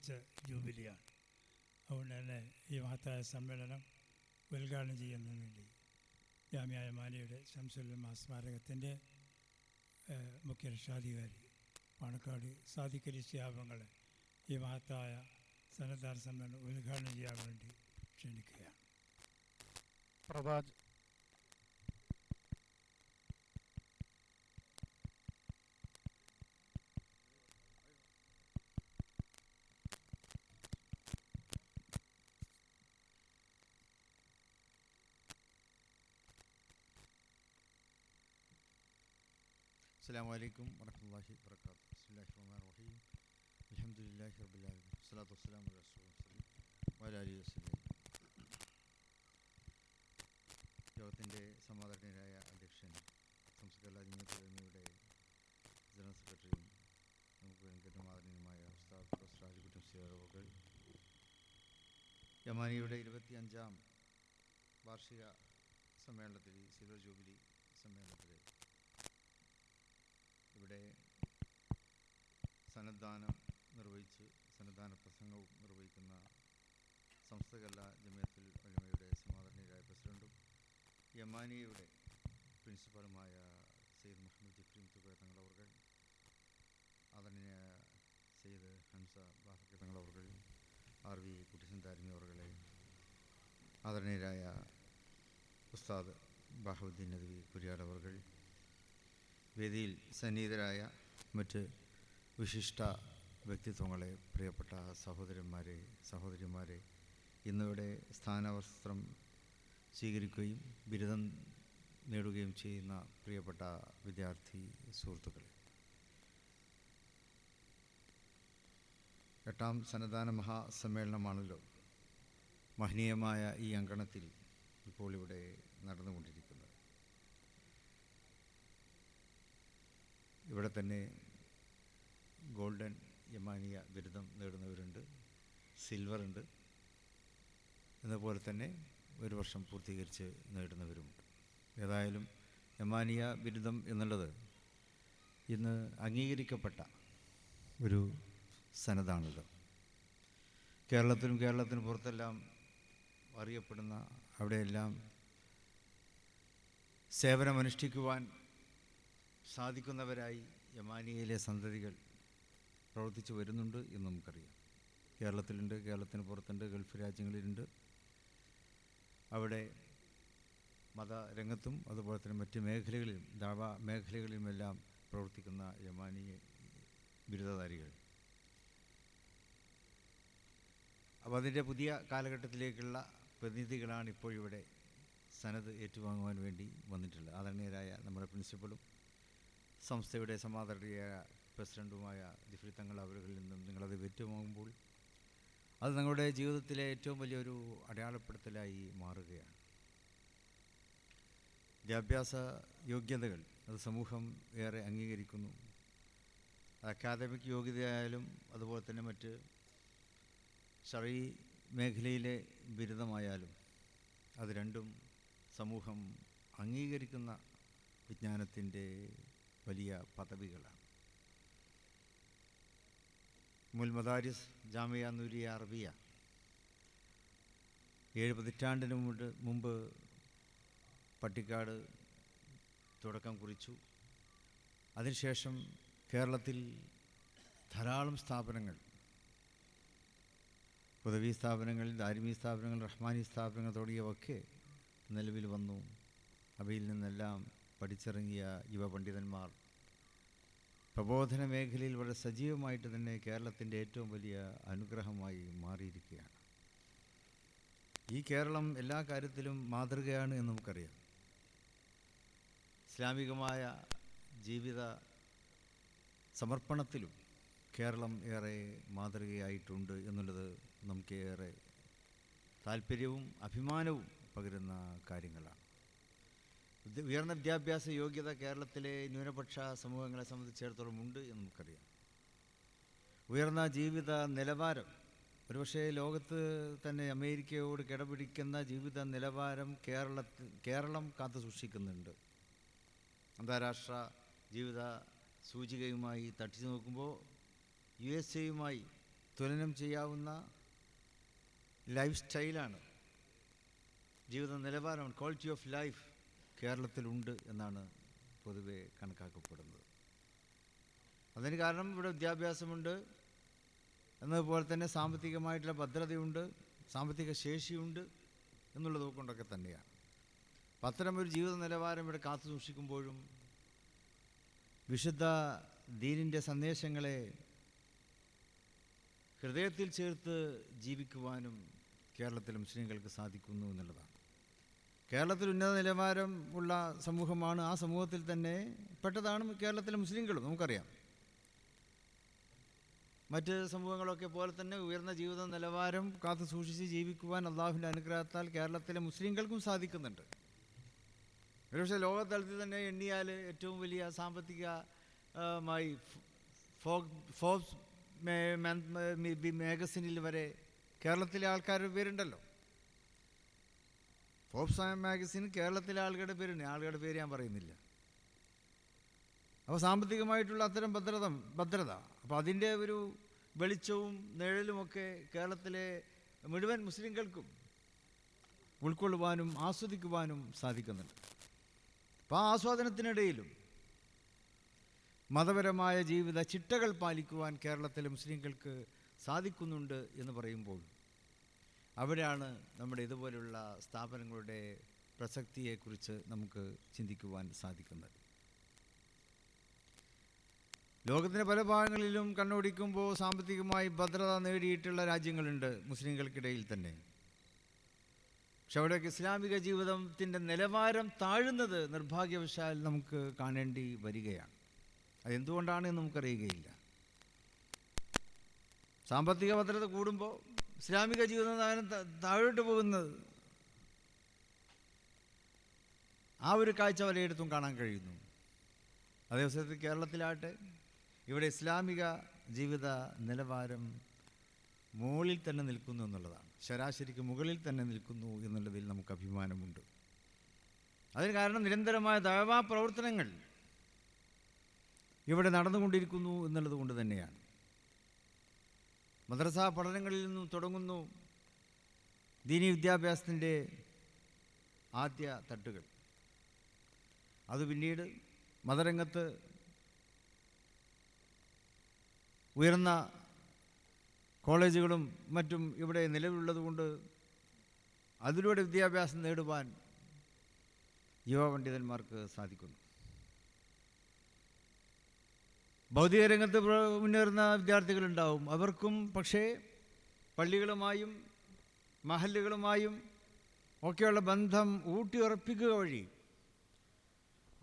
വർദ്ധിച്ച ജൂബിലിയാണ്. അതുകൊണ്ട് തന്നെ ഈ മഹത്തായ സമ്മേളനം ഉദ്ഘാടനം ചെയ്യുന്നതിന് വേണ്ടി ജാമിയ യമാനിയുടെ ശംസുലുലമ സ്മാരകത്തിൻ്റെ മുഖ്യ രക്ഷാധികാരി പാണക്കാട് സാദിഖ് അലി ശിഹാബങ്ങളെ ഈ മഹത്തായ സന്നദ്ധാന സമ്മേളനം ഉദ്ഘാടനം ചെയ്യാൻ വേണ്ടി ക്ഷണിക്കുകയാണ്. പ്രവാജ് അസ്സലാമു അലൈക്കും വറഹ്മത്തുള്ളാഹി വബറകാതുഹു. ബിസ്മില്ലാഹിർ റഹ്മാനിർ റഹീം. അൽഹംദുലില്ലാഹി റബ്ബിൽ ആലമീൻ. വസ്സലാത്തു വസ്സലാമു അലാ റസൂലില്ലാഹി വഅലാ ആലിഹി വസല്ലം. യോഗത്തിൻ്റെ സമാദരണീയനായ അധ്യക്ഷൻ സംസ്കൃത ജമിയത്തുലമയുടെ ജനറൽ സെക്രട്ടറിയും നമുക്ക് വെങ്കട്ടമാദരണീയമായ ഉസ്താദ് പ്രൊഫസർ ആലിക്കുട്ടി സിയാറുകൾ, യമാനിയുടെ 25ാം വാർഷിക സമ്മേളനത്തിൽ, സിൽവർ ജൂബിലി സമ്മേളനത്തിൽ ഇവിടെ സന്നദ്ധാനം നിർവഹിച്ച് സന്നദ്ധാന പ്രസംഗവും നിർവഹിക്കുന്ന സംസ്ഥകല്ല ജമിയത്തുൽ ഉലമയുടെ സമാദരണീയരായ പ്രസിഡൻറ്റും യമാനിയുടെ പ്രിൻസിപ്പലുമായ സയ്യിദ് മുഹമ്മദ് ജിഫ്രി മുത്തുക്കോയ തങ്ങളവர்கள், ആദരണീയ സയ്യിദ് ഹംസ ബാഫക്കി തങ്ങളവர்கள், ആർ വി കുട്ടിസൻ താരിമി അവർകളെ, ആദരണീയരായ ഉസ്താദ് ബാഹുദ്ദീൻ നദ്വി കുര്യാട് അവർകൾ, വേദിയിൽ സന്നിഹിതരായ മറ്റ് വിശിഷ്ട വ്യക്തിത്വങ്ങളെ, പ്രിയപ്പെട്ട സഹോദരന്മാരെ, സഹോദരിമാരെ, ഇന്നിവിടെ സ്ഥാനവസ്ത്രം സ്വീകരിക്കുകയും ബിരുദം നേടുകയും ചെയ്യുന്ന പ്രിയപ്പെട്ട വിദ്യാർത്ഥി സുഹൃത്തുക്കളെ, 8ാം സന്നദ്ധാന മഹാസമ്മേളനമാണല്ലോ മഹനീയമായ ഈ അങ്കണത്തിൽ ഇപ്പോൾ ഇവിടെ നടന്നുകൊണ്ടിരിക്കുന്നത്. ഇവിടെ തന്നെ ഗോൾഡൻ യമാനിയ ബിരുദം നേടുന്നവരുണ്ട്, സിൽവറുണ്ട്, എന്നതുപോലെ തന്നെ ഒരു വർഷം പൂർത്തീകരിച്ച് നേടുന്നവരുമുണ്ട്. ഏതായാലും യമാനിയ ബിരുദം എന്നുള്ളത് ഇന്ന് അംഗീകരിക്കപ്പെട്ട ഒരു സനതാണല്ലോ. കേരളത്തിന് പുറത്തെല്ലാം അറിയപ്പെടുന്ന, അവിടെയെല്ലാം സേവനമനുഷ്ഠിക്കുവാൻ സാധിക്കുന്നവരായി യമാനിയയിലെ സന്തതികൾ പ്രവർത്തിച്ചു വരുന്നുണ്ട് എന്ന് നമുക്കറിയാം. കേരളത്തിലുണ്ട്, കേരളത്തിന് പുറത്തുണ്ട്, ഗൾഫ് രാജ്യങ്ങളിലുണ്ട്. അവിടെ മതരംഗത്തും അതുപോലെ തന്നെ മറ്റ് മേഖലകളിലും, ദഅവ മേഖലകളിലുമെല്ലാം പ്രവർത്തിക്കുന്ന യമാനി ബിരുദധാരികൾ. അപ്പോൾ അതിൻ്റെ പുതിയ കാലഘട്ടത്തിലേക്കുള്ള പ്രതിനിധികളാണ് ഇപ്പോൾ ഇവിടെ സനത് ഏറ്റുവാങ്ങുവാൻ വേണ്ടി വന്നിട്ടുള്ളത്. ആദരണീയരായ നമ്മുടെ പ്രിൻസിപ്പളും സംസ്ഥയുടെ സമാദരണീയരായ പ്രസിഡൻറ്റുമായ ജിഫ്രി തങ്ങൾ അവരിൽ നിന്നും നിങ്ങളത് ഏറ്റുവാങ്ങുമ്പോൾ അത് നിങ്ങളുടെ ജീവിതത്തിലെ ഏറ്റവും വലിയൊരു അടയാളപ്പെടുത്തലായി മാറുകയാണ്. വിദ്യാഭ്യാസ യോഗ്യതകൾ അത് സമൂഹം ഏറെ അംഗീകരിക്കുന്നു. അക്കാദമിക് യോഗ്യതയായാലും അതുപോലെ തന്നെ മറ്റ് ശർഈ മേഖലയിലെ ബിരുദമായാലും അത് രണ്ടും സമൂഹം അംഗീകരിക്കുന്ന വിജ്ഞാനത്തിൻ്റെ വലിയ പദവികളാണ്. മുൽ മദാരിസ് ജാമിയ നൂരിയ അറബിയ 7 പതിറ്റാണ്ടിന് മുമ്പ് പട്ടിക്കാട് തുടക്കം കുറിച്ചു. അതിനുശേഷം കേരളത്തിൽ ധാരാളം സ്ഥാപനങ്ങൾ, പൊതുവി സ്ഥാപനങ്ങൾ, ദാരിമി സ്ഥാപനങ്ങൾ, റഹ്മാനി സ്ഥാപനങ്ങൾ തുടങ്ങിയവയൊക്കെ നിലവിൽ വന്നു. അവയിൽ നിന്നെല്ലാം പഠിച്ചിറങ്ങിയ യുവ പണ്ഡിതന്മാർ പ്രബോധന മേഖലയിൽ വളരെ സജീവമായിട്ട് തന്നെ കേരളത്തിൻ്റെ ഏറ്റവും വലിയ അനുഗ്രഹമായി മാറിയിരിക്കുകയാണ്. ഈ കേരളം എല്ലാ കാര്യത്തിലും മാതൃകയാണ് എന്ന് നമുക്കറിയാം. ഇസ്ലാമികമായ ജീവിത സമർപ്പണത്തിലും കേരളം ഏറെ മാതൃകയായിട്ടുണ്ട് എന്നുള്ളത് നമുക്ക് ഏറെ താല്പര്യവും അഭിമാനവും പകരുന്ന കാര്യങ്ങളാണ്. ഉയർന്ന വിദ്യാഭ്യാസ യോഗ്യത കേരളത്തിലെ ന്യൂനപക്ഷ സമൂഹങ്ങളെ സംബന്ധിച്ചിടത്തോളം ഉണ്ട് എന്ന് നമുക്കറിയാം. ഉയർന്ന ജീവിത നിലവാരം, ഒരുപക്ഷെ ലോകത്ത് തന്നെ അമേരിക്കയോട് കിടപിടിക്കുന്ന ജീവിത നിലവാരം കേരളം കാത്തു സൂക്ഷിക്കുന്നുണ്ട്. അന്താരാഷ്ട്ര ജീവിത സൂചികയുമായി തട്ടിച്ചു നോക്കുമ്പോൾ USA തുലനം ചെയ്യാവുന്ന ലൈഫ് സ്റ്റൈലാണ്, ജീവിത നിലവാരമാണ്, ക്വാളിറ്റി ഓഫ് ലൈഫ് കേരളത്തിലുണ്ട് എന്നാണ് പൊതുവെ കണക്കാക്കപ്പെടുന്നത്. അതിന് കാരണം ഇവിടെ വിദ്യാഭ്യാസമുണ്ട്, എന്നതുപോലെ തന്നെ സാമ്പത്തികമായിട്ടുള്ള ഭദ്രതയുണ്ട്, സാമ്പത്തിക ശേഷിയുണ്ട് എന്നുള്ളത് കൊണ്ടൊക്കെ തന്നെയാണ്. അപ്പം അത്തരമൊരു ജീവിത നിലവാരം ഇവിടെ കാത്തു സൂക്ഷിക്കുമ്പോഴും വിശുദ്ധ ദീനിൻ്റെ സന്ദേശങ്ങളെ ഹൃദയത്തിൽ ചേർത്ത് ജീവിക്കുവാനും കേരളത്തിലെ മുസ്ലിങ്ങൾക്ക് സാധിക്കുന്നു എന്നുള്ളതാണ്. കേരളത്തിൽ ഉന്നത നിലവാരം ഉള്ള സമൂഹമാണ്, ആ സമൂഹത്തിൽ തന്നെ പെട്ടതാണ് കേരളത്തിലെ മുസ്ലിങ്ങളും. നമുക്കറിയാം, മറ്റ് സമൂഹങ്ങളൊക്കെ പോലെ തന്നെ ഉയർന്ന ജീവിത നിലവാരം കാത്തു സൂക്ഷിച്ച് ജീവിക്കുവാൻ അള്ളാഹുവിൻ്റെ അനുഗ്രഹത്താൽ കേരളത്തിലെ മുസ്ലിങ്ങൾക്കും സാധിക്കുന്നുണ്ട്. ഒരുപക്ഷെ ലോകതലത്തിൽ തന്നെ എണ്ണിയാൽ ഏറ്റവും വലിയ സാമ്പത്തികമായി ഫോബ്സ് മാഗസിനിൽ വരെ കേരളത്തിലെ ആൾക്കാരുടെ പേരുണ്ടല്ലോ. ഫോബ്സ് മാഗസിൻ കേരളത്തിലെ ആളുകളുടെ പേരുണ്ട്, ആളുകളുടെ പേര് ഞാൻ പറയുന്നില്ല. അപ്പോൾ സാമ്പത്തികമായിട്ടുള്ള അത്തരം ഭദ്രത, അപ്പോൾ അതിൻ്റെ ഒരു വെളിച്ചവും നിഴലുമൊക്കെ കേരളത്തിലെ മുഴുവൻ മുസ്ലിങ്ങൾക്കും ഉൾക്കൊള്ളുവാനും ആസ്വദിക്കുവാനും സാധിക്കുന്നുണ്ട്. അപ്പോൾ ആ ആസ്വാദനത്തിനിടയിലും മതപരമായ ജീവിത ചിട്ടകൾ പാലിക്കുവാൻ കേരളത്തിലെ മുസ്ലിങ്ങൾക്ക് സാധിക്കുന്നുണ്ട് എന്ന് പറയുമ്പോൾ അവിടെയാണ് നമ്മുടെ ഇതുപോലുള്ള സ്ഥാപനങ്ങളുടെ പ്രസക്തിയെക്കുറിച്ച് നമുക്ക് ചിന്തിക്കുവാൻ സാധിക്കുന്നത്. ലോകത്തിൻ്റെ പല ഭാഗങ്ങളിലും കണ്ണോടിക്കുമ്പോൾ സാമ്പത്തികമായി ഭദ്രത നേടിയിട്ടുള്ള രാജ്യങ്ങളുണ്ട് മുസ്ലിങ്ങൾക്കിടയിൽ തന്നെ. പക്ഷെ അവിടെയൊക്കെ ഇസ്ലാമിക ജീവിതത്തിൻ്റെ നിലവാരം താഴുന്നത് നിർഭാഗ്യവശാൽ നമുക്ക് കാണേണ്ടി വരികയാണ്. അതെന്തുകൊണ്ടാണെന്ന് നമുക്കറിയുകയില്ല. സാമ്പത്തിക ഭദ്രത കൂടുമ്പോൾ ഇസ്ലാമിക ജീവിതം താഴോട്ട് പോകുന്നത് ആ ഒരു കാഴ്ച പലയിടത്തും കാണാൻ കഴിയുന്നു. അതേസമയത്ത് കേരളത്തിലാട്ടെ ഇവിടെ ഇസ്ലാമിക ജീവിത നിലവാരം മുകളിൽ തന്നെ നിൽക്കുന്നു എന്നുള്ളതാണ്, ശരാശരിക്ക് മുകളിൽ തന്നെ നിൽക്കുന്നു എന്നുള്ളതിൽ നമുക്ക് അഭിമാനമുണ്ട്. അതിന് കാരണം നിരന്തരമായ ദഅവാ പ്രവർത്തനങ്ങൾ ഇവിടെ നടന്നുകൊണ്ടിരിക്കുന്നു എന്നുള്ളത് കൊണ്ട് തന്നെയാണ്. മദ്രസ പഠനങ്ങളിൽ നിന്നും തുടങ്ങുന്നു ദീനി വിദ്യാഭ്യാസത്തിൻ്റെ ആദ്യ തട്ടുകൾ. അത് പിന്നീട് മതരംഗത്ത് ഉയർന്ന കോളേജുകളും മറ്റും ഇവിടെ നിലവിലുള്ളതുകൊണ്ട് അതിലൂടെ വിദ്യാഭ്യാസം നേടുവാൻ യുവ പണ്ഡിതന്മാർക്ക് സാധിക്കുന്നു. ഭൗതിക രംഗത്ത് മുന്നേറുന്ന വിദ്യാർത്ഥികളുണ്ടാവും, അവർക്കും പക്ഷേ പള്ളികളുമായും മഹല്ലുകളുമായും ഒക്കെയുള്ള ബന്ധം ഊട്ടിയുറപ്പിക്കുക വഴി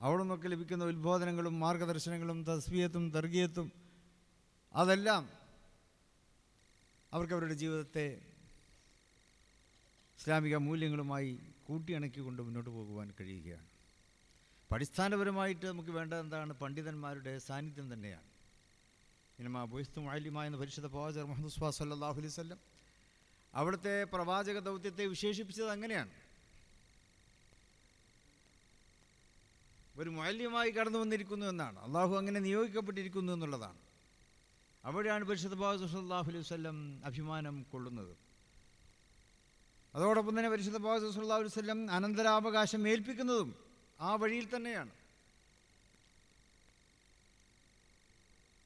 അവിടെ നിന്നൊക്കെ ലഭിക്കുന്ന ഉത്ബോധനങ്ങളും മാർഗദർശനങ്ങളും തസ്ബീഹത്തും തർഗീയത്തും അതെല്ലാം അവരുടെ ജീവിതത്തെ ഇസ്ലാമിക മൂല്യങ്ങളുമായി കൂട്ടിയിണക്കിക്കൊണ്ട് മുന്നോട്ട് പോകുവാൻ കഴിയുകയാണ്. അടിസ്ഥാനപരമായിട്ട് നമുക്ക് വേണ്ടത് എന്താണ്? പണ്ഡിതന്മാരുടെ സാന്നിധ്യം തന്നെയാണ്. ഇനമാ ബുഇസ്തു മുഅല്ലിമ എന്ന പരിശുദ്ധ പ്രവാചകർ മുഹമ്മദ് മുസ്തഫ സല്ലല്ലാഹു അലൈഹി വസല്ലം അവിടുത്തെ പ്രവാചക ദൗത്യത്തെ വിശേഷിപ്പിച്ചത് അങ്ങനെയാണ്. ഒരു മുഅല്ലിമായി കടന്നു വന്നിരിക്കുന്നു എന്നാണ്, അള്ളാഹു അങ്ങനെ നിയോഗിക്കപ്പെട്ടിരിക്കുന്നു എന്നുള്ളതാണ്. അവിടെയാണ് പരിശുദ്ധ പ്രവാചകർ സല്ലല്ലാഹു അലൈഹി വസല്ലം അഭിമാനം കൊള്ളുന്നത്. അതോടൊപ്പം തന്നെ പരിശുദ്ധ പ്രവാചകർ സല്ലല്ലാഹു അലൈഹി വസല്ലം അനന്തരാവകാശം ഏൽപ്പിക്കുന്നതും ആ വഴിയിൽ തന്നെയാണ്.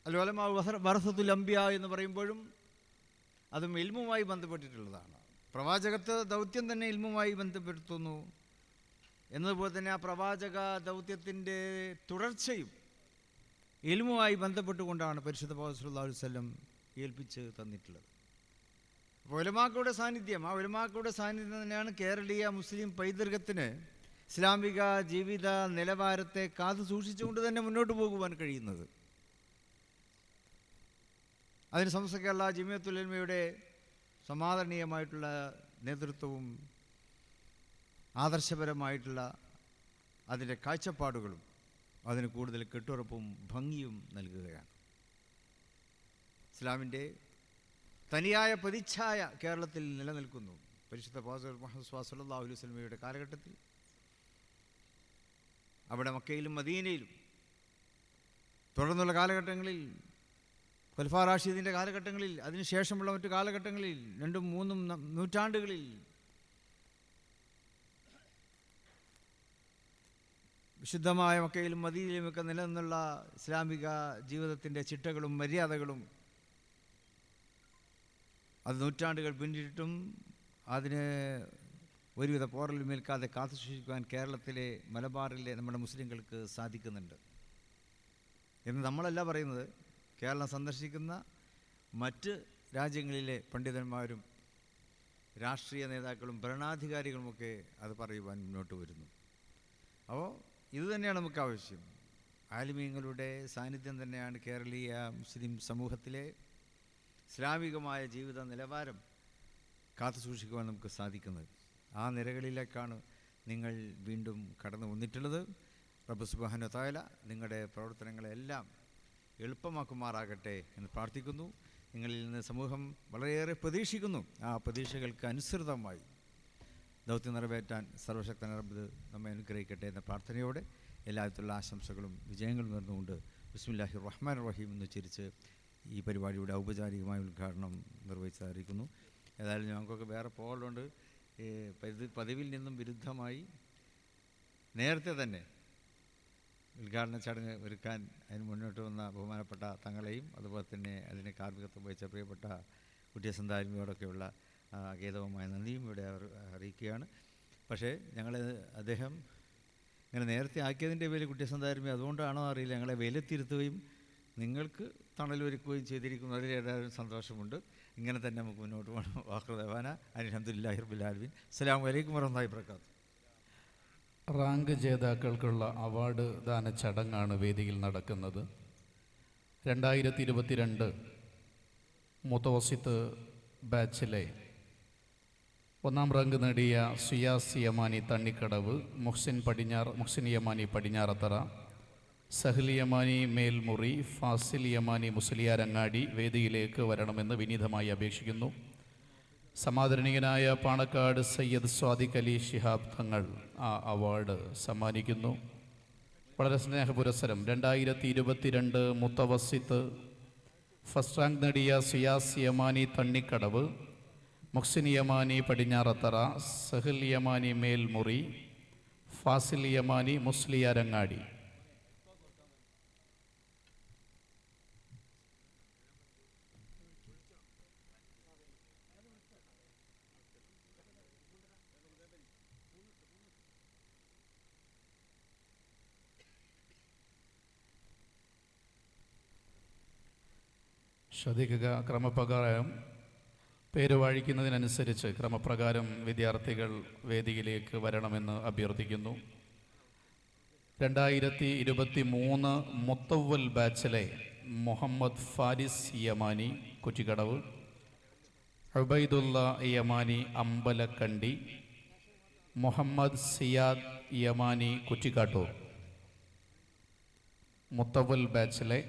അൽ ഉലമാ വറസത്തുൽ അംബിയാ എന്ന് പറയുമ്പോഴും അതും ഇൽമുമായി ബന്ധപ്പെട്ടിട്ടുള്ളതാണ്. പ്രവാചകത്വ ദൗത്യം തന്നെ ഇൽമുമായി ബന്ധപ്പെടുത്തുന്നു എന്നതുപോലെ തന്നെ ആ പ്രവാചക ദൗത്യത്തിൻ്റെ തുടർച്ചയും ഇൽമുമായി ബന്ധപ്പെട്ടുകൊണ്ടാണ് പരിശുദ്ധ പ്രവാചകർ സല്ലല്ലാഹു അലൈഹി വസല്ലം ഏൽപ്പിച്ച് തന്നിട്ടുള്ളത്. അപ്പോൾ ഉലമാക്കളുടെ സാന്നിധ്യം, ആ ഉലമാക്കളുടെ സാന്നിധ്യം തന്നെയാണ് കേരളീയ മുസ്ലിം പൈതൃകത്തിന് ഇസ്ലാമിക ജീവിത നിലവാരത്തെ കാത്തു സൂക്ഷിച്ചുകൊണ്ട് തന്നെ മുന്നോട്ട് പോകുവാൻ കഴിയുന്നത്. അതിന് സമസ്ത കേരള ജമിയത്തുൽ ഉലമയുടെ സമാദരണീയമായിട്ടുള്ള നേതൃത്വവും ആദർശപരമായിട്ടുള്ള അതിൻ്റെ കാഴ്ചപ്പാടുകളും അതിന് കൂടുതൽ കെട്ടുറപ്പും ഭംഗിയും നൽകുകയാണ്. ഇസ്ലാമിൻ്റെ തനിയായ പ്രതിച്ഛായ കേരളത്തിൽ നിലനിൽക്കുന്നു. പരിശുദ്ധ പ്രവാചകർ മുഹമ്മദ് മുസ്തഫ സല്ലല്ലാഹു അലൈഹി വസല്ലമയുടെ കാലഘട്ടത്തിൽ അവിടെ മക്കയിലും മദീനയിലും തുടർന്നുള്ള കാലഘട്ടങ്ങളിൽ ഖുലഫാ റാഷിദീൻ്റെ കാലഘട്ടങ്ങളിൽ, അതിനുശേഷമുള്ള മറ്റു കാലഘട്ടങ്ങളിൽ, 2ഉം 3ഉം നൂറ്റാണ്ടുകളിൽ വിശുദ്ധമായ മക്കയിലും മദീനയിലുമൊക്കെ നിലനിന്നുള്ള ഇസ്ലാമിക ജീവിതത്തിൻ്റെ ചിട്ടകളും മര്യാദകളും അത് നൂറ്റാണ്ടുകൾ പിന്നിട്ടിട്ടും അതിന് ഒരുവിധ പോറലും മേൽക്കാതെ കാത്തു സൂക്ഷിക്കുവാൻ കേരളത്തിലെ മലബാറിലെ നമ്മുടെ മുസ്ലിങ്ങൾക്ക് സാധിക്കുന്നുണ്ട് എന്ന് നമ്മളല്ല പറയുന്നത്. കേരളം സന്ദർശിക്കുന്ന മറ്റ് രാജ്യങ്ങളിലെ പണ്ഡിതന്മാരും രാഷ്ട്രീയ നേതാക്കളും ഭരണാധികാരികളുമൊക്കെ അത് പറയുവാൻ മുന്നോട്ട് വരുന്നു. അപ്പോൾ ഇത് തന്നെയാണ് നമുക്ക് ആവശ്യം. ആലിമീങ്ങളുടെ സാന്നിധ്യം തന്നെയാണ് കേരളീയ മുസ്ലിം സമൂഹത്തിലെ ഇസ്ലാമികമായ ജീവിത നിലവാരം കാത്തു സൂക്ഷിക്കുവാൻ നമുക്ക് സാധിക്കുന്നത്. ആ നിരകളിലേക്കാണ് നിങ്ങൾ വീണ്ടും കടന്നു വന്നിട്ടുള്ളത്. റബ്ബ് സുബ്ഹാനഹു വ തആല നിങ്ങളുടെ പ്രവർത്തനങ്ങളെല്ലാം എളുപ്പമാക്കുമാറാകട്ടെ എന്ന് പ്രാർത്ഥിക്കുന്നു. നിങ്ങളിൽ നിന്ന് സമൂഹം വളരെയേറെ പ്രതീക്ഷിക്കുന്നു. ആ പ്രതീക്ഷകൾക്ക് അനുസൃതമായി ദൗത്യം നിറവേറ്റാൻ സർവശക്തനായ റബ്ബ് നമ്മെ അനുഗ്രഹിക്കട്ടെ എന്ന പ്രാർത്ഥനയോടെ എല്ലാവിധത്തിലുള്ള ആശംസകളും വിജയങ്ങളും നേർന്നുകൊണ്ട് ബിസ്മില്ലാഹിർ റഹ്മാനിർ റഹീം എന്ന് ഉച്ചരിച്ച് ഈ പരിപാടിയുടെ ഔപചാരികമായ ഉദ്ഘാടനം നിർവഹിച്ചതായിരിക്കുന്നു. ഏതായാലും ഞങ്ങൾക്കൊക്കെ വേറെ പോകലുണ്ട്. പതിവിൽ നിന്നും വിരുദ്ധമായി നേരത്തെ തന്നെ ഉദ്ഘാടന ചടങ്ങ് ഒരുക്കാൻ അതിന് മുന്നോട്ട് വന്ന ബഹുമാനപ്പെട്ട തങ്ങളെയും അതുപോലെ തന്നെ അതിന് കാർമ്മികത്വം വഹിച്ച പ്രിയപ്പെട്ട കുട്ടിയസന്താരിമിയോടൊക്കെയുള്ള അഗേതവുമായ നന്ദിയും ഇവിടെ അറിയിക്കുകയാണ്. പക്ഷേ അദ്ദേഹം ഇങ്ങനെ നേരത്തെ ആക്കിയതിൻ്റെ പേരിൽ കുട്ടിയസന്താരിമി അതുകൊണ്ടാണോ അറിയില്ല, ഞങ്ങളെ വെയിലത്തിരുത്തുകയും നിങ്ങൾക്ക് തണലൊരുക്കുകയും ചെയ്തിരിക്കുന്നു. അതിലേറെ സന്തോഷമുണ്ട്. ഇങ്ങനെ തന്നെ നമുക്ക് മുന്നോട്ട് പോകണം. വാഹൃദവാന അൽഹംദുലില്ലാഹി റബ്ബിൽ ആലമീൻ. അസ്സലാമു അലൈക്കും വറഹ്മത്തുള്ളാഹി വബറകാതുഹു. റാങ്ക് ജേതാക്കൾക്കുള്ള അവാർഡ് ദാന ചടങ്ങാണ് വേദിയിൽ നടക്കുന്നത്. 2022 മുതവസിത്ത് ബാച്ചിലെ 1ാം റാങ്ക് നേടിയ സുയാസ് യമാനി തണ്ണിക്കടവ്, മുഹ്സിൻ യമാനി പടിഞ്ഞാറത്തറ, സഹ്ലി യമാനി മേൽമുറി, ഫാസിൽ യമാനി മുസ്ലിയാരങ്ങാടി വേദിയിലേക്ക് വരണമെന്ന് വിനീതമായി അപേക്ഷിക്കുന്നു. സമാദരണീയനായ പാണക്കാട് സയ്യദ് സ്വാദിഖ് അലി ശിഹാബ് തങ്ങൾ ആ അവാർഡ് സമ്മാനിക്കുന്നു. വളരെ സ്നേഹപുരസ്സരം 2022 മുത്തവസിത്ത് ഫസ്റ്റ് റാങ്ക് നേടിയ സുയാസ് യമാനി തണ്ണിക്കടവ്, മുഹ്സിൻ യമാനി പടിഞ്ഞാറത്തറ, സഹൽ യമാനി മേൽമുറി, ഫാസിൽ യമാനി മുസ്ലിയാരങ്ങാടി. ശ്രദ്ധിക്കുക, ക്രമപ്രകാരം പേര് വാഴിക്കുന്നതിനനുസരിച്ച് ക്രമപ്രകാരം വിദ്യാർത്ഥികൾ വേദിയിലേക്ക് വരണമെന്ന് അഭ്യർത്ഥിക്കുന്നു. 2023 മുത്തവ്വൽ ബാച്ചിലെ മുഹമ്മദ് ഫാരിസ് യമാനി കുറ്റിക്കടവ്, ഉബൈദുള്ള യമാനി അമ്പലക്കണ്ടി, മുഹമ്മദ് സിയാദ് യമാനി കുറ്റിക്കാട്ടൂർ. മുത്തവ്വൽ ബാച്ചിലെ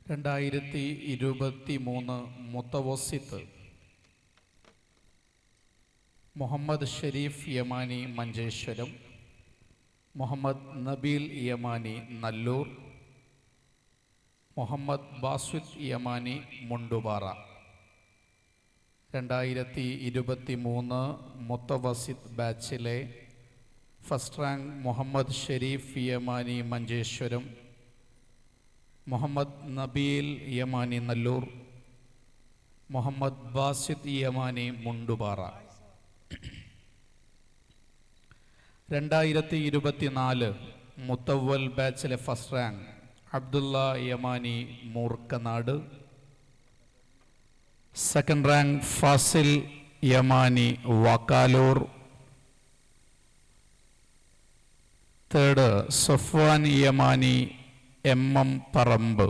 2023 മുത്തവസിത്ത് മുഹമ്മദ് ഷരീഫ് യമാനി മഞ്ചേശ്വരം, മുഹമ്മദ് നബീൽ യമാനി നല്ലൂർ, മുഹമ്മദ് ബാസ്വിദ് യമാനി മുണ്ടുപാറ. 2023 മുത്തവസിത്ത് ബാച്ചിലെ ഫസ്റ്റ് റാങ്ക് മുഹമ്മദ് ഷരീഫ് യമാനി മഞ്ചേശ്വരം, മുഹമ്മദ് നബീൽ യമാനി നല്ലൂർ, മുഹമ്മദ് ബാസിദ് യമാനി മുണ്ടുപാറ. 2024 മുത്തവ്വൽ ബാച്ചിലെ first rank Abdulla Yamani Moorkanad, second rank Fasil Yamani Vakkalur, third Safwan Yamani MM Parambu.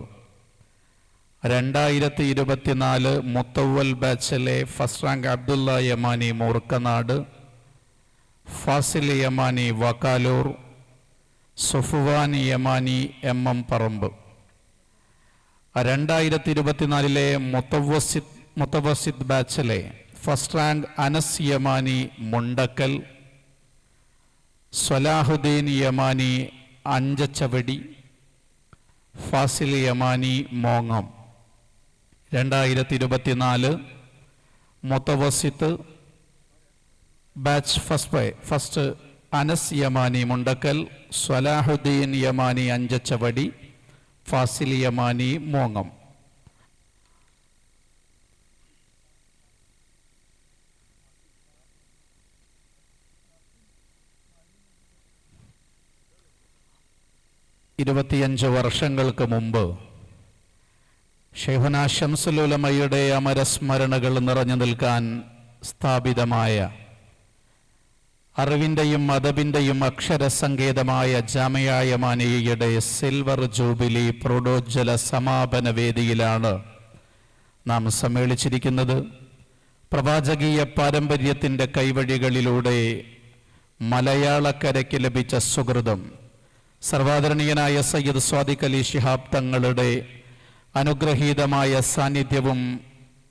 2024 മുത്തവ്വൽ ബാച്ചിലെ first rank Abdulla Yamani Moorkanad, Fasil Yamani Vakkalur, Safwan Yamani MM Parambu. 2024 മുത്തവസിത്ത് ബാച്ചിലെ ഫസ്റ്റ് റാങ്ക് അനസ് യമാനി മുണ്ടക്കൽ, സ്വലാഹുദ്ദീൻ യമാനി അഞ്ചച്ചവടി, ഫാസിൽ യമാനി മോങ്ങം. 2024 മുത്തവസിത്ത് ബാച്ച് ഫസ്റ്റ് അനസ് യമാനി മുണ്ടക്കൽ, സ്വലാഹുദ്ദീൻ യമാനി അഞ്ചച്ചവടി, ഫാസിൽ യമാനി മോങ്ങം. ഇരുപത്തിയഞ്ച് വർഷങ്ങൾക്ക് മുമ്പ് ശൈഖുനാ ശംസുൽ ഉലമയുടെ അമരസ്മരണകൾ നിറഞ്ഞു നിൽക്കാൻ സ്ഥാപിതമായ അറിവിൻ്റെയും അദബിൻ്റെയും അക്ഷരസങ്കേതമായ ജാമിഅ യമാനിയയുടെ സിൽവർ ജൂബിലി പ്രൗഢോജ്വല സമാപന വേദിയിലാണ് നാം സമ്മേളിച്ചിരിക്കുന്നത്. പ്രവാചകീയ പാരമ്പര്യത്തിൻ്റെ കൈവഴികളിലൂടെ മലയാളക്കരയ്ക്ക് ലഭിച്ച സുഹൃതം സർവാദരണീയനായ സയ്യിദ് സ്വാദിഖ് അലി ശിഹാബ് തങ്ങളുടെ അനുഗ്രഹീതമായ സാന്നിധ്യവും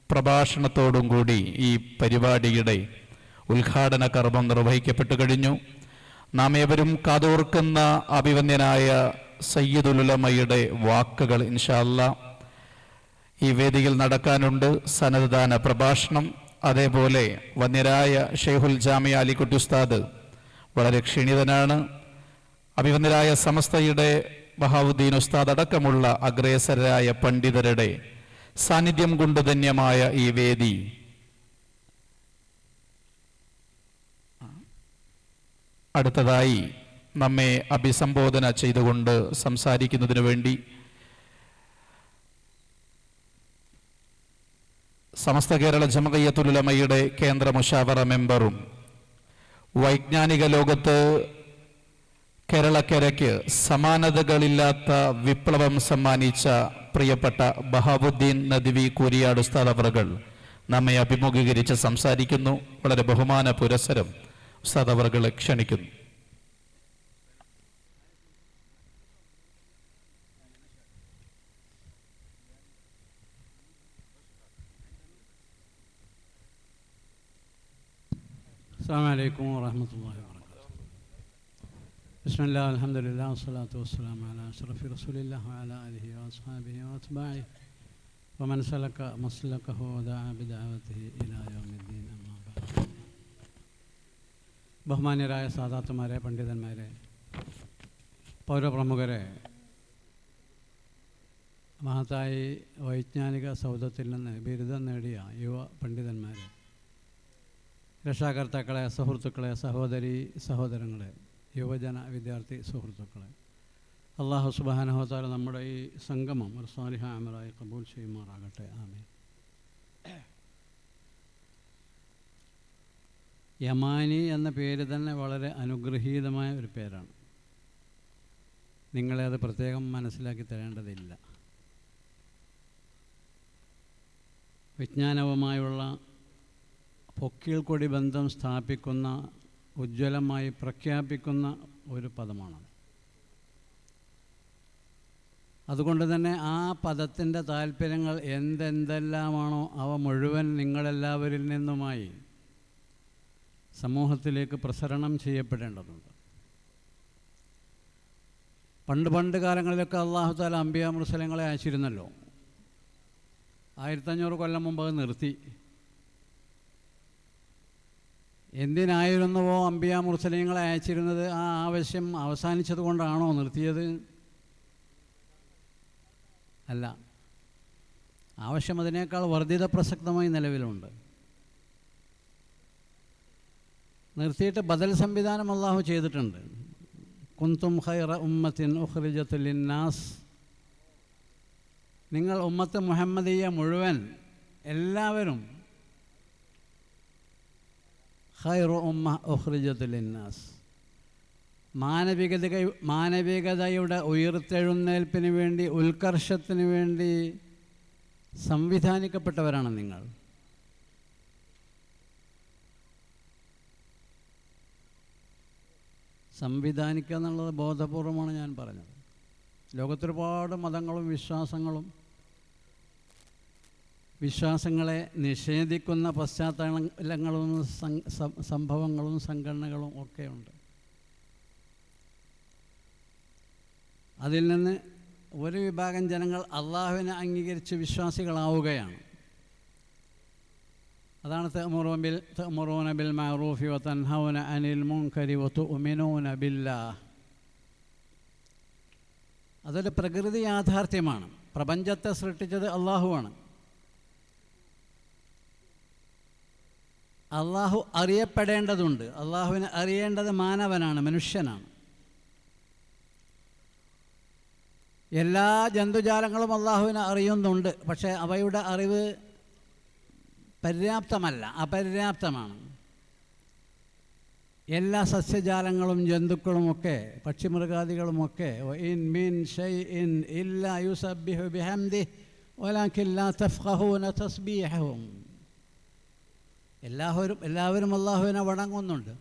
പ്രഭാഷണത്തോടും കൂടി ഈ പരിപാടിയുടെ ഉദ്ഘാടന കർമ്മം നിർവഹിക്കപ്പെട്ടു കഴിഞ്ഞു. നാം ഏവരും കാതോർക്കുന്ന അഭിവന്ദ്യനായ സയ്യിദുൽ ഉലമയുടെ വാക്കുകൾ ഇൻഷാ അല്ലാഹ് ഈ വേദിയിൽ നടക്കാനുണ്ട്. സനദ്ദാന പ്രഭാഷണം, അതേപോലെ വന്യരായ ഷെയ്ഖുൽ ജാമിഅ അലിക്കുട്ടി ഉസ്താദ് വളരെ ക്ഷീണിതനാണ്. അഭിവന്ദ്യരായ സമസ്തയുടെ ബഹാവുദ്ദീൻ ഉസ്താദ് അടക്കമുള്ള അഗ്രേസരായ പണ്ഡിതരുടെ സാന്നിധ്യം കൊണ്ട് ധന്യമായ ഈ വേദി അടുത്തതായി നമ്മെ അഭിസംബോധന ചെയ്തുകൊണ്ട് സംസാരിക്കുന്നതിനു വേണ്ടി സമസ്ത കേരള ജംഇയ്യത്തുൽ ഉലമയുടെ കേന്ദ്ര മുശാവറ മെമ്പറും വൈജ്ഞാനിക ലോകത്ത് കേരളക്കരയ്ക്ക് സമാനതകളില്ലാത്ത വിപ്ലവം സമ്മാനിച്ച പ്രിയപ്പെട്ട ബഹാവുദ്ദീൻ നദ്വി കൂരിയാട് ഉസ്താദ് അവറുകൾ നമ്മെ അഭിമുഖീകരിച്ച് സംസാരിക്കുന്നു. വളരെ ബഹുമാന പുരസ്സരം ഉസ്താദ് അവറുകളെ ക്ഷണിക്കുന്നു. അസ്സലാമു അലൈക്കും വറഹ്മത്തുള്ളാഹി വബറകാതുഹു. ബിസ്മില്ലാഹി അൽഹംദുലില്ലാഹി വസ്സലാത്തു വസ്സലാമു അലാ അഷ്റഫി റസൂലില്ലാഹി വഅലാ ആലിഹി വഅസ്ഹാബിഹി വഅത്ബാഇഹി വമൻ സലക മസ്ലകഹു വദഅ ബിദഅവതിഹി ഇലാ യൗമിദ്ദീൻ. അമ്മാ ബഅദ്. ബഹുമാന്യരായ സാദാത്തുമാരെ, പണ്ഡിതന്മാരെ, പൗരപ്രമുഖരെ, മഹത്തായി വൈജ്ഞാനിക സൗധത്തിൽ നിന്ന് ബിരുദം നേടിയ യുവ പണ്ഡിതന്മാരെ, രക്ഷാകർത്താക്കളെ, സുഹൃത്തുക്കളെ, സഹോദരങ്ങളെ, യുവജന വിദ്യാർത്ഥി സുഹൃത്തുക്കളെ, അല്ലാഹു സുബ്ഹാനഹു വ തആല നമ്മുടെ ഈ സംഗമം ഒരു സാലിഹായ അമലായി കബൂൽ ചെയ്യുമാറാകട്ടെ. ആമീൻ. യമാനി എന്ന പേര് തന്നെ വളരെ അനുഗ്രഹീതമായ ഒരു പേരാണ്. നിങ്ങളെ അത് പ്രത്യേകം മനസ്സിലാക്കി തരേണ്ടതില്ല. വിജ്ഞാനവുമായുള്ള പൊക്കിൾക്കൊടി ബന്ധം സ്ഥാപിക്കുന്ന, ഉജ്ജ്വലമായി പ്രഖ്യാപിക്കുന്ന ഒരു പദമാണ്. അതുകൊണ്ട് തന്നെ ആ പദത്തിൻ്റെ താല്പര്യങ്ങൾ എന്തെല്ലാമാണോ അവ മുഴുവൻ നിങ്ങളെല്ലാവരിൽ നിന്നുമായി സമൂഹത്തിലേക്ക് പ്രസരണം ചെയ്യപ്പെടേണ്ടതുണ്ട്. പണ്ട് കാലങ്ങളിലൊക്കെ അല്ലാഹു തആല അംബിയാ മുർസലങ്ങളെ അയച്ചിരുന്നല്ലോ. 1500 കൊല്ലം മുമ്പ് അത് നിർത്തി. എന്തിനായിരുന്നുവോ അംബിയാ മുർസലീങ്ങളെ അയച്ചിരുന്നത്? ആ ആവശ്യം അവസാനിച്ചത് കൊണ്ടാണോ നിർത്തിയത്? അല്ല, ആവശ്യം അതിനേക്കാൾ വർദ്ധിത പ്രസക്തമായി നിലവിലുണ്ട്. നിർത്തിയിട്ട് ബദൽ സംവിധാനം അല്ലാഹു ചെയ്തിട്ടുണ്ട്. കുന്തും ഖൈറ ഉമ്മത്തിൻ ഉഖ്രിജത് ലിന്നാസ്, നിങ്ങൾ ഉമ്മത്ത് മുഹമ്മദിയ മുഴുവൻ എല്ലാവരും ഖൈറു ഉമ്മ ഉഖ്രിജത് ലിന്നാസ്, മാനവികതയുടെ ഉയർത്തെഴുന്നേൽപ്പിന് വേണ്ടി, ഉത്കർഷത്തിന് വേണ്ടി സംവിധാനിക്കപ്പെട്ടവരാണ് നിങ്ങൾ. സംവിധാനിക്കുക എന്നുള്ളത് ബോധപൂർവമാണ് ഞാൻ പറഞ്ഞത്. ലോകത്തൊരുപാട് മതങ്ങളും വിശ്വാസങ്ങളും വിശ്വാസങ്ങളെ നിഷേധിക്കുന്ന പശ്ചാത്തലങ്ങളും സംഭവങ്ങളും സംഘടനകളും ഒക്കെയുണ്ട്. അതിൽ നിന്ന് ഒരു വിഭാഗം ജനങ്ങൾ അള്ളാഹുവിനെ അംഗീകരിച്ച് വിശ്വാസികളാവുകയാണ്. അതാണ് തഅ്മുറൂന ബിൽ മഅറൂഫി വതൻഹൗന അനിൽ മുൻകരി വതുഅ്മിനൂന ബില്ലാഹ്. അതൊരു പ്രകൃതി യാഥാർത്ഥ്യമാണ്. പ്രപഞ്ചത്തെ സൃഷ്ടിച്ചത് അള്ളാഹുവാണ്. അള്ളാഹു അറിയപ്പെടേണ്ടതുണ്ട്. അള്ളാഹുവിനെ അറിയേണ്ടത് മാനവനാണ്, മനുഷ്യനാണ്. എല്ലാ ജന്തുജാലങ്ങളും അള്ളാഹുവിനെ അറിയുന്നുണ്ട്. പക്ഷേ അവയുടെ അറിവ് പര്യാപ്തമല്ല, അപര്യാപ്തമാണ്. എല്ലാ സസ്യജാലങ്ങളും ജന്തുക്കളുമൊക്കെ പക്ഷിമൃഗാദികളുമൊക്കെ ഇൻ മിൻ ഷൈഇൻ ഇല്ലാ യുസബ്ബിഹു ബിഹംദിഹി വലാകിൻ ലാ തഫ്ഖഹൂന തസ്ബീഹഹും. എല്ലാവരും അള്ളാഹുവിനെ വണങ്ങുന്നുണ്ട്.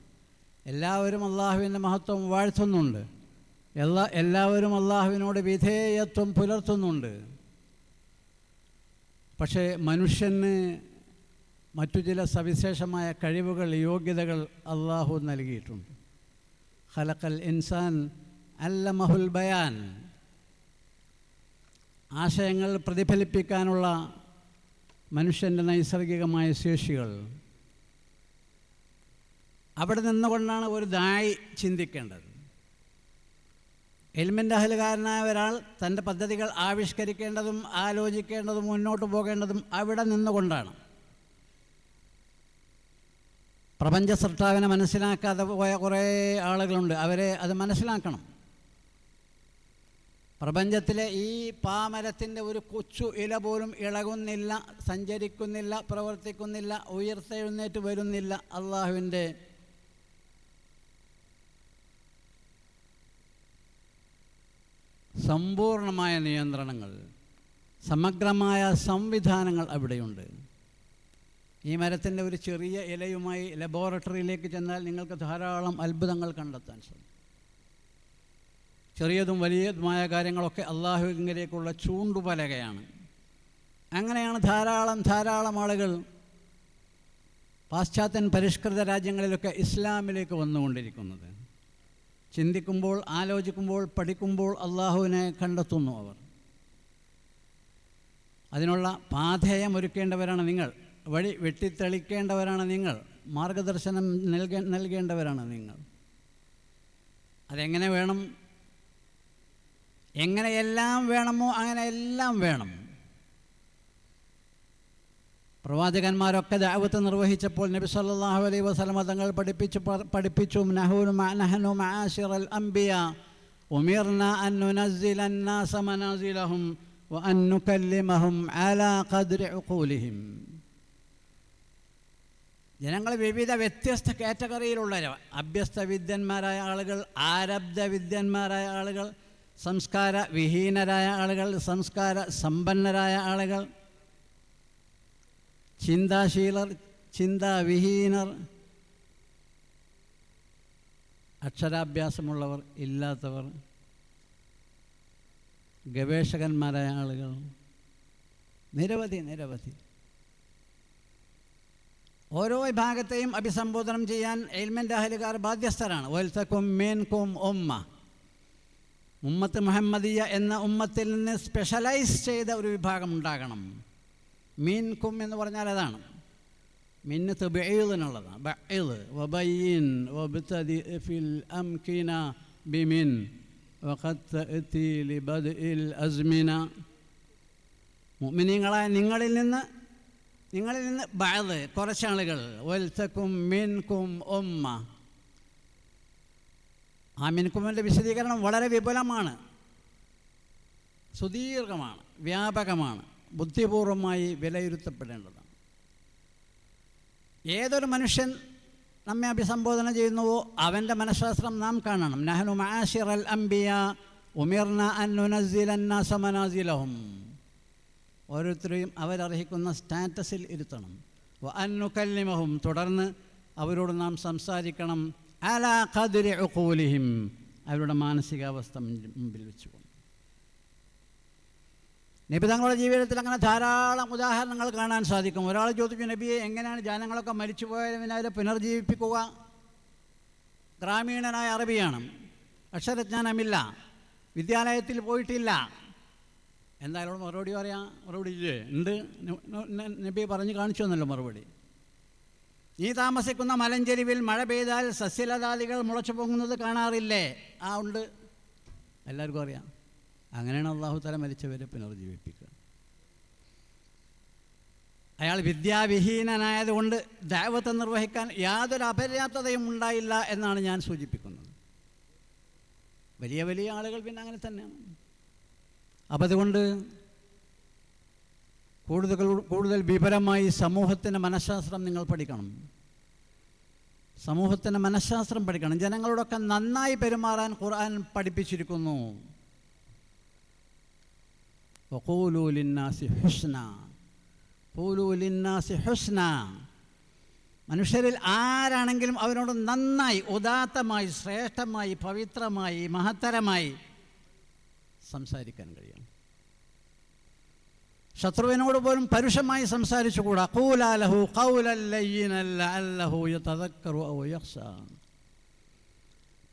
എല്ലാവരും അള്ളാഹുവിൻ്റെ മഹത്വം വാഴ്ത്തുന്നുണ്ട്. എല്ലാവരും അള്ളാഹുവിനോട് വിധേയത്വം പുലർത്തുന്നുണ്ട്. പക്ഷേ മനുഷ്യന് മറ്റു ചില സവിശേഷമായ കഴിവുകൾ, യോഗ്യതകൾ അള്ളാഹു നൽകിയിട്ടുണ്ട്. ഖലഖൽ ഇൻസാൻ അല്ലമഹുൽ ബയാൻ. ആശയങ്ങൾ പ്രതിഫലിപ്പിക്കാനുള്ള മനുഷ്യൻ്റെ നൈസർഗികമായ ശേഷികൾ. അവിടെ നിന്നുകൊണ്ടാണ് ഒരു ദായി ചിന്തിക്കേണ്ടത്. ഇൽമിൻ്റെ അഹ്ലുകാരനായ ഒരാൾ തൻ്റെ പദ്ധതികൾ ആവിഷ്കരിക്കേണ്ടതും ആലോചിക്കേണ്ടതും മുന്നോട്ട് പോകേണ്ടതും അവിടെ നിന്നുകൊണ്ടാണ്. പ്രപഞ്ച സൃഷ്ടാവിനെ മനസ്സിലാക്കാതെ പോയ കുറേ ആളുകളുണ്ട്. അവരെ അത് മനസ്സിലാക്കണം. പ്രപഞ്ചത്തിലെ ഈ പാമരത്തിൻ്റെ ഒരു കൊച്ചു ഇല പോലും ഇളകുന്നില്ല, സഞ്ചരിക്കുന്നില്ല, പ്രവർത്തിക്കുന്നില്ല, ഉയർത്തെഴുന്നേറ്റ് വരുന്നില്ല. അള്ളാഹുവിൻ്റെ സമ്പൂർണമായ നിയന്ത്രണങ്ങൾ, സമഗ്രമായ സംവിധാനങ്ങൾ അവിടെയുണ്ട്. ഈ മരത്തിൻ്റെ ഒരു ചെറിയ ഇലയുമായി ലബോറട്ടറിയിലേക്ക് ചെന്നാൽ നിങ്ങൾക്ക് ധാരാളം അത്ഭുതങ്ങൾ കണ്ടെത്താൻ സാധിക്കും. ചെറിയതും വലിയതുമായ കാര്യങ്ങളൊക്കെ അള്ളാഹുവിലേക്കുള്ള ചൂണ്ടുപലകയാണ്. അങ്ങനെയാണ് ധാരാളം ആളുകൾ പാശ്ചാത്യൻ പരിഷ്കൃത രാജ്യങ്ങളിലൊക്കെ ഇസ്ലാമിലേക്ക് വന്നുകൊണ്ടിരിക്കുന്നത്. ചിന്തിക്കുമ്പോൾ, ആലോചിക്കുമ്പോൾ, പഠിക്കുമ്പോൾ അള്ളാഹുവിനെ കണ്ടെത്തുന്നു അവർ. അതിനുള്ള പാഥേയമൊരുക്കേണ്ടവരാണ് നിങ്ങൾ. വഴി വെട്ടിത്തെളിക്കേണ്ടവരാണ് നിങ്ങൾ. മാർഗദർശനം നൽകേണ്ടവരാണ് നിങ്ങൾ. അതെങ്ങനെ വേണം, എങ്ങനെയെല്ലാം വേണമോ അങ്ങനെയെല്ലാം വേണം. പ്രവാചകന്മാരൊക്കെ ദഅവത്ത് നിർവഹിച്ചപ്പോൾ നബി സല്ലല്ലാഹു അലൈഹി വസല്ലമ തങ്ങൾ പഠിപ്പിച്ചു നഹ്നു മആശിറൽ അംബിയാ ഉമിർനാ അൻ നുനസ്സില അന്നാസ മനാസിലഹും വഅൻ നുകല്ലിമഹും അലാ ഖദ്രി ഉഖൂലിഹിം. ജനങ്ങൾ വിവിധ വ്യത്യസ്ത കാറ്റഗറിയിലുള്ളവർ. അഭ്യസ്ത വിദ്യന്മാരായ ആളുകൾ, ആരബ്ധ വിദ്യന്മാരായ ആളുകൾ, സംസ്കാര വിഹീനരായ ആളുകൾ, സംസ്കാര സമ്പന്നരായ ആളുകൾ, ചിന്താശീലർ, ചിന്താവിഹീനർ, അക്ഷരാഭ്യാസമുള്ളവർ, ഇല്ലാത്തവർ, ഗവേഷകന്മാരായ ആളുകൾ, നിരവധി. ഓരോ വിഭാഗത്തെയും അഭിസംബോധനം ചെയ്യാൻ ഇൽമിൻ്റെ അഹ്ലുകാർ ബാധ്യസ്ഥരാണ്. വൽതകും മിൻകും ഉമ്മത്ത് മുഹമ്മദിയ എന്ന ഉമ്മത്തിൽ നിന്ന് സ്പെഷ്യലൈസ് ചെയ്ത ഒരു വിഭാഗം ഉണ്ടാകണം. മീൻകും എന്ന് പറഞ്ഞാൽ അതാണ്. മിന്ന് തബഈദിനുള്ളതാണ്. ബഈദ് വബയ്യിൻ വബ്തദി ഫിൽ അംകിന ബിമിൻ വഖദ് തഅതി ലിബദ്ഇൽ അസ്മിന. മുഅ്മിനീങ്ങളായ നിങ്ങളിൽ നിന്ന് ബഅദ് കുറച്ചാളുകൾ. വൽതകും മിൻകും ഉമ്മ. ആ മിൻകുമിൻ്റെ വിശദീകരണം വളരെ വിപുലമാണ്, സുദീർഘമാണ്, വ്യാപകമാണ്, ബുദ്ധിപൂർവമായി വിലയിരുത്തപ്പെടേണ്ടതാണ്. ഏതൊരു മനുഷ്യൻ നമ്മെ അഭിസംബോധന ചെയ്യുന്നുവോ അവൻ്റെ മനഃശാസ്ത്രം നാം കാണണം. നഹ്നു മആശിറൽ അംബിയാ ഉമിർനാ അൻ നുനസ്സില അന്നാസ മനാസിലഹും. ഓരോരുത്തരെയും അവരർഹിക്കുന്ന സ്റ്റാറ്റസിൽ ഇരുത്തണം. വഅൻ നുകല്ലിമഹും. തുടർന്ന് അവരോട് നാം സംസാരിക്കണം. അലാ ഖദ്രി ഉഖൂലിഹിം. അവരുടെ മാനസികാവസ്ഥ മുമ്പിൽ വെച്ചുകൊണ്ട്. നബി തങ്ങളുടെ ജീവിതത്തിൽ അങ്ങനെ ധാരാളം ഉദാഹരണങ്ങൾ കാണാൻ സാധിക്കും. ഒരാൾ ചോദിച്ചു, നബിയെ, എങ്ങനെയാണ് ജനങ്ങളൊക്കെ മരിച്ചു പോയതിനെ പുനർജീവിപ്പിക്കുക? ഗ്രാമീണനായ അറബിയാണ്, അക്ഷരജ്ഞാനമില്ല, വിദ്യാലയത്തിൽ പോയിട്ടില്ല. എന്തായാലും മറുപടി പറയാം. മറുപടി ഇല്ലേ? ഉണ്ട്. നബി പറഞ്ഞു കാണിച്ചു തന്നല്ലോ മറുപടി. നീ താമസിക്കുന്ന മലഞ്ചെരിവിൽ മഴ പെയ്താൽ സസ്യലതാദികൾ മുളച്ചു പൊങ്ങുന്നത് കാണാറില്ലേ? ആ, ഉണ്ട്, എല്ലാവർക്കും അറിയാം. അങ്ങനെയാണ് അള്ളാഹു തആല മരിച്ചവരെ പുനർജീവിപ്പിക്കുക. അയാൾ വിദ്യാവിഹീനനായതുകൊണ്ട് ദഅവത്ത് നിർവഹിക്കാൻ യാതൊരു അപര്യാപ്തതയും ഉണ്ടായില്ല എന്നാണ് ഞാൻ സൂചിപ്പിക്കുന്നത്. വലിയ വലിയ ആളുകൾ പിന്നെ അങ്ങനെ തന്നെയാണ്. അപ്പം അതുകൊണ്ട് കൂടുതൽ വിപുലമായി സമൂഹത്തിൻ്റെ മനഃശാസ്ത്രം നിങ്ങൾ പഠിക്കണം. സമൂഹത്തിൻ്റെ മനഃശാസ്ത്രം പഠിക്കണം. ജനങ്ങളോടൊക്കെ നന്നായി പെരുമാറാൻ ഖുർആൻ പഠിപ്പിച്ചിരിക്കുന്നു. വഖൂലൂ ലിന്നാസി ഹുസ്നാ, ഖൂലൂ ലിന്നാസി ഹുസ്നാ. മനുഷ്യരിൽ ആരാണെങ്കിലും അവരോട് നന്നായി, ഉദാത്തമായി, ശ്രേഷ്ഠമായി, പവിത്രമായി, മഹത്തരമായി സംസാരിക്കാൻ കഴിയും. ശത്രുവിനോട് പോലും പരുഷമായി സംസാരിച്ചുകൂടാ. ഖൂലാ ലഹു ഖൗലൻ ലയ്യിനൻ ലഅല്ലഹു യതദക്കറു ഔ യഖ്ശാ.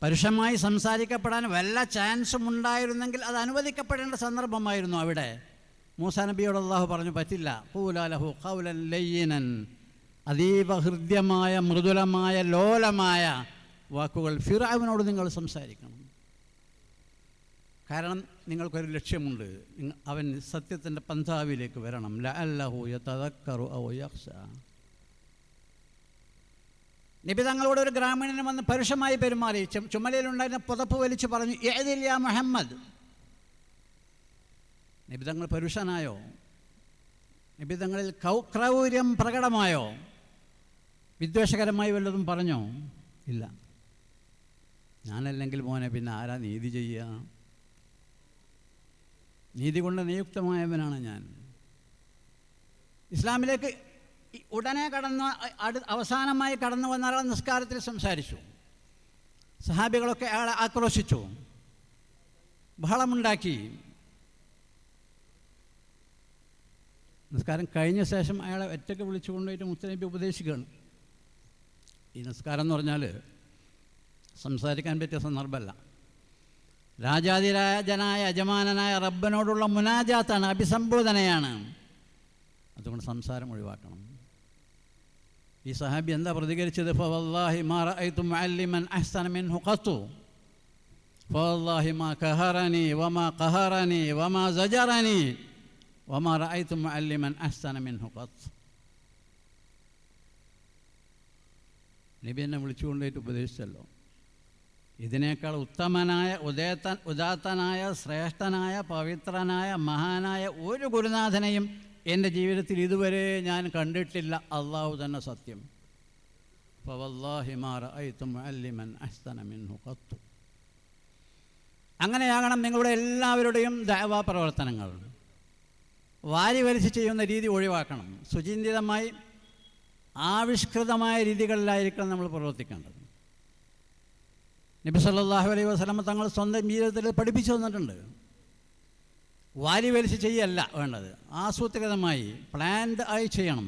പരുഷമായി സംസാരിക്കപ്പെടാൻ വല്ല ചാൻസും ഉണ്ടായിരുന്നെങ്കിൽ അത് അനുവദിക്കപ്പെടേണ്ട സന്ദർഭമായിരുന്നു അവിടെ. മൂസാ നബിയോട് അല്ലാഹു പറഞ്ഞു, പറ്റില്ല. ഖൂലാ ലഹു ഖൗലൻ ലയ്യിനൻ, അതീവ ഹൃദ്യമായ, മൃദുലമായ, ലോലമായ വാക്കുകൾ ഫിർഔനോട് നിങ്ങൾ സംസാരിക്കണം. കാരണം നിങ്ങൾക്കൊരു ലക്ഷ്യമുണ്ട്, അവൻ സത്യത്തിൻ്റെ പന്ഥാവിലേക്ക് വരണം. ലഅല്ലഹു യതദക്കറു ഔ യഖ്ശാ. നബി തങ്ങളോട് ഒരു ഗ്രാമീണന് വന്ന് പരുഷമായി പെരുമാറി. ചുമലയിലുണ്ടായിരുന്ന പുതപ്പ് വലിച്ചു പറഞ്ഞു, ഇഅ്ദിൽ യാ മുഹമ്മദ്. നബി തങ്ങൾ പരുഷനായോ? നബി തങ്ങളിൽ ക്രൗര്യം പ്രകടമായോ? വിദ്വേഷകരമായി വല്ലതും പറഞ്ഞോ? ഇല്ല. ഞാനല്ലെങ്കിൽ മോനെ പിന്നെ ആരാ നീതി ചെയ്യുക? നീതി കൊണ്ട് നിയുക്തമായവനാണ് ഞാൻ. ഇസ്ലാമിലേക്ക് ഉടനെ അവസാനമായി കടന്നു വന്ന ആൾ നിസ്കാരത്തിൽ സംസാരിച്ചു. സഹാബികളൊക്കെ അയാളെ ആക്രോശിച്ചു, ബഹളമുണ്ടാക്കി. നിസ്കാരം കഴിഞ്ഞ ശേഷം അയാളെ ഒറ്റയ്ക്ക് വിളിച്ചു കൊണ്ടുപോയിട്ട് മുത്തനബി ഉപദേശിക്കുകയാണ്. ഈ നിസ്കാരം എന്ന് പറഞ്ഞാൽ സംസാരിക്കാൻ പറ്റിയ സന്ദർഭമല്ല. രാജാതിരാജനായ യജമാനനായ റബ്ബിനോടുള്ള മുനാജാത്താണ്, അഭിസംബോധനയാണ്. അതുകൊണ്ട് സംസാരം ഒഴിവാക്കണം. ഈ സഹാബി എന്താ പ്രതികരിച്ചത്? ഫവല്ലാഹി മാ റഅയ്തു മുഅല്ലിമൻ അഹ്സന മിൻഹു ഖത്തു, ഫവല്ലാഹി മാ ഖഹറനി വമാ ഖഹറനി വമാ സജറനി വമാ റഅയ്തു മുഅല്ലിമൻ അഹ്സന മിൻഹു ഖത്ത്. നബി എന്നെ വിളിച്ചുകൊണ്ടേറ്റ് ഉപദേശിച്ചല്ലോ. ഇതിനേക്കാൾ ഉത്തമനായ, ഉദാത്തനായ, ശ്രേഷ്ഠനായ, പവിത്രനായ, മഹാനായ ഒരു ഗുരുനാഥനെയും എൻ്റെ ജീവിതത്തിൽ ഇതുവരെ ഞാൻ കണ്ടിട്ടില്ല. അള്ളാഹു തന്നെ സത്യം. ഫവല്ലാഹി മാ റഅയ്തു മുഅല്ലിമൻ അഹ്സന മിൻഹു ഖത്തു. അങ്ങനെയാകണം നിങ്ങളുടെ എല്ലാവരുടെയും ദഅവാ പ്രവർത്തനങ്ങൾ. വാരി വലിച്ച് ചെയ്യുന്ന രീതി ഒഴിവാക്കണം. സുചിന്തിതമായി, ആവിഷ്കൃതമായ രീതികളിലായിരിക്കണം നമ്മൾ പ്രവർത്തിക്കേണ്ടത്. നബി സല്ലല്ലാഹു അലൈഹി വസല്ലം തങ്ങൾ സ്വന്തം ജീവിതത്തിൽ പഠിപ്പിച്ചു തന്നിട്ടുണ്ട്. വാരി വലിച്ച് ചെയ്യല്ല വേണ്ടത്, ആസൂത്രിതമായി, പ്ലാൻഡ് ആയി ചെയ്യണം.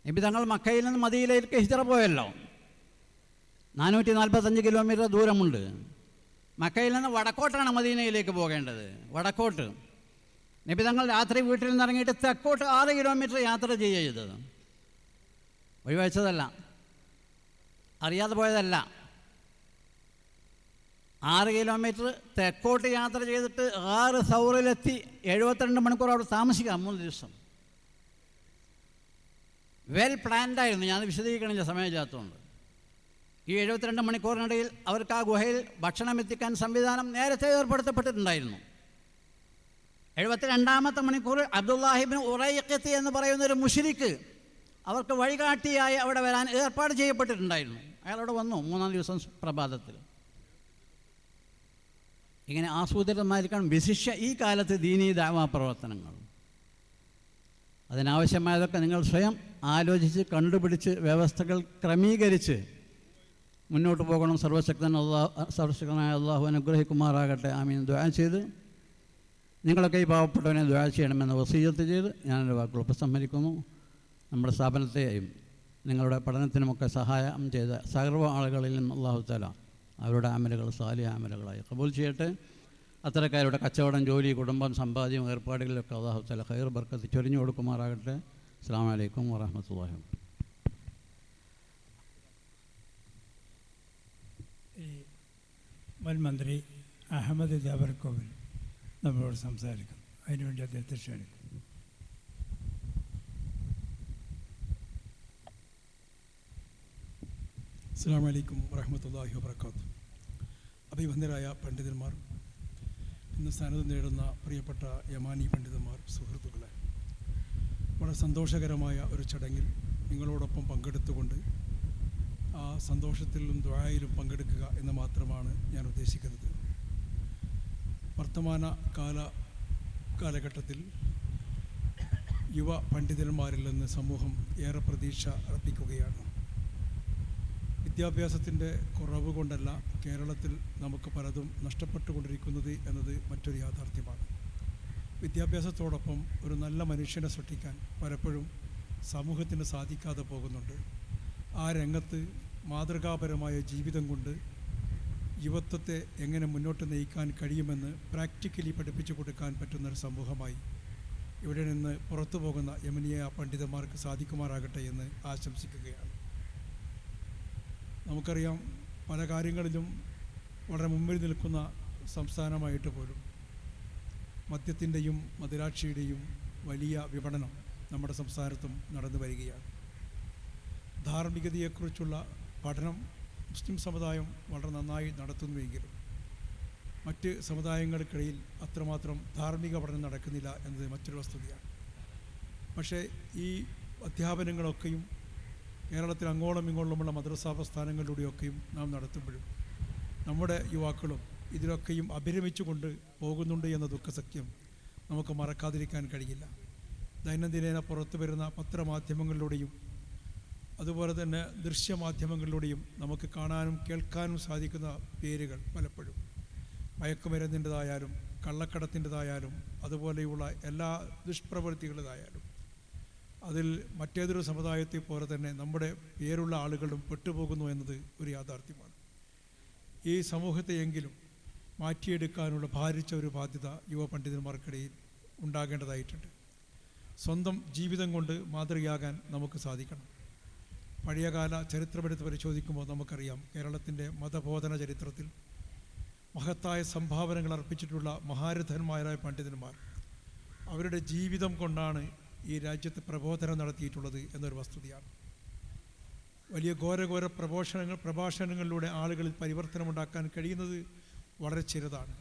നബി തങ്ങൾ മക്കയിൽ നിന്ന് മദീനയിലേക്ക് ഹിജ്റ പോയല്ലോ. 445 കിലോമീറ്റർ ദൂരമുണ്ട്. മക്കയിൽ നിന്ന് വടക്കോട്ടാണ് മദീനയിലേക്ക് പോകേണ്ടത്. വടക്കോട്ട് നബി തങ്ങൾ രാത്രി വീട്ടിൽ നിന്ന് ഇറങ്ങിയിട്ട് തെക്കോട്ട് 6 കിലോമീറ്റർ യാത്ര ചെയ്തത്. ഒഴിവച്ചതല്ല, അറിയാതെ പോയതല്ല. 6 കിലോമീറ്റർ തെക്കോട്ട് യാത്ര ചെയ്തിട്ട് 6 സൗറിലെത്തി 72 മണിക്കൂർ അവിടെ താമസിക്കാം, 3 ദിവസം. വെൽ പ്ലാൻഡായിരുന്നു. ഞാൻ വിശദീകരിക്കണില്ല, സമയമില്ലാത്തതുകൊണ്ട്. ഈ 72 മണിക്കൂറിനിടയിൽ അവർക്ക് ആ ഗുഹയിൽ ഭക്ഷണം എത്തിക്കാൻ സംവിധാനം നേരത്തെ ഏർപ്പെടുത്തപ്പെട്ടിട്ടുണ്ടായിരുന്നു. 72ാമത്തെ മണിക്കൂർ അബ്ദുല്ലാഹിബ്നു ഉറൈഖത്ത് എന്ന് പറയുന്ന ഒരു മുശ്രിക്ക് അവർക്ക് വഴികാട്ടിയായി അവിടെ വരാൻ ഏർപ്പാട് ചെയ്യപ്പെട്ടിട്ടുണ്ടായിരുന്നു. അയാളവിടെ വന്നു 3-ാം ദിവസം പ്രഭാതത്തിൽ. ഇങ്ങനെ ആസൂത്രിതമായിരിക്കണം വിശിഷ്യ ഈ കാലത്ത് ദീനീ ദഅവാ പ്രവർത്തനങ്ങൾ. അതിനാവശ്യമായതൊക്കെ നിങ്ങൾ സ്വയം ആലോചിച്ച് കണ്ടുപിടിച്ച് വ്യവസ്ഥകൾ ക്രമീകരിച്ച് മുന്നോട്ട് പോകണം. സർവശക്തനായ അള്ളാഹു അനുഗ്രഹിക്കുമാറാകട്ടെ. ആമീൻ. ദുആ ചെയ്ത് നിങ്ങളൊക്കെ ഈ പാവപ്പെട്ടവനെ ദുആ ചെയ്യണമെന്ന് വസിയത്ത് ചെയ്ത് ഞാനൊരു വാക്കുകൾ ഉപസംഹരിക്കുന്നു. നമ്മുടെ സ്ഥാപനത്തെയും നിങ്ങളുടെ പഠനത്തിനുമൊക്കെ സഹായം ചെയ്ത സർവ്വ ആളുകളിൽ നിന്ന് അല്ലാഹു തആല അവരുടെ അമലുകൾ സാലിഹ അമലുകളായി ഖബൂൽ ചെയ്യട്ടെ. അത്തരക്കാരുടെ കച്ചവടം, ജോലി, കുടുംബം, സമ്പാദ്യം, ഏർപ്പാടുകളിലൊക്കെ അല്ലാഹു തആല ഖൈർ ബർക്കത്ത് ചൊരിഞ്ഞു കൊടുക്കുമാറാകട്ടെ. അസ്സലാമു അലൈക്കും വറഹ്മത്തുള്ളാഹി. ഈ മുൻ മന്ത്രി അഹമ്മദ് ജാബർകോവിൽ നമ്മളോട് സംസാരിക്കും. അതിനുവേണ്ടി അദ്ദേഹത്തെ ക്ഷണിക്കും. അസ്സലാമു അലൈക്കും വറഹ്മത്തുള്ളാഹി വബറകാതുഹു. അഭിവന്ദരായ പണ്ഡിതന്മാർ, ഇന്ന് സ്ഥാനത്ത് നേടുന്ന പ്രിയപ്പെട്ട യമാനി പണ്ഡിതന്മാർ, സുഹൃത്തുക്കളെ, വളരെ സന്തോഷകരമായ ഒരു ചടങ്ങിൽ നിങ്ങളോടൊപ്പം പങ്കെടുത്തുകൊണ്ട് ആ സന്തോഷത്തിലും ദുആയിലും പങ്കെടുക്കുക എന്ന് മാത്രമാണ് ഞാൻ ഉദ്ദേശിക്കുന്നത്. വർത്തമാന കാലഘട്ടത്തിൽ യുവ പണ്ഡിതന്മാരിൽ നിന്ന് സമൂഹം ഏറെ പ്രതീക്ഷ അർപ്പിക്കുകയാണ്. വിദ്യാഭ്യാസത്തിൻ്റെ കുറവ് കൊണ്ടല്ല കേരളത്തിൽ നമുക്ക് പലതും നഷ്ടപ്പെട്ടുകൊണ്ടിരിക്കുന്നത് എന്നത് മറ്റൊരു യാഥാർത്ഥ്യമാണ്. വിദ്യാഭ്യാസത്തോടൊപ്പം ഒരു നല്ല മനുഷ്യനെ സൃഷ്ടിക്കാൻ പലപ്പോഴും സമൂഹത്തിന് സാധിക്കാതെ പോകുന്നുണ്ട്. ആ രംഗത്ത് മാതൃകാപരമായ ജീവിതം കൊണ്ട് യുവത്വത്തെ എങ്ങനെ മുന്നോട്ട് നയിക്കാൻ കഴിയുമെന്ന് പ്രാക്ടിക്കലി പഠിപ്പിച്ചു കൊടുക്കാൻ പറ്റുന്നൊരു സമൂഹമായി ഇവിടെ നിന്ന് പുറത്തു പോകുന്ന യമനിയ പണ്ഡിതന്മാർക്ക് സാധിക്കുമാറാകട്ടെ എന്ന് ആശംസിക്കുകയാണ്. നമുക്കറിയാം, പല കാര്യങ്ങളിലും വളരെ മുമ്പിൽ നിൽക്കുന്ന സംസ്ഥാനമായിട്ട് പോലും മദ്യത്തിൻ്റെയും മദിരാക്ഷിയുടെയും വലിയ വിപണനം നമ്മുടെ സംസ്ഥാനത്തും നടന്നു വരികയാണ്. ധാർമ്മികതയെക്കുറിച്ചുള്ള പഠനം മുസ്ലിം സമുദായം വളരെ നന്നായി നടത്തുന്നുവെങ്കിലും മറ്റ് സമുദായങ്ങൾക്കിടയിൽ അത്രമാത്രം ധാർമ്മിക പഠനം നടക്കുന്നില്ല എന്നത് മറ്റൊരു വസ്തുതയാണ്. പക്ഷേ ഈ അധ്യാപനങ്ങളൊക്കെയും കേരളത്തിൽ അങ്ങോളം ഇങ്ങോളമുള്ള മദ്രസാ പ്രസ്ഥാനങ്ങളിലൂടെയൊക്കെയും നാം നടത്തുമ്പോഴും നമ്മുടെ യുവാക്കളും ഇതിലൊക്കെയും അഭിരമിച്ചുകൊണ്ട് പോകുന്നുണ്ട് എന്ന ദുഃഖസത്യം നമുക്ക് മറക്കാതിരിക്കാൻ കഴിയില്ല. ദൈനംദിനേന പുറത്തു വരുന്ന പത്രമാധ്യമങ്ങളിലൂടെയും അതുപോലെ തന്നെ ദൃശ്യമാധ്യമങ്ങളിലൂടെയും നമുക്ക് കാണാനും കേൾക്കാനും സാധിക്കുന്ന പേരുകൾ പലപ്പോഴും മയക്കുമരുന്നിൻ്റെതായാലും കള്ളക്കടത്തിൻ്റെതായാലും അതുപോലെയുള്ള എല്ലാ ദുഷ്പ്രവൃത്തികളുടേതായാലും അതിൽ മറ്റേതൊരു സമുദായത്തെ പോലെ തന്നെ നമ്മുടെ പേരുള്ള ആളുകളും പെട്ടുപോകുന്നു എന്നത് ഒരു യാഥാർത്ഥ്യമാണ്. ഈ സമൂഹത്തെയെങ്കിലും മാറ്റിയെടുക്കാനുള്ള ഭാരിച്ച ഒരു ബാധ്യത യുവ പണ്ഡിതന്മാർക്കിടയിൽ ഉണ്ടാകേണ്ടതായിട്ടുണ്ട്. സ്വന്തം ജീവിതം കൊണ്ട് മാതൃകയാകാൻ നമുക്ക് സാധിക്കണം. പഴയകാല ചരിത്രമെടുത്ത് പരിശോധിക്കുമ്പോൾ നമുക്കറിയാം, കേരളത്തിൻ്റെ മതബോധന ചരിത്രത്തിൽ മഹത്തായ സംഭാവനകൾ അർപ്പിച്ചിട്ടുള്ള മഹാരഥന്മാരായ പണ്ഡിതന്മാർ അവരുടെ ജീവിതം കൊണ്ടാണ് ഈ രാജ്യത്ത് പ്രബോധനം നടത്തിയിട്ടുള്ളത് എന്നൊരു വസ്തുതയാണ്. വലിയ ഘോരഘോര പ്രഭാഷണങ്ങളിലൂടെ ആളുകളിൽ പരിവർത്തനമുണ്ടാക്കാൻ കഴിയുന്നത് വളരെ ചെറുതാണ്.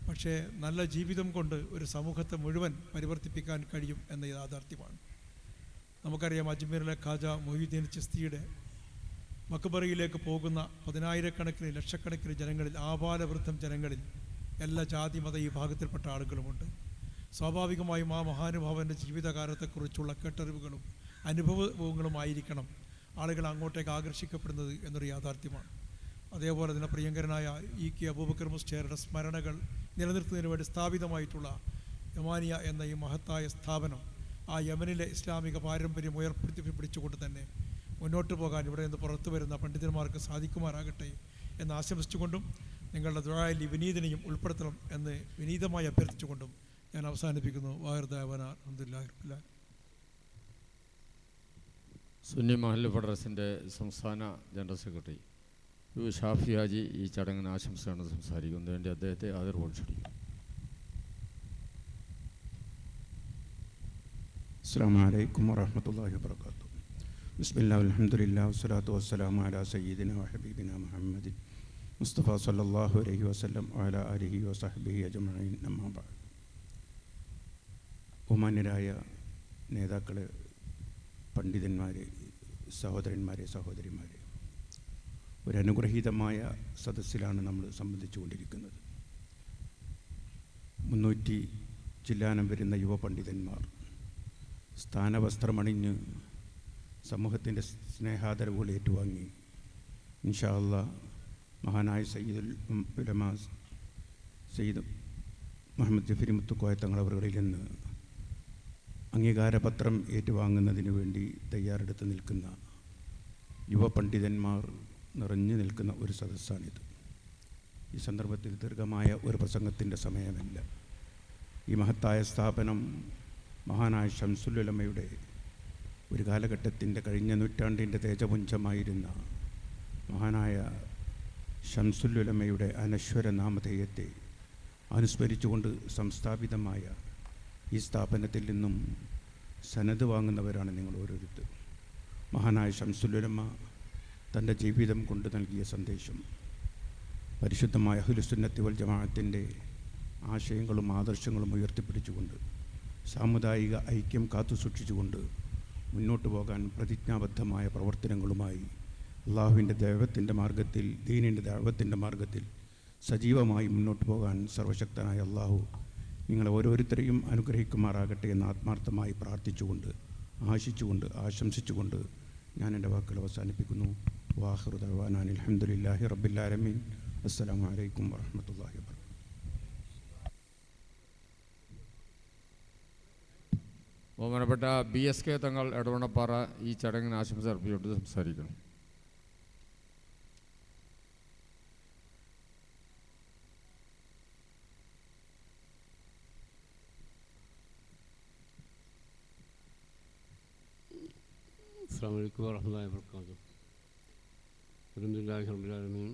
പക്ഷേ നല്ല ജീവിതം കൊണ്ട് ഒരു സമൂഹത്തെ മുഴുവൻ പരിവർത്തിപ്പിക്കാൻ കഴിയും എന്ന യാഥാർത്ഥ്യമാണ്. നമുക്കറിയാം, അജ്മീറിലെ ഖാജ മൊഹീദ്ദീൻ ചിസ്തിയുടെ മക്ബറയിലേക്ക് പോകുന്ന പതിനായിരക്കണക്കിന് ലക്ഷക്കണക്കിന് ജനങ്ങളിൽ, ആബാലവൃദ്ധം ജനങ്ങളിൽ എല്ലാ ജാതി മത വിഭാഗത്തിൽപ്പെട്ട ആളുകളുമുണ്ട്. സ്വാഭാവികമായും ആ മഹാനുഭാവൻ്റെ ജീവിതകാലത്തെക്കുറിച്ചുള്ള കേട്ടറിവുകളും അനുഭവങ്ങളുമായിരിക്കണം ആളുകൾ അങ്ങോട്ടേക്ക് ആകർഷിക്കപ്പെടുന്നത് എന്നൊരു യാഥാർത്ഥ്യമാണ്. അതേപോലെ തന്നെ പ്രിയങ്കരനായ ഇ.കെ. അബൂബക്കർ മുസ്ലിയാരുടെ സ്മരണകൾ നിലനിർത്തുന്നതിന് വേണ്ടി സ്ഥാപിതമായിട്ടുള്ള യമാനിയ എന്ന ഈ മഹത്തായ സ്ഥാപനം ആ യമനിലെ ഇസ്ലാമിക പാരമ്പര്യം ഉയർത്തിപ്പിടിച്ചുകൊണ്ട് തന്നെ മുന്നോട്ട് പോകാൻ ഇവിടെ നിന്ന് പുറത്തു വരുന്ന പണ്ഡിതന്മാർക്ക് സാധിക്കുമാറാകട്ടെ എന്ന് ആശംസിച്ചുകൊണ്ടും നിങ്ങളുടെ ദുആയിൽ ഈ വിനീതനെയും ഉൾപ്പെടുത്തണം എന്ന് വിനീതമായി അഭ്യർത്ഥിച്ചുകൊണ്ടും ഞാൻ അവസാനിപ്പിക്കുന്നു. വാഹിർദാവാന അൽഹംദുലില്ലാഹി റബ്ബിൽ ആലമീൻ. സുന്നി മഹല്ല് ഫെഡറേഷൻ്റെ സംസ്ഥാന general secretary U Shafi Haji ഈ ചടങ്ങിന് ആശംസയാണ് സംസാരിക്കുന്നത്. വേണ്ടി അദ്ദേഹത്തെ ആദരവോടെ ക്ഷണിക്കുന്നു. അസ്സലാമു അലൈക്കും വറഹ്മത്തുള്ളാഹി വബറകാതുഹു. ബിസ്മില്ലാഹി വൽഹംദുലില്ലാഹി വസ്സലാത്തു വസ്സലാമു അലാ സയ്യിദിനാ വഹബീബിനാ മുഹമ്മദിൻ മുസ്തഫ സല്ലല്ലാഹു അലൈഹി വസല്ലം വഅലാ ആലിഹി വസഹ്ബിഹി അജ്മഈൻ. അമ്മാ ബഅദ്. ബഹുമാന്യരായ നേതാക്കളെ, പണ്ഡിതന്മാരെ, സഹോദരന്മാരെ, സഹോദരിമാരെ, ഒരനുഗ്രഹീതമായ സദസ്സിലാണ് നമ്മൾ സംബന്ധിച്ചു കൊണ്ടിരിക്കുന്നത്. 300 ചില്ലാനം വരുന്ന യുവ പണ്ഡിതന്മാർ സ്ഥാനവസ്ത്രമണിഞ്ഞ് സമൂഹത്തിൻ്റെ സ്നേഹാദരവുകൾ ഏറ്റുവാങ്ങി ഇൻഷാ അല്ലാഹ് മഹാനായ സയ്യിദുൽ ഉലമാ സയ്യിദ് മുഹമ്മദ് ജഫരി മുത്തുക്കോയ തങ്ങളവറുകളിൽ നിന്ന് അംഗീകാരപത്രം ഏറ്റുവാങ്ങുന്നതിന് വേണ്ടി തയ്യാറെടുത്ത് നിൽക്കുന്ന യുവ പണ്ഡിതന്മാർ നിറഞ്ഞു നിൽക്കുന്ന ഒരു സദസ്സാണിത്. ഈ സന്ദർഭത്തിൽ ദീർഘമായ ഒരു പ്രസംഗത്തിൻ്റെ സമയമല്ല. ഈ മഹത്തായ സ്ഥാപനം മഹാനായ ശംസുൽ ഉലമയുടെ ഒരു കാലഘട്ടത്തിൻ്റെ കഴിഞ്ഞ നൂറ്റാണ്ടിൻ്റെ തേജപുഞ്ചമായിരുന്ന മഹാനായ ശംസുൽ ഉലമയുടെ അനശ്വര നാമധേയത്തെ അനുസ്മരിച്ചുകൊണ്ട് സംസ്ഥാപിതമായ ഈ സ്ഥാപനത്തിൽ നിന്നും സനത് വാങ്ങുന്നവരാണ് നിങ്ങൾ ഓരോരുത്തരും. മഹാനായ ശംസുൽ ഉലമ തൻ്റെ ജീവിതം കൊണ്ട് നൽകിയ സന്ദേശം പരിശുദ്ധമായ അഹ്ലുസുന്നത്തി വൽ ജമാഅത്തിൻ്റെ ആശയങ്ങളും ആദർശങ്ങളും ഉയർത്തിപ്പിടിച്ചുകൊണ്ട് സാമുദായിക ഐക്യം കാത്തുസൂക്ഷിച്ചുകൊണ്ട് മുന്നോട്ട് പോകാൻ പ്രതിജ്ഞാബദ്ധമായ പ്രവർത്തനങ്ങളുമായി അള്ളാഹുവിൻ്റെ ദൈവത്തിൻ്റെ മാർഗത്തിൽ, ദീനിൻ്റെ ദൈവത്തിൻ്റെ മാർഗത്തിൽ സജീവമായി മുന്നോട്ട് പോകാൻ സർവശക്തനായ അള്ളാഹു നിങ്ങളെ ഓരോരുത്തരെയും അനുഗ്രഹിക്കുമാറാകട്ടെ എന്ന് ആത്മാർത്ഥമായി പ്രാർത്ഥിച്ചുകൊണ്ട്, ആശിച്ചുകൊണ്ട്, ആശംസിച്ചുകൊണ്ട് ഞാൻ എൻ്റെ വാക്കുകൾ അവസാനിപ്പിക്കുന്നു. വാഹിറു ദഅ്വാനാ അൽഹംദുലില്ലാഹി റബ്ബിൽ ആലമീൻ. അസ്സലാമു അലൈക്കും വറഹ്മത്തുള്ളാഹി വബറകാതുഹു. ബഹുമാനപ്പെട്ട BSK തങ്ങൾ എടവണ്ണപ്പാറ ഈ ചടങ്ങിന് ആശംസ അർപ്പിച്ചുകൊണ്ട് സംസാരിക്കണം. അസ്സലാമു അലൈക്കും വറഹ്മത്തുള്ളാഹി വബറകാതുഹു. അൽഹംദുലില്ലാഹി റബ്ബിൽ ആലമീൻ.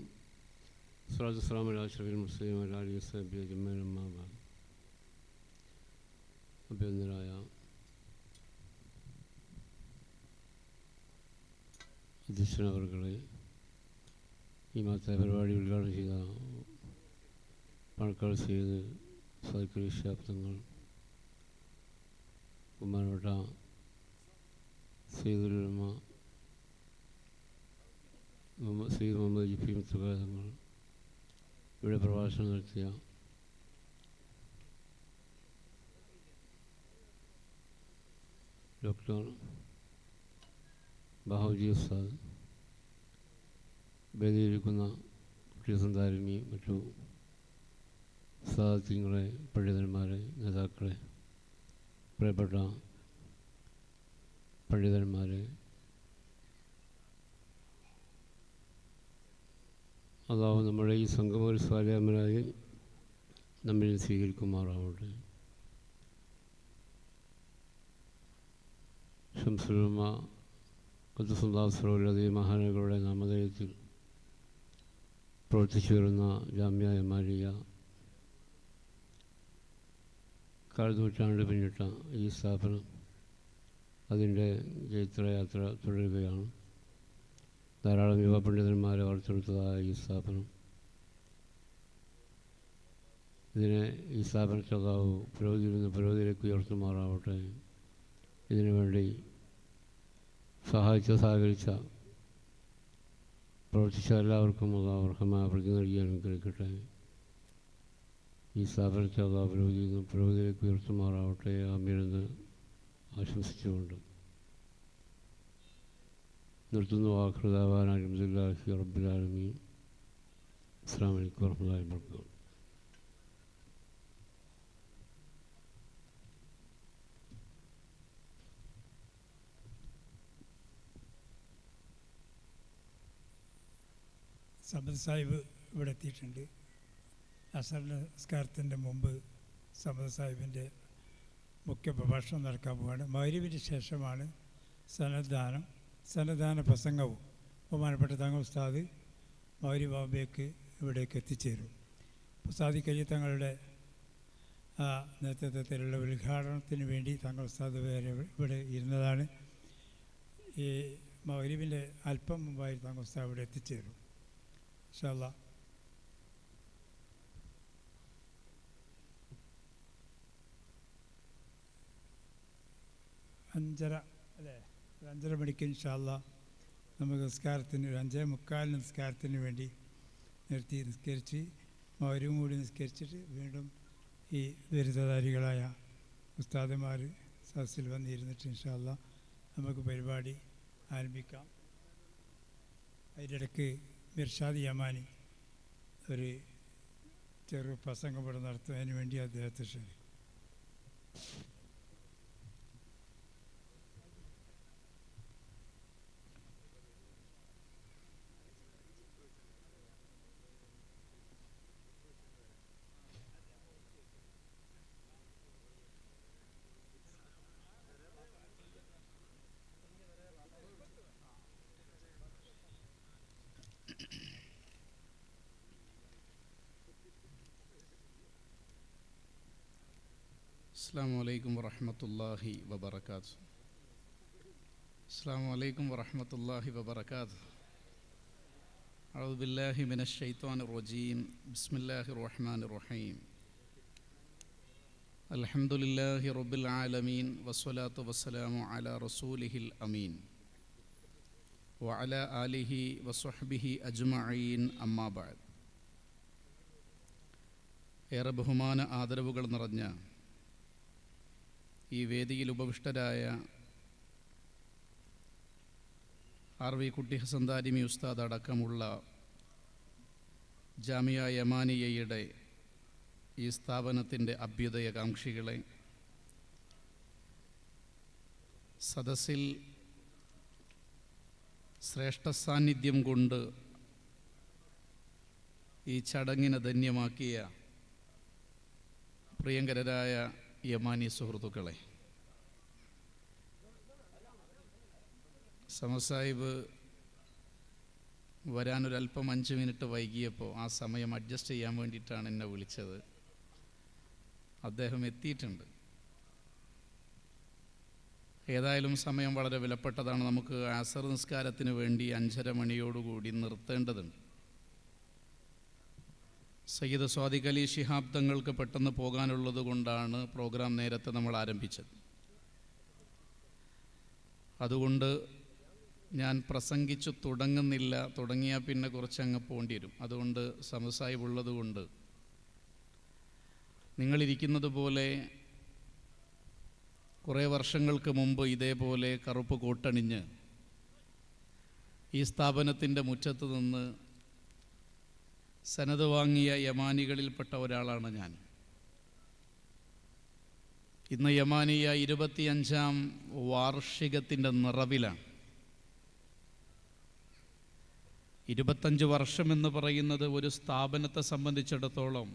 സ്വലാത്തു വസ്സലാമു അലാ അഷ്റഫിൽ മുർസലീൻ വഅലാ ആലിഹി വസഹ്ബിഹി അജ്മഈൻ. അമ്മാ ബഅദ്. അഭിനന്ദനായ അധ്യക്ഷനവർകളെ, ഈ മഹത്തായ പരിപാടി ഉദ്ഘാടനം ചെയ്ത പാണക്കാട് സയ്യിദ് സാദിഖ് ശിഹാബ് തങ്ങൾ, ബഹുമാനപ്പെട്ട സയ്യിദുൽ ഉലമ സയ്യിദ് മുഹമ്മദ് ജഫരി മുത്തുക്കോയ തങ്ങൾ, ഇവിടെ പ്രഭാഷണം നടത്തിയ ഡോക്ടർ ബഹാവുദ്ദീൻ ഉസ്താദ്, വേദിയിരിക്കുന്ന കുട്ടിസന്താരമി, മറ്റു സാദാത്യങ്ങളെ, പണ്ഡിതന്മാരെ, നേതാക്കളെ, പ്രിയപ്പെട്ട പണ്ഡിതന്മാരെ, അല്ലാഹു നമ്മുടെ ഈ സംഗമ സ്വാലിയാമനായി നമ്മിൽ സ്വീകരിക്കുമാറാവട്ടെ. ശംസുൽ ഉലമ ഖുദ്ദസല്ലാഹു സിർറഹുൽ മഹാനകളുടെ നാമധേയത്തിൽ പ്രവർത്തിച്ചു വരുന്ന ജാമിയ ഇമാനിയ കാൽനൂറ്റാണ്ട് പിന്നിട്ട ഈ സ്ഥാപനം അതിൻ്റെ ചൈത്രയാത്ര തുടരുകയാണ്. ധാരാളം യുവ പണ്ഡിതന്മാരെ വാർത്തെടുത്തതായ ഈ സ്ഥാപനം, ഈ സ്ഥാപനത്തെ അല്ലാഹു പുരോഗതിയിൽ നിന്ന് പുരോഗതിയിലേക്ക് ഉയർത്തുമാറാവട്ടെ. ഇതിനുവേണ്ടി സഹകരിച്ച പ്രവർത്തിച്ച എല്ലാവർക്കും അല്ലാഹു അർഹമായ പ്രതിജ്ഞ നൽകി അനുഗ്രഹിക്കട്ടെ. ഈ സ്ഥാപനത്തെ അല്ലാഹു പുരോഗതിയിൽ നിന്ന് പുരോഗതിയിലേക്ക് ഉയർത്തുമാറാവട്ടെ. ആമീനെന്ന് ആശംസിച്ചുകൊണ്ട് നിർത്തുന്നു. ആഖിറു ദഅ്വാനാ അൽഹംദുലില്ലാഹി റബ്ബിൽ ആലമീൻ. അസ്സലാമു അലൈക്കും വറഹ്മത്തുള്ളാഹി വബറകാതുഹു. സമദ് സാഹിബ് ഇവിടെ എത്തിയിട്ടുണ്ട്. അസർ നമസ്കാരത്തിൻ്റെ മുമ്പ് സമദ് സാഹിബിൻ്റെ മുഖ്യ പ്രഭാഷണം നടക്കാൻ പോവുകയാണ്. മഗ്‌രിബിന് ശേഷമാണ് സന്നദ്ധാന പ്രസംഗവും. ബഹുമാനപ്പെട്ട തങ്ങൾ ഉസ്താദ് മഗ്‌രിബ് ആവുമ്പോഴേക്ക് ഇവിടേക്ക് എത്തിച്ചേരും. സാദിഖ് അലി തങ്ങളുടെ നേതൃത്വത്തിലുള്ള ഉദ്ഘാടനത്തിന് വേണ്ടി തങ്ങൾ ഉസ്താദ് വരെ ഇവിടെ ഇരുന്നതാണ്. ഈ മഗ്‌രിബിൻ്റെ അല്പം മുമ്പായി തങ്ങൾ ഉസ്താദ് ഇവിടെ എത്തിച്ചേരും. ഇൻഷാ അല്ലാഹ്. അഞ്ചര മണിക്ക് ഇൻഷാ അല്ലാഹ് നമുക്ക് നിസ്കാരത്തിന് 5:45 നിസ്കാരത്തിന് വേണ്ടി നിർത്തി നിസ്കരിച്ച് മഗ്‌രിബും കൂടി നിസ്കരിച്ചിട്ട് വീണ്ടും ഈ ബിരുദധാരികളായ ഉസ്താദുമാർ സദസ്സിൽ വന്നിരുന്നിട്ട് ഇൻഷാ അല്ലാഹ് നമുക്ക് പരിപാടി ആരംഭിക്കാം. അതിൻ്റെ ഇടയ്ക്ക് മിർഷാദ് യമാനി ഒരു ചെറു പ്രസംഗം ഇവിടെ നടത്തുന്നതിന് വേണ്ടി അദ്ദേഹത്തെ ക്ഷണിക്കും. السلام عليكم ورحمة الله وبركاته. السلام عليكم ورحمة الله وبركاته. أعوذ بالله من الشيطان الرجيم. بسم الله الرحمن الرحيم. الحمد لله رب العالمين والصلاة والسلام على رسوله الأمين وعلى آله وصحبه أجمعين أما بعد. ഏറെ ബഹുമാന ആദരവുകൾ നിറഞ്ഞ ഈ വേദിയിൽ ഉപവിഷ്ടരായ ആർ വി കുട്ടി ഹസൻ ദാരിമി ഉസ്താദ് അടക്കമുള്ള ജാമിയ യമാനിയയുടെ ഈ സ്ഥാപനത്തിൻ്റെ അഭ്യുദയകാംക്ഷികളെ, സദസ്സിൽ ശ്രേഷ്ഠ സാന്നിധ്യം കൊണ്ട് ഈ ചടങ്ങിനെ ധന്യമാക്കിയ പ്രിയങ്കരരായ യമാനി സുഹൃത്തുക്കളെ, സമസാഹിബ് വരാനൊരല്പം 5 മിനിറ്റ് വൈകിയപ്പോൾ ആ സമയം അഡ്ജസ്റ്റ് ചെയ്യാൻ വേണ്ടിയിട്ടാണ് എന്നെ വിളിച്ചത്. അദ്ദേഹം എത്തിയിട്ടുണ്ട്. ഏതായാലും സമയം വളരെ വിലപ്പെട്ടതാണ്. നമുക്ക് അസർ നിസ്കാരത്തിന് വേണ്ടി 5:30 മണിയോടുകൂടി നിർത്തേണ്ടതുണ്ട്. സയ്യിദ് സ്വാദിഖ് അലി ശിഹാബ് തങ്ങൾക്ക് പെട്ടെന്ന് പോകാനുള്ളത് കൊണ്ടാണ് പ്രോഗ്രാം നേരത്തെ നമ്മൾ ആരംഭിച്ചത്. അതുകൊണ്ട് ഞാൻ പ്രസംഗിച്ചു തുടങ്ങുന്നില്ല. തുടങ്ങിയാൽ പിന്നെ കുറച്ചങ്ങ് പോകേണ്ടി വരും. അതുകൊണ്ട് സമസാഹിബ് ഉള്ളതുകൊണ്ട് നിങ്ങളിരിക്കുന്നത് പോലെ കുറേ വർഷങ്ങൾക്ക് മുമ്പ് ഇതേപോലെ കറുപ്പ് കോട്ടണിഞ്ഞ് ഈ സ്ഥാപനത്തിൻ്റെ മുറ്റത്ത് നിന്ന് സനത് വാങ്ങിയ യമാനികളിൽപ്പെട്ട ഒരാളാണ് ഞാൻ. ഇന്ന് യമാനിയ 25ാം വാർഷികത്തിൻ്റെ നിറവിലാണ്. 25 വർഷമെന്ന് പറയുന്നത് ഒരു സ്ഥാപനത്തെ സംബന്ധിച്ചിടത്തോളം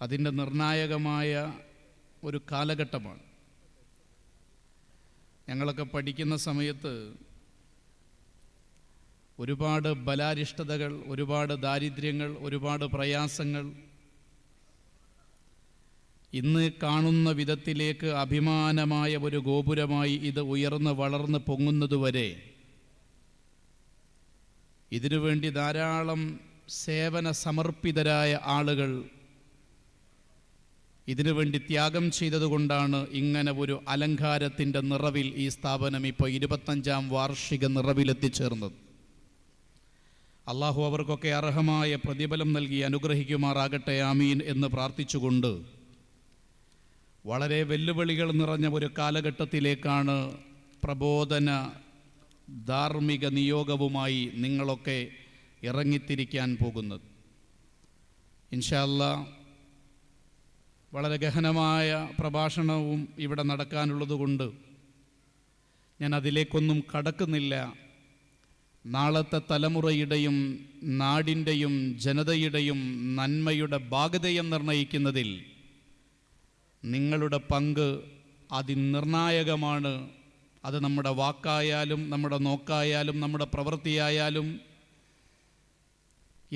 അതിൻ്റെ നിർണായകമായ ഒരു കാലഘട്ടമാണ്. ഞങ്ങളൊക്കെ പഠിക്കുന്ന സമയത്ത് ഒരുപാട് ബലാരിഷ്ടതകൾ, ഒരുപാട് ദാരിദ്ര്യങ്ങൾ, ഒരുപാട് പ്രയാസങ്ങൾ, ഇന്ന് കാണുന്ന വിധത്തിലേക്ക് അഭിമാനമായ ഒരു ഗോപുരമായി ഇത് ഉയർന്ന് വളർന്ന് പൊങ്ങുന്നതുവരെ ഇതിനുവേണ്ടി ധാരാളം സേവന സമർപ്പിതരായ ആളുകൾ ഇതിനുവേണ്ടി ത്യാഗം ചെയ്തതുകൊണ്ടാണ് ഇങ്ങനെ ഒരു അലങ്കാരത്തിൻ്റെ നിറവിൽ ഈ സ്ഥാപനം ഇപ്പോൾ 25ാം വാർഷിക നിറവിലെത്തിച്ചേർന്നത്. അള്ളാഹു അവർക്കൊക്കെ അർഹമായ പ്രതിഫലം നൽകി അനുഗ്രഹിക്കുമാറാകട്ടെ, ആമീൻ എന്ന് പ്രാർത്ഥിച്ചുകൊണ്ട് വളരെ വെല്ലുവിളികൾ നിറഞ്ഞ ഒരു കാലഘട്ടത്തിലേക്കാണ് പ്രബോധന ധാർമ്മിക നിയോഗവുമായി നിങ്ങളൊക്കെ ഇറങ്ങിത്തിരിക്കാൻ പോകുന്നത്. ഇൻഷാ അല്ലാഹ് വളരെ ഗഹനമായ പ്രഭാഷണവും ഇവിടെ നടക്കാനുള്ളതുകൊണ്ട് ഞാൻ അതിലേക്കൊന്നും കടക്കുന്നില്ല. നാളത്തെ തലമുറയുടെയും നാടിൻ്റെയും ജനതയുടെയും നന്മയുടെ ഭാഗധേയം നിർണ്ണയിക്കുന്നതിൽ നിങ്ങളുടെ പങ്ക് അതിനിർണായകമാണ്. അത് നമ്മുടെ വാക്കായാലും നമ്മുടെ നോക്കായാലും നമ്മുടെ പ്രവൃത്തിയായാലും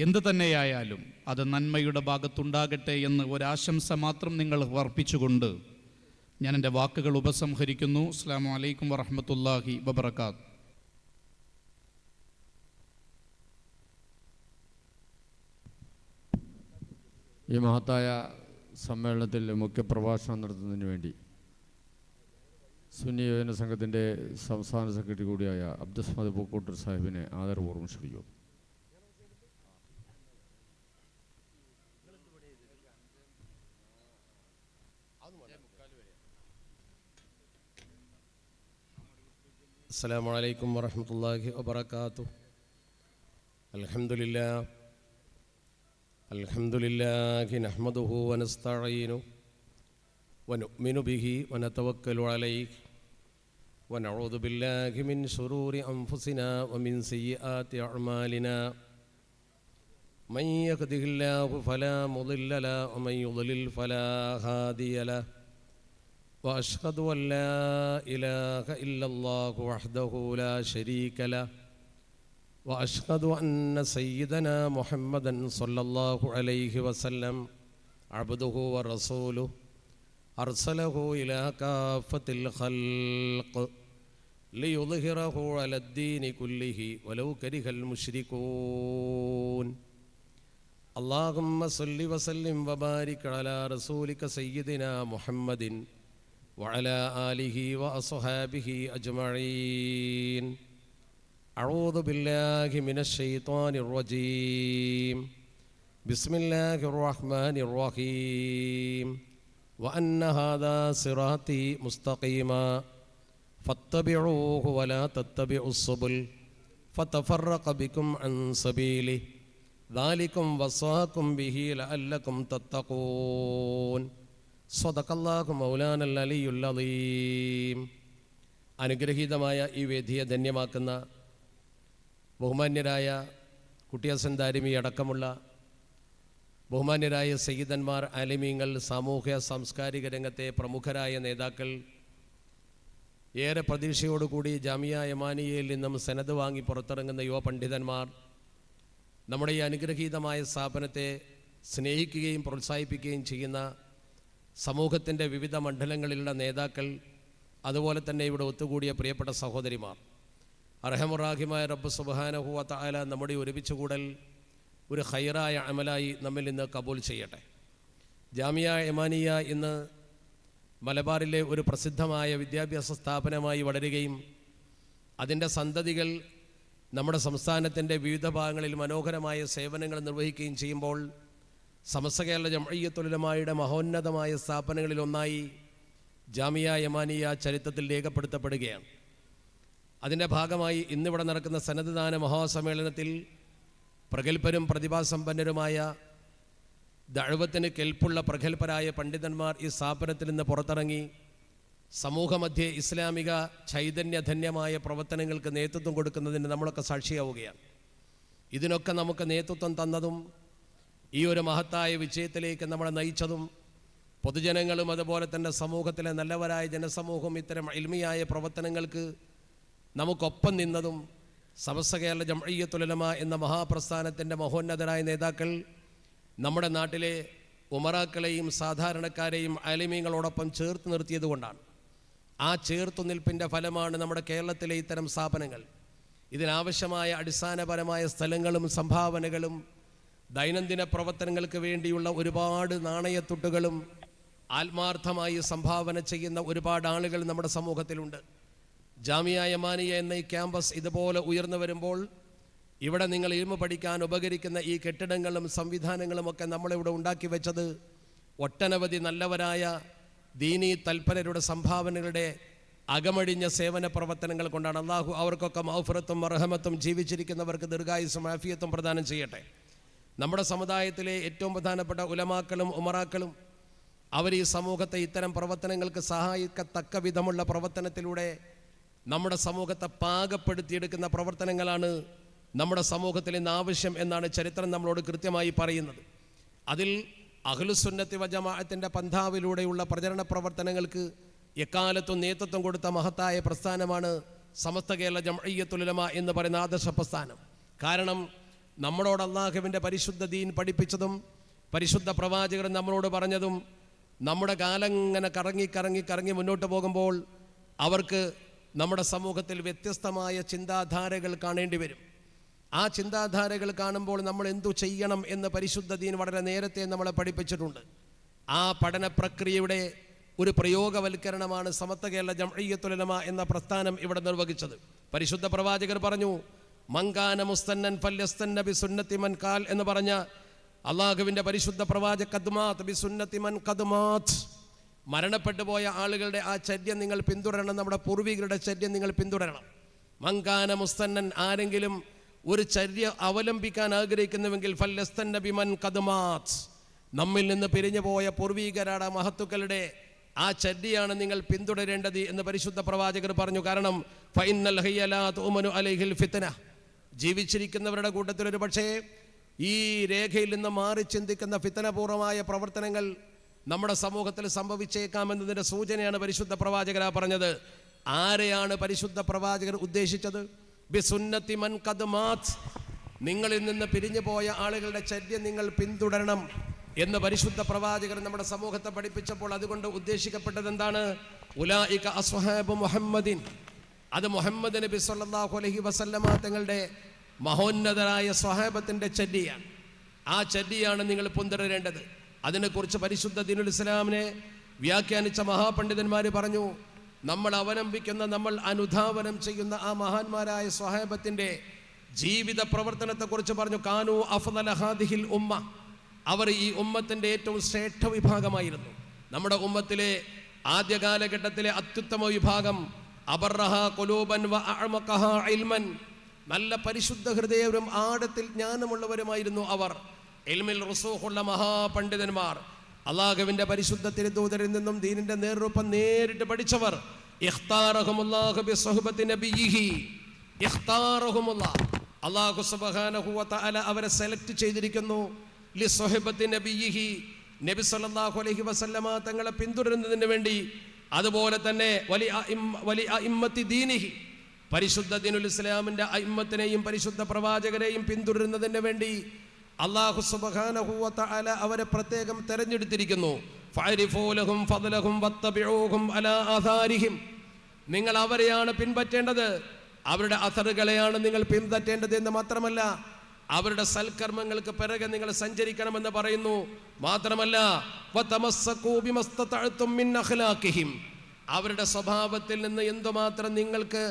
എന്തു തന്നെയായാലും അത് നന്മയുടെ ഭാഗത്തുണ്ടാകട്ടെ എന്ന് ഒരാശംസ മാത്രം നിങ്ങൾ അർപ്പിച്ചുകൊണ്ട് ഞാൻ എൻ്റെ വാക്കുകൾ ഉപസംഹരിക്കുന്നു. അസ്സലാമു അലൈക്കും വറഹ്മത്തുള്ളാഹി വബറകാതുഹു. ഈ മഹത്തായ സമ്മേളനത്തിൽ മുഖ്യപ്രഭാഷണം നടത്തുന്നതിന് വേണ്ടി സുന്നി യുവജന സംഘത്തിൻ്റെ സംസ്ഥാന സെക്രട്ടറി കൂടിയായ അബ്ദുസ്മദ് പൂക്കോട്ടൂർ സാഹിബിനെ ആദരപൂർവ്വം ക്ഷണിക്കുന്നു. السلام عليكم ورحمة الله وبركاته. الحمد لله الحمد لله نحمده ونستعينه ونؤمن به ونتوكل عليه ونعوذ بالله من شرور أنفسنا ومن سيئات أعمالنا من يهده الله فلا مضل له ومن يضلل فلا هادي له وأشهد أن لا إله إلا الله وحده لا شريك له وأشهد أن سيدنا محمدا صلى الله عليه وسلم عبده ورسوله أرسله إلى كافة الخلق ليظهره على الدين كله ولو كره المشركون اللهم صل وسلم وبارك على رسولك سيدنا محمد وعلى آله وأصحابه أجمعين أعوذ بالله من الشيطان الرجيم بسم الله الرحمن الرحيم وأن هذا صراطي مستقيما فاتبعوه ولا تتبعوا السبل فتفرق بكم عن سبيله ذلكم وصاكم به لعلكم تتقون صدق الله مولانا العلي العظيم. അനുഗ്രഹീതമായ ഈ വേദിയെ ധന്യമാക്കുന്ന ബഹുമാന്യരായ കുട്ടിയാസൻ ദാരിമി അടക്കമുള്ള ബഹുമാന്യരായ സയ്യിദന്മാർ, ആലിമീങ്ങൾ, സാമൂഹ്യ സാംസ്കാരിക രംഗത്തെ പ്രമുഖരായ നേതാക്കൾ, ഏറെ പ്രതീക്ഷയോടുകൂടി ജാമിയ യമാനിയയിൽ നിന്നും സനദ് വാങ്ങി പുറത്തിറങ്ങുന്ന യുവ പണ്ഡിതന്മാർ, നമ്മുടെ ഈ അനുഗ്രഹീതമായ സ്ഥാപനത്തെ സ്നേഹിക്കുകയും പ്രോത്സാഹിപ്പിക്കുകയും ചെയ്യുന്ന സമൂഹത്തിൻ്റെ വിവിധ മണ്ഡലങ്ങളിലുള്ള നേതാക്കൾ, അതുപോലെ തന്നെ ഇവിടെ ഒത്തുകൂടിയ പ്രിയപ്പെട്ട സഹോദരിമാർ, അർഹമുറാഹിമായ റബ്ബ് സുബ്ഹാനഹു വ തആല നമ്മുടെ ഒരുമിച്ച് കൂടൽ ഒരു ഖൈറായ അമലായി നമ്മിൽ നിന്ന് കബൂൽ ചെയ്യട്ടെ. ജാമിയ യമാനിയ ഇന്ന് മലബാറിലെ ഒരു പ്രസിദ്ധമായ വിദ്യാഭ്യാസ സ്ഥാപനമായി വളരുകയും അതിൻ്റെ സന്തതികൾ നമ്മുടെ സംസ്ഥാനത്തിൻ്റെ വിവിധ ഭാഗങ്ങളിൽ മനോഹരമായ സേവനങ്ങൾ നിർവഹിക്കുകയും ചെയ്യുമ്പോൾ സമസ്ത കേരള ജംഇയ്യത്തുൽ ഉലമായുടെ മഹോന്നതമായ സ്ഥാപനങ്ങളിലൊന്നായി ജാമിയ യമാനിയ ചരിത്രത്തിൽ രേഖപ്പെടുത്തപ്പെടുകയാണ്. അതിൻ്റെ ഭാഗമായി ഇന്നിവിടെ നടക്കുന്ന സനദ്ദാന മഹാസമ്മേളനത്തിൽ പ്രഗത്ഭരും പ്രതിഭാസമ്പന്നരുമായ ദഅവത്തിന് കെൽപ്പുള്ള പ്രഗത്ഭരായ പണ്ഡിതന്മാർ ഈ സ്ഥാപനത്തിൽ നിന്ന് പുറത്തിറങ്ങി സമൂഹമധ്യേ ഇസ്ലാമിക ചൈതന്യധന്യമായ പ്രവർത്തനങ്ങൾക്ക് നേതൃത്വം കൊടുക്കുന്നതിന് നമ്മളൊക്കെ സാക്ഷിയാവുകയാണ്. ഇതിനൊക്കെ നമുക്ക് നേതൃത്വം തന്നതും ഈ ഒരു മഹത്തായ വിജയത്തിലേക്ക് നമ്മളെ നയിച്ചതും പൊതുജനങ്ങളും അതുപോലെ തന്നെ സമൂഹത്തിലെ നല്ലവരായ ജനസമൂഹം ഇത്തരം ഇൽമിയായ പ്രവർത്തനങ്ങൾക്ക് നമുക്കൊപ്പം നിന്നതും സമസ്ത കേരള ജംഇയ്യത്തുൽ ഉലമ എന്ന മഹാപ്രസ്ഥാനത്തിൻ്റെ മഹോന്നതരായ നേതാക്കൾ നമ്മുടെ നാട്ടിലെ ഉമറാക്കളെയും സാധാരണക്കാരെയും ആലിമീങ്ങളോടൊപ്പം ചേർത്ത് നിർത്തിയതുകൊണ്ടാണ്. ആ ചേർത്തുനിൽപ്പിൻ്റെ ഫലമാണ് നമ്മുടെ കേരളത്തിലെ ഇത്തരം സ്ഥാപനങ്ങൾ. ഇതിനാവശ്യമായ അടിസ്ഥാനപരമായ സ്ഥലങ്ങളും സംഭാവനകളും ദൈനംദിന പ്രവർത്തനങ്ങൾക്ക് വേണ്ടിയുള്ള ഒരുപാട് നാണയത്തുട്ടുകളും ആത്മാർത്ഥമായി സംഭാവന ചെയ്യുന്ന ഒരുപാട് ആളുകൾ നമ്മുടെ സമൂഹത്തിലുണ്ട്. ജാമിയ യമാനിയ എന്ന ഈ ക്യാമ്പസ് ഇതുപോലെ ഉയർന്നു വരുമ്പോൾ ഇവിടെ നിങ്ങൾ ഇൽമു പഠിക്കാൻ ഉപകരിക്കുന്ന ഈ കെട്ടിടങ്ങളും സംവിധാനങ്ങളുമൊക്കെ നമ്മളിവിടെ ഉണ്ടാക്കി വെച്ചത് ഒട്ടനവധി നല്ലവരായ ദീനീ തൽപരരുടെ സംഭാവനകളുടെ അകമഴിഞ്ഞ സേവന പ്രവർത്തനങ്ങൾ കൊണ്ടാണ്. അള്ളാഹു അവർക്കൊക്കെ മഗ്ഫിറത്തും റഹ്മത്തും ജീവിച്ചിരിക്കുന്നവർക്ക് ദീർഘായുസ്സും ആഫിയത്തും പ്രദാനം ചെയ്യട്ടെ. നമ്മുടെ സമുദായത്തിലെ ഏറ്റവും പ്രധാനപ്പെട്ട ഉലമാക്കളും ഉമറാക്കളും അവർ ഈ സമൂഹത്തെ ഇത്തരം പ്രവർത്തനങ്ങൾക്ക് സഹായിക്കത്തക്ക വിധമുള്ള പ്രവർത്തനത്തിലൂടെ നമ്മുടെ സമൂഹത്തെ പാകപ്പെടുത്തിയെടുക്കുന്ന പ്രവർത്തനങ്ങളാണ് നമ്മുടെ സമൂഹത്തിൽ ഇന്ന് ആവശ്യം എന്നാണ് ചരിത്രം നമ്മളോട് കൃത്യമായി പറയുന്നത്. അതിൽ അഹ്ലുസുന്നത്തി വ ജമാഅത്തിൻ്റെ പന്ഥാവിലൂടെയുള്ള പ്രചരണ പ്രവർത്തനങ്ങൾക്ക് എക്കാലത്തും നേതൃത്വം കൊടുത്ത മഹത്തായ പ്രസ്ഥാനമാണ് സമസ്ത കേരള ജംഇയ്യത്തുൽ ഉലമ എന്ന് പറയുന്ന ആദർശ പ്രസ്ഥാനം. കാരണം നമ്മളോട് അള്ളാഹുവിൻ്റെ പരിശുദ്ധ ദീൻ പഠിപ്പിച്ചതും പരിശുദ്ധ പ്രവാചകർ നമ്മളോട് പറഞ്ഞതും നമ്മുടെ കാലം ഇങ്ങനെ കറങ്ങി മുന്നോട്ട് പോകുമ്പോൾ അവർക്ക് നമ്മുടെ സമൂഹത്തിൽ വ്യത്യസ്തമായ ചിന്താധാരകൾ കാണേണ്ടി വരും. ആ ചിന്താധാരകൾ കാണുമ്പോൾ നമ്മൾ എന്തു ചെയ്യണം എന്ന് പരിശുദ്ധ ദീൻ വളരെ നേരത്തെ നമ്മളെ പഠിപ്പിച്ചിട്ടുണ്ട്. ആ പഠന പ്രക്രിയയുടെ ഒരു പ്രയോഗവൽക്കരണമാണ് സമസ്ത കേരള ജംഇയ്യത്തുൽ ഉലമ എന്ന പ്രസ്ഥാനം ഇവിടെ നിർവഹിച്ചത്. പരിശുദ്ധ പ്രവാചകർ പറഞ്ഞു, മങ്കാന മുസ്തന്നൻ ഫല്യസ്തന്ന ബിസുന്നത്തി മൻ ഖാൽ എന്ന് പറഞ്ഞ അള്ളാഹുവിൻ്റെ പരിശുദ്ധ പ്രവാചക ഖദ്മാത് ബിസുന്നത്തി മൻ ഖദ്മാത്, മരണപ്പെട്ടു പോയ ആളുകളുടെ ആ ചര്യം നിങ്ങൾ പിന്തുടരണം, നമ്മുടെ പൂർവികരുടെ ചര്യം നിങ്ങൾ പിന്തുടരണം. മങ്കാന മുസ്തന്നൻ, ആരെങ്കിലും ഒരു ചര്യ അവലംബിക്കാൻ ആഗ്രഹിക്കുന്നുവെങ്കിൽ ഫല്ലസ്തന്ന ബിമൻ ഖദ്മാത്, നമ്മിൽ നിന്ന് പിരിഞ്ഞു പോയ പൂർവീകരായ മഹത്തുക്കളുടെ ആ ചര്യയാണ് നിങ്ങൾ പിന്തുടരേണ്ടത് എന്ന് പരിശുദ്ധ പ്രവാചകർ പറഞ്ഞു. കാരണം ഫഇന്നൽ ഹയ്യ ലാ തുഅ്മനു അലൈഹിൽ ഫിത്ന, ജീവിച്ചിരിക്കുന്നവരുടെ കൂട്ടത്തിൽ ഒരു പക്ഷേ ഈ രേഖയിൽ നിന്ന് മാറി ചിന്തിക്കുന്ന ഫിത്നപൂർവമായ പ്രവർത്തനങ്ങൾ നമ്മുടെ സമൂഹത്തിൽ സംഭവിച്ചേക്കാമെന്നതിൻ്റെ സൂചനയാണ് പരിശുദ്ധ പ്രവാചകർ പറഞ്ഞത്. ആരെയാണ് പരിശുദ്ധ പ്രവാചകർ ഉദ്ദേശിച്ചത്? ബിസുന്നത്തി മൻ ഖദ് മാത്, നിങ്ങളിൽ നിന്ന് പിരിഞ്ഞു പോയ ആളുകളുടെ ചര്യ നിങ്ങൾ പിന്തുടരണം എന്ന് പരിശുദ്ധ പ്രവാചകർ നമ്മുടെ സമൂഹത്തെ പഠിപ്പിച്ചപ്പോൾ അതുകൊണ്ട് ഉദ്ദേശിക്കപ്പെട്ടത് എന്താണ്? ഉലൈക അസ്ഹാബു മുഹമ്മദിൻ, അത് മുഹമ്മദ് നബി സല്ലല്ലാഹു അലൈഹി വസല്ലമ തങ്ങളുടെ മഹോന്നതരായ സ്വഹാബത്തിൻ്റെ ചര്യയാണ്. ആ ചര്യയാണ് നിങ്ങൾ പിന്തുടരേണ്ടത്. അതിനെക്കുറിച്ച് പരിശുദ്ധ ദീനുൽ ഇസ്ലാമിനെ വ്യാഖ്യാനിച്ച മഹാപണ്ഡിതന്മാർ പറഞ്ഞു, നമ്മൾ അവലംബിക്കുന്ന, നമ്മൾ അനുധാവനം ചെയ്യുന്ന ആ മഹാന്മാരായ സ്വഹാബത്തിൻ്റെ ജീവിത പ്രവർത്തനത്തെക്കുറിച്ച് പറഞ്ഞു. കാനു അഫ്ളല ഹാദിഹിൽ ഉമ്മ, അവർ ഈ ഉമ്മത്തിൻ്റെ ഏറ്റവും ശ്രേഷ്ഠ വിഭാഗമായിരുന്നു. നമ്മുടെ ഉമ്മത്തിലെ ആദ്യ കാലഘട്ടത്തിലെ അത്യുത്തമ വിഭാഗം അബർറഹ ഖുലൂബൻ വ അഅമഖഹ ഇൽമൻ, നല്ല പരിശുദ്ധ ഹൃദയവും ആഴത്തിൽ ജ്ഞാനമുള്ളവരുമായിരുന്നു അവർ. ഇൽമിൽ റുസൂഖുള്ള മഹാപണ്ഡിതന്മാർ, അല്ലാഹുവിൻ്റെ പരിശുദ്ധ തിരുദൂതരിൽ നിന്നും ദീനിൻ്റെ നേർരൂപം നേരിട്ട് പഠിച്ചവർ. ഇഖ്താറഹുമുല്ലാഹു ബിസുഹ്ബത്തി നബിയിഹി, ഇഖ്താറഹുമുല്ലാഹ്, അല്ലാഹു സുബ്ഹാനഹു വ തആല അവരെ സെലക്ട് ചെയ്തിരിക്കുന്നു. ലിസുഹ്ബത്തി നബിയിഹി, നബി സല്ലല്ലാഹു അലൈഹി വസല്ലമ തങ്ങളെ പിന്തുടരുന്നതിന് വേണ്ടി. അതുപോലെ തന്നെ വലി അഇമ്മത്തി ദീനിഹി, പരിശുദ്ധ ദീനുൽ ഇസ്ലാമിൻ്റെ അഇമ്മത്തിനെയും പരിശുദ്ധ പ്രവാചകരെയും പിന്തുടരുന്നതിന് വേണ്ടി അല്ലാഹു സുബ്ഹാനഹു വ തആല അവരെ പ്രത്യേകം തെരഞ്ഞെടുത്തിരിക്കുന്നു. ഫഅരിഫൂ ലഹും ഫദ്ലഹും വത്തബിഊഹും അലാ ആഥാരിഹിം, നിങ്ങൾ അവരെയാണ് പിൻപറ്റേണ്ടത്, അവരുടെ അഥറുകളെയാണ് നിങ്ങൾ പിൻപറ്റേണ്ടത് എന്ന് മാത്രമല്ല അവരുടെ സൽക്കർമ്മങ്ങൾക്ക് പിറകെ നിങ്ങൾ സഞ്ചരിക്കണമെന്ന് പറയുന്നു. മാത്രമല്ല വതമസ്സകൂ ബിമസ്തതഅതും മിൻ അഖ്ലാഖിഹിം, അവരുടെ സ്വഭാവത്തിൽ നിന്ന് എന്തുമാത്രം നിങ്ങൾക്ക്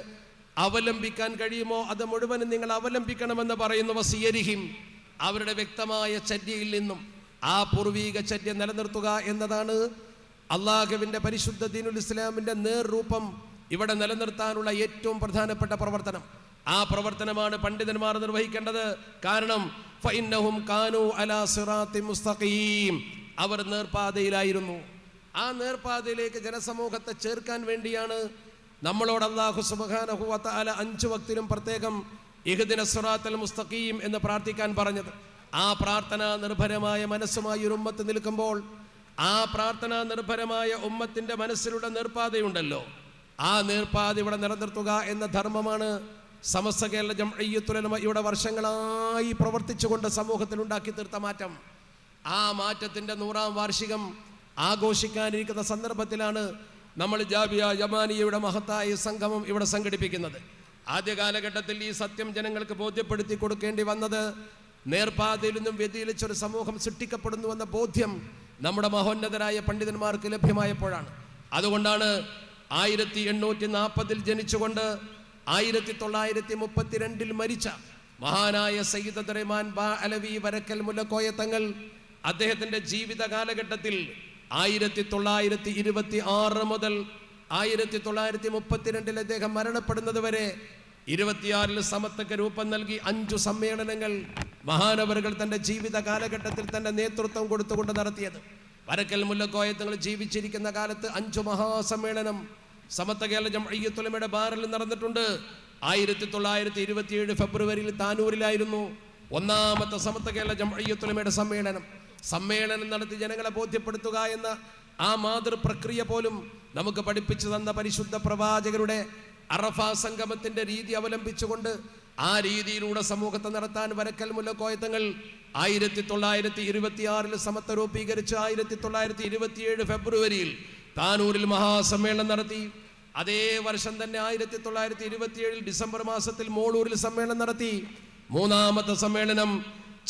അവലംബിക്കാൻ കഴിയുമോ അത് മുഴുവനും നിങ്ങൾ അവലംബിക്കണമെന്ന് പറയുന്നു. വസിയരിഹിം, അവരുടെ വ്യക്തമായ ചര്യയിൽ നിന്നും ആ പൂർവീക ചര്യ നിലനിർത്തുക എന്നതാണ് അള്ളാഹുവിൻ്റെ പരിശുദ്ധ ദീനുൽ ഇസ്ലാമിൻ്റെ നേർരൂപം ഇവിടെ നിലനിർത്താനുള്ള ഏറ്റവും പ്രധാനപ്പെട്ട പ്രവർത്തനം. ആ പ്രവർത്തനമാണ് പണ്ഡിതന്മാർ നിർവഹിക്കേണ്ടത്. കാരണം ഫഇന്നഹും കാനൂ അലാ സിറാത്തി മുസ്തഖീം, അവർ നേർപാതയിലായിരുന്നു. ആ നേർപാതയിലേക്ക് ജനസമൂഹത്തെ ചേർക്കാൻ വേണ്ടിയാണ് നമ്മളോട് അല്ലാഹു സുബ്ഹാനഹു വ തആല 5 വക്തിലും പ്രത്യേകം ഇഹ്ദിന സിറാത്തൽ മുസ്തഖീം എന്ന് പ്രാർത്ഥിക്കാൻ പറഞ്ഞത്. ആ പ്രാർത്ഥന നിർഭരമായ മനസ്സുമായി ഒരു ഉമ്മത്ത് നിൽക്കുമ്പോൾ, ആ പ്രാർത്ഥന നിർഭരമായ ഉമ്മത്തിൻ്റെ മനസ്സിലുള്ള നേർപാതയുണ്ടല്ലോ, ആ നേർപാത ഇവിടെ നിലനിർത്തുക എന്ന ധർമ്മമാണ് സമസ്ത കേരള ജംഇയ്യത്തുൽ ഉലമ ഇവിടെ വർഷങ്ങളായി പ്രവർത്തിച്ചുകൊണ്ട് സമൂഹത്തിൽ ഉണ്ടാക്കി തീർത്ത മാറ്റം. ആ മാറ്റത്തിൻ്റെ 100ാം വാർഷികം ആഘോഷിക്കാനിരിക്കുന്ന സന്ദർഭത്തിലാണ് നമ്മൾ ജാമിയ യമാനിയയുടെ മഹത്തായ സംഗമം ഇവിടെ സംഘടിപ്പിക്കുന്നത്. ആദ്യ കാലഘട്ടത്തിൽ ഈ സത്യം ജനങ്ങൾക്ക് ബോധ്യപ്പെടുത്തി കൊടുക്കേണ്ടി വന്നത് നേർപാതയിൽ നിന്നും വ്യതിചലിച്ചൊരു സമൂഹം സൃഷ്ടിക്കപ്പെടുന്നുവെന്ന ബോധ്യം നമ്മുടെ മഹോന്നതരായ പണ്ഡിതന്മാർക്ക് ലഭ്യമായപ്പോഴാണ്. അതുകൊണ്ടാണ് 1840 ജനിച്ചുകൊണ്ട് 1932 മരിച്ച മഹാനായ സയ്യിദ് അബ്ദുറഹ്മാൻ ബാ അലവി വരക്കൽ മുല്ലക്കോയ തങ്ങൾ അദ്ദേഹത്തിൻ്റെ ജീവിത കാലഘട്ടത്തിൽ 1926 മുതൽ 1932 അദ്ദേഹം മരണപ്പെടുന്നത് വരെ 26 സമത്വക്ക് രൂപം നൽകി 5 സമ്മേളനങ്ങൾ മഹാനവറുകൾ തൻ്റെ ജീവിത കാലഘട്ടത്തിൽ തന്നെ നേതൃത്വം കൊടുത്തുകൊണ്ട് നടത്തിയത്. വരക്കൽ മുല്ലക്കോയ തങ്ങൾ ജീവിച്ചിരിക്കുന്ന കാലത്ത് 5 മഹാസമ്മേളനം സമത്വ കേരള ജംഇയ്യത്തുൽ ഉലമയുടെ ബാറിൽ നടന്നിട്ടുണ്ട്. 1927 ഫെബ്രുവരിയിൽ താനൂരിലായിരുന്നു 1ാമത്തെ സമത്വ കേരള ജംഇയ്യത്തുൽ ഉലമയുടെ സമ്മേളനം നടത്തി ജനങ്ങളെ ബോധ്യപ്പെടുത്തുക എന്ന ആ മാതൃപ്രക്രിയ പോലും നമുക്ക് പഠിപ്പിച്ചു തന്ന പരിശുദ്ധ പ്രവാചകരുടെ അറഫ സംഗമത്തിന്റെ രീതി അവലംബിച്ചുകൊണ്ട് ആ രീതിയിലൂടെ സമൂഹത്തെ നടത്താൻ വരക്കൽ മുല്ലക്കോയ തങ്ങൾ 1926 സമത്വ രൂപീകരിച്ച് 1927 ഫെബ്രുവരിയിൽ താനൂരിൽ മഹാസമ്മേളനം നടത്തി. അതേ വർഷം തന്നെ 1927 ഡിസംബർ മാസത്തിൽ മോളൂരിൽ സമ്മേളനം നടത്തി. 3ാമത്തെ സമ്മേളനം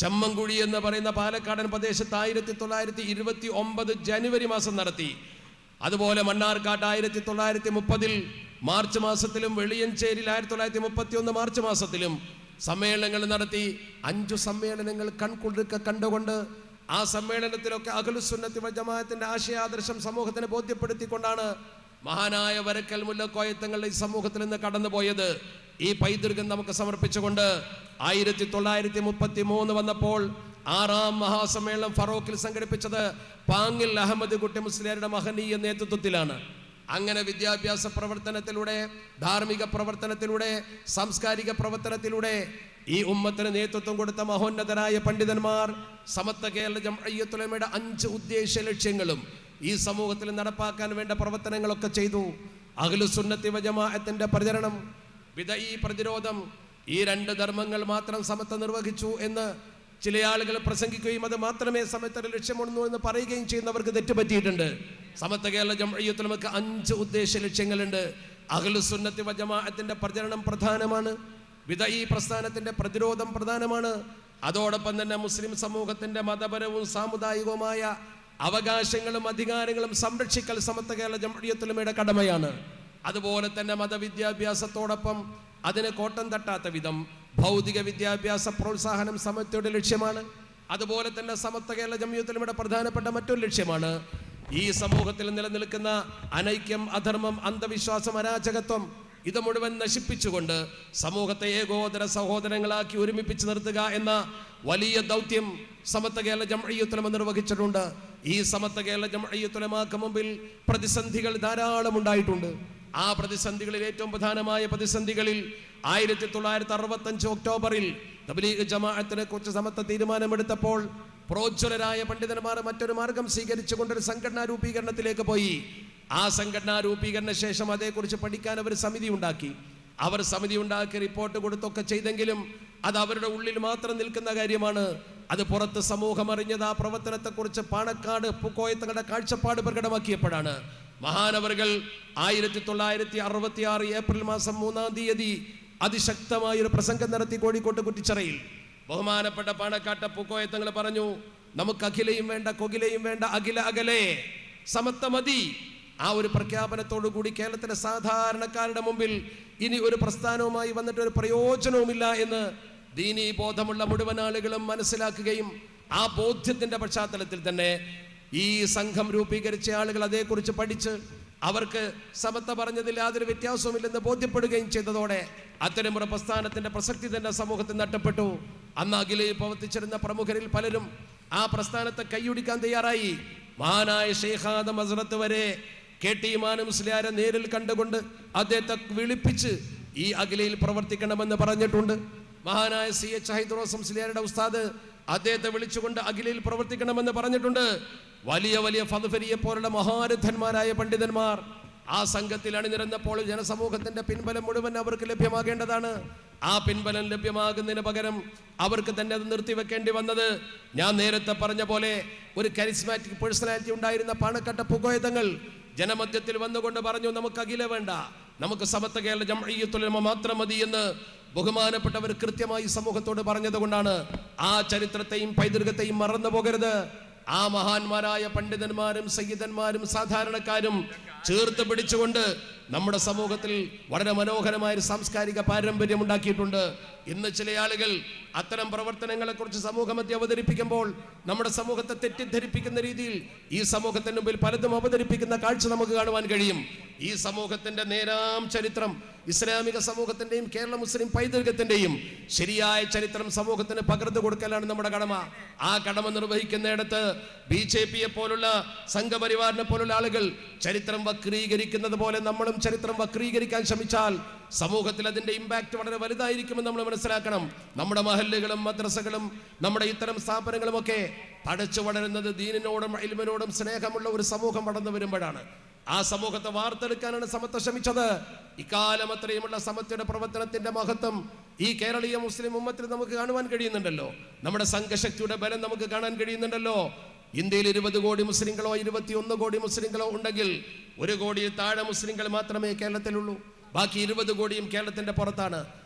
ചമ്മൻകുഴി എന്ന് പറയുന്ന പാലക്കാടൻ പ്രദേശത്ത് 1929 ജനുവരി മാസം നടത്തി. അതുപോലെ മണ്ണാർക്കാട്ട് 1930 മാർച്ച് മാസത്തിലും വെളിയഞ്ചേരിയിൽ 1931 മാർച്ച് മാസത്തിലും സമ്മേളനങ്ങൾ നടത്തി. 5 സമ്മേളനങ്ങൾ കൺകുളിർക്ക കണ്ടുകൊണ്ട് ആ സമ്മേളനത്തിലൊക്കെ അഖ്ലുസുന്നത്തി വൽ ജമാഅത്തിന്റെ ആശയാദർശം സമൂഹത്തിന് ബോധ്യപ്പെടുത്തിക്കൊണ്ടാണ് മഹാനായ വരക്കൽ മുല്ലക്കോയ തങ്ങൾ ഈ സമൂഹത്തിൽ നിന്ന് കടന്നുപോയത്. ഈ പൈതൃകം നമുക്ക് സമർപ്പിച്ചുകൊണ്ട് 1933 വന്നപ്പോൾ 6ാം മഹാസമ്മേളനം ഫറോക്കിൽ സംഘടിപ്പിച്ചത് പാങ്ങിൽ അഹമ്മദ് കുട്ടി മുസ്ലിയാരുടെ മഹനീയ നേതൃത്വത്തിലാണ്. അങ്ങനെ വിദ്യാഭ്യാസ പ്രവർത്തനത്തിലൂടെ, ധാർമ്മിക പ്രവർത്തനത്തിലൂടെ, സാംസ്കാരിക പ്രവർത്തനത്തിലൂടെ ഈ ഉമ്മത്തിന് നേതൃത്വം കൊടുത്ത മഹോന്നതരായ പണ്ഡിതന്മാർ സമത്വ കേരള ജംഇയ്യത്തുൽ ഉലമയുടെ 5 ഉദ്ദേശ ലക്ഷ്യങ്ങളും ഈ സമൂഹത്തിൽ നടപ്പാക്കാൻ വേണ്ട പ്രവർത്തനങ്ങളൊക്കെ ചെയ്തു. അഹ്ലുസുന്നത്തി വ ജമാഅത്തിന്റെ പ്രചരണം, ബിദ്അഈ പ്രതിരോധം, ഈ 2 ധർമ്മങ്ങൾ മാത്രം സമത്വം നിർവഹിച്ചു എന്ന് ചില ആളുകൾ പ്രസംഗിക്കുകയും അത് മാത്രമേ സമത്വത്തിന്റെ ലക്ഷ്യമുള്ളൂ എന്ന് പറയുകയും ചെയ്യുന്നവർക്ക് തെറ്റുപറ്റിയിട്ടുണ്ട്. സമത്വ കേരള ജംഇയ്യത്തുൽ ഉലമക്ക് 5 ഉദ്ദേശ ലക്ഷ്യങ്ങളുണ്ട്. അഹ്ലുസുന്നത്തി വ ജമാഅത്തിന്റെ പ്രചരണം പ്രധാനമാണ്. ബിദ്അഈ പ്രസ്ഥാനത്തിന്റെ പ്രതിരോധം പ്രധാനമാണ്. അതോടൊപ്പം തന്നെ മുസ്ലിം സമൂഹത്തിന്റെ മതപരവും സാമുദായികവുമായ അവകാശങ്ങളും അധികാരങ്ങളും സംരക്ഷിക്കൽ സമത്വ കേരള ജംഇയ്യത്തുൽ ഉലമയുടെ കടമയാണ്. അതുപോലെ തന്നെ മതവിദ്യാഭ്യാസത്തോടൊപ്പം അതിന് കോട്ടം തട്ടാത്ത വിധം ഭൗതിക വിദ്യാഭ്യാസ പ്രോത്സാഹനം സമത്വയുടെ ലക്ഷ്യമാണ്. അതുപോലെ തന്നെ സമത്വ കേരള ജംഇയ്യത്തുൽ ഉലമയുടെ പ്രധാനപ്പെട്ട മറ്റൊരു ലക്ഷ്യമാണ് ഈ സമൂഹത്തിൽ നിലനിൽക്കുന്ന അനൈക്യം, അധർമ്മം, അന്ധവിശ്വാസം, അരാജകത്വം ഇത് മുഴുവൻ നശിപ്പിച്ചുകൊണ്ട് സമൂഹത്തെ ഏകോദര സഹോദരങ്ങളാക്കി ഒരുമിപ്പിച്ച് നിർത്തുക എന്ന വലിയ ദൗത്യം സമത്വ കേരള ജംഇയ്യത്തുൽ ഉലമ നിർവഹിച്ചിട്ടുണ്ട്. ഈ സമത്വ കേരള ജംഇയ്യത്തുൽ ഉലമക്ക് മുമ്പിൽ പ്രതിസന്ധികൾ ധാരാളം ഉണ്ടായിട്ടുണ്ട്. ആ പ്രതിസന്ധികളിൽ ഏറ്റവും പ്രധാനമായ പ്രതിസന്ധികളിൽ 1965 ഒക്ടോബറിൽ തബ്ലീഗ് ജമാഅത്തിനെ കുറിച്ച് സമത്വ തീരുമാനമെടുത്തപ്പോൾ പ്രോജ്വലരായ പണ്ഡിതന്മാർ മറ്റൊരു മാർഗം സ്വീകരിച്ചുകൊണ്ടൊരു സംഘടനാ രൂപീകരണത്തിലേക്ക് പോയി. ആ സംഘടനാ രൂപീകരണ ശേഷം അതേക്കുറിച്ച് പഠിക്കാൻ അവർ സമിതി ഉണ്ടാക്കി. അവർ സമിതി ഉണ്ടാക്കി റിപ്പോർട്ട് കൊടുത്തൊക്കെ ചെയ്തെങ്കിലും അത് അവരുടെ ഉള്ളിൽ മാത്രം നിൽക്കുന്ന കാര്യമാണ്. അത് പുറത്ത് സമൂഹം അറിഞ്ഞത് ആ പ്രവർത്തനത്തെക്കുറിച്ച് പാണക്കാട് പൂക്കോയത്തങ്ങളുടെ കാഴ്ചപ്പാട് പ്രകടമാക്കിയപ്പോഴാണ്. മഹാനവറുകൾ 1966 ഏപ്രിൽ മാസം 3-ാം തീയതി അതിശക്തമായൊരു പ്രസംഗം നടത്തി കോഴിക്കോട്ട് കുറ്റിച്ചിറയിൽ. ബഹുമാനപ്പെട്ട പാണക്കാട്ട പൂക്കോയത്തങ്ങൾ പറഞ്ഞു, നമുക്ക് അഖിലയും വേണ്ട, കൊകിലയും വേണ്ട, അഖില അകലെ, സമത്വ മതി. ആ ഒരു പ്രഖ്യാപനത്തോടു കൂടി കേരളത്തിലെ സാധാരണക്കാരുടെ മുമ്പിൽ ഇനി ഒരു പ്രസ്ഥാനവുമായി വന്നിട്ട് ഒരു പ്രയോജനവുമില്ല എന്ന് ദീനീ ബോധമുള്ള മുഴുവൻ ആളുകളും മനസ്സിലാക്കുകയും ആ ബോധ്യത്തിന്റെ പശ്ചാത്തലത്തിൽ തന്നെ ഈ സംഘം രൂപീകരിച്ച ആളുകൾ അതേക്കുറിച്ച് പഠിച്ച് അവർക്ക് സമത്വ പറഞ്ഞതിൽ യാതൊരു വ്യത്യാസവുമില്ലെന്ന് ബോധ്യപ്പെടുകയും ചെയ്തതോടെ അത്തരമൊരു പ്രസ്ഥാനത്തിന്റെ പ്രസക്തി തന്നെ സമൂഹത്തിൽ നഷ്ടപ്പെട്ടു. അന്ന് അഖിലയിൽ പ്രവർത്തിച്ചിരുന്ന പ്രമുഖരിൽ പലരും ആ പ്രസ്ഥാനത്തെ കൈയൊടിക്കാൻ തയ്യാറായി. മഹാനായ ശൈഖ് ആദം ഹസ്രത്ത് വരെ KT ഇമാം മുസ്ലിയാരെ നേരിൽ കണ്ടുകൊണ്ട് അദ്ദേഹത്തെ വിളിപ്പിച്ച് ഈ അഖിലയിൽ പ്രവർത്തിക്കണമെന്ന് പറഞ്ഞിട്ടുണ്ട്. മഹാനായ CH ഹൈദ്രോസ് മുസ്ലിയാരുടെ ഉസ്താദ് അദ്ദേഹത്തെ വിളിച്ചുകൊണ്ട് അഖിലയിൽ പ്രവർത്തിക്കണമെന്ന് പറഞ്ഞിട്ടുണ്ട്. വലിയ വലിയ ഫദ്ഫരിയെ പോലുള്ള മഹാരഥന്മാരായ പണ്ഡിതന്മാർ ആ സംഘത്തിൽ അണിനിരന്നപ്പോൾ ജനസമൂഹത്തിന്റെ പിൻബലം മുഴുവൻ അവർക്ക് ലഭ്യമാകേണ്ടതാണ്. ആ പിൻബലം ലഭ്യമാകുന്നതിന് പകരം അവർക്ക് തന്നെ അത് നിർത്തിവെക്കേണ്ടി വന്നത്, ഞാൻ നേരത്തെ പറഞ്ഞ പോലെ ഒരു കരിസ്മാറ്റിക് പേഴ്സണാലിറ്റി ഉണ്ടായിരുന്ന പാണക്കാട്ട പൂക്കോയത്തങ്ങൾ ജനമധ്യത്തിൽ വന്നുകൊണ്ട് പറഞ്ഞു, നമുക്ക് അഖില വേണ്ട, നമുക്ക് സമത്വ കേരള ജംഇയ്യത്തുൽ ഉലമ മാത്രം മതി എന്ന് ബഹുമാനപ്പെട്ടവർ കൃത്യമായി സമൂഹത്തോട് പറഞ്ഞത് കൊണ്ടാണ്. ആ ചരിത്രത്തെയും പൈതൃകത്തെയും മറന്നു പോകരുത്. ആ മഹാന്മാരായ പണ്ഡിതന്മാരും സയ്യിദന്മാരും സാധാരണക്കാരും ചേർത്ത് പിടിച്ചുകൊണ്ട് നമ്മുടെ സമൂഹത്തിൽ വളരെ മനോഹരമായ ഒരു സാംസ്കാരിക പാരമ്പര്യം ഉണ്ടാക്കിയിട്ടുണ്ട്. ഇന്ന് ചില ആളുകൾ അത്തരം പ്രവർത്തനങ്ങളെ കുറിച്ച് സമൂഹമധ്യ അവതരിപ്പിക്കുമ്പോൾ നമ്മുടെ സമൂഹത്തെ തെറ്റിദ്ധരിപ്പിക്കുന്ന രീതിയിൽ ഈ സമൂഹത്തിന് മുമ്പിൽ പലതും അവതരിപ്പിക്കുന്ന കാഴ്ച നമുക്ക് കാണുവാൻ കഴിയും. ഈ സമൂഹത്തിന്റെ നേരാം ചരിത്രം, ഇസ്ലാമിക സമൂഹത്തിന്റെയും കേരള മുസ്ലിം പൈതൃകത്തിന്റെയും ശരിയായ ചരിത്രം സമൂഹത്തിന് പകർന്നു കൊടുക്കലാണ് നമ്മുടെ കടമ. ആ കടമ നിർവഹിക്കുന്നിടത്ത് BJPയെ പോലുള്ള സംഘപരിവാറിനെ പോലുള്ള ആളുകൾ ചരിത്രം വക്രീകരിക്കുന്നത് പോലെ നമ്മളും ചരിത്രം വക്രീകരിക്കാൻ ശ്രമിച്ചാൽ സമൂഹത്തിൽ അതിന്റെ ഇമ്പാക്ട് വളരെ വലുതായിരിക്കുമെന്ന് നമ്മൾ മനസ്സിലാക്കണം. നമ്മുടെ മഹല്ലുകളും മദ്രസകളും നമ്മുടെ ഇത്തരം സ്ഥാപനങ്ങളും ഒക്കെ പഠിച്ചു വളരുന്നത് ദീനിനോടും ഇൽമിനോടും സ്നേഹമുള്ള ഒരു സമൂഹം വളർന്നു വരുമ്പോഴാണ്. ആ സമൂഹത്തെ വാർത്തെടുക്കാനാണ് സമത്വ ശ്രമിച്ചത്. ഇക്കാലം അത്രയുമുള്ള സമത്വയുടെ പ്രവർത്തനത്തിന്റെ മഹത്വം ഈ കേരളീയ മുസ്ലിം ഉമ്മത്തിൽ നമുക്ക് കാണുവാൻ കഴിയുന്നുണ്ടല്ലോ. നമ്മുടെ സംഘശക്തിയുടെ ബലം നമുക്ക് കാണാൻ കഴിയുന്നുണ്ടല്ലോ. ഇന്ത്യയിൽ 20 കോടി മുസ്ലിങ്ങളോ 21 കോടി മുസ്ലിങ്ങളോ ഉണ്ടെങ്കിൽ 1 കോടിയിൽ താഴെ മുസ്ലിങ്ങൾ മാത്രമേ കേരളത്തിലുള്ളൂ. ബാക്കി 20 കോടിയും കേരളത്തിന്റെ പുറത്താണ്.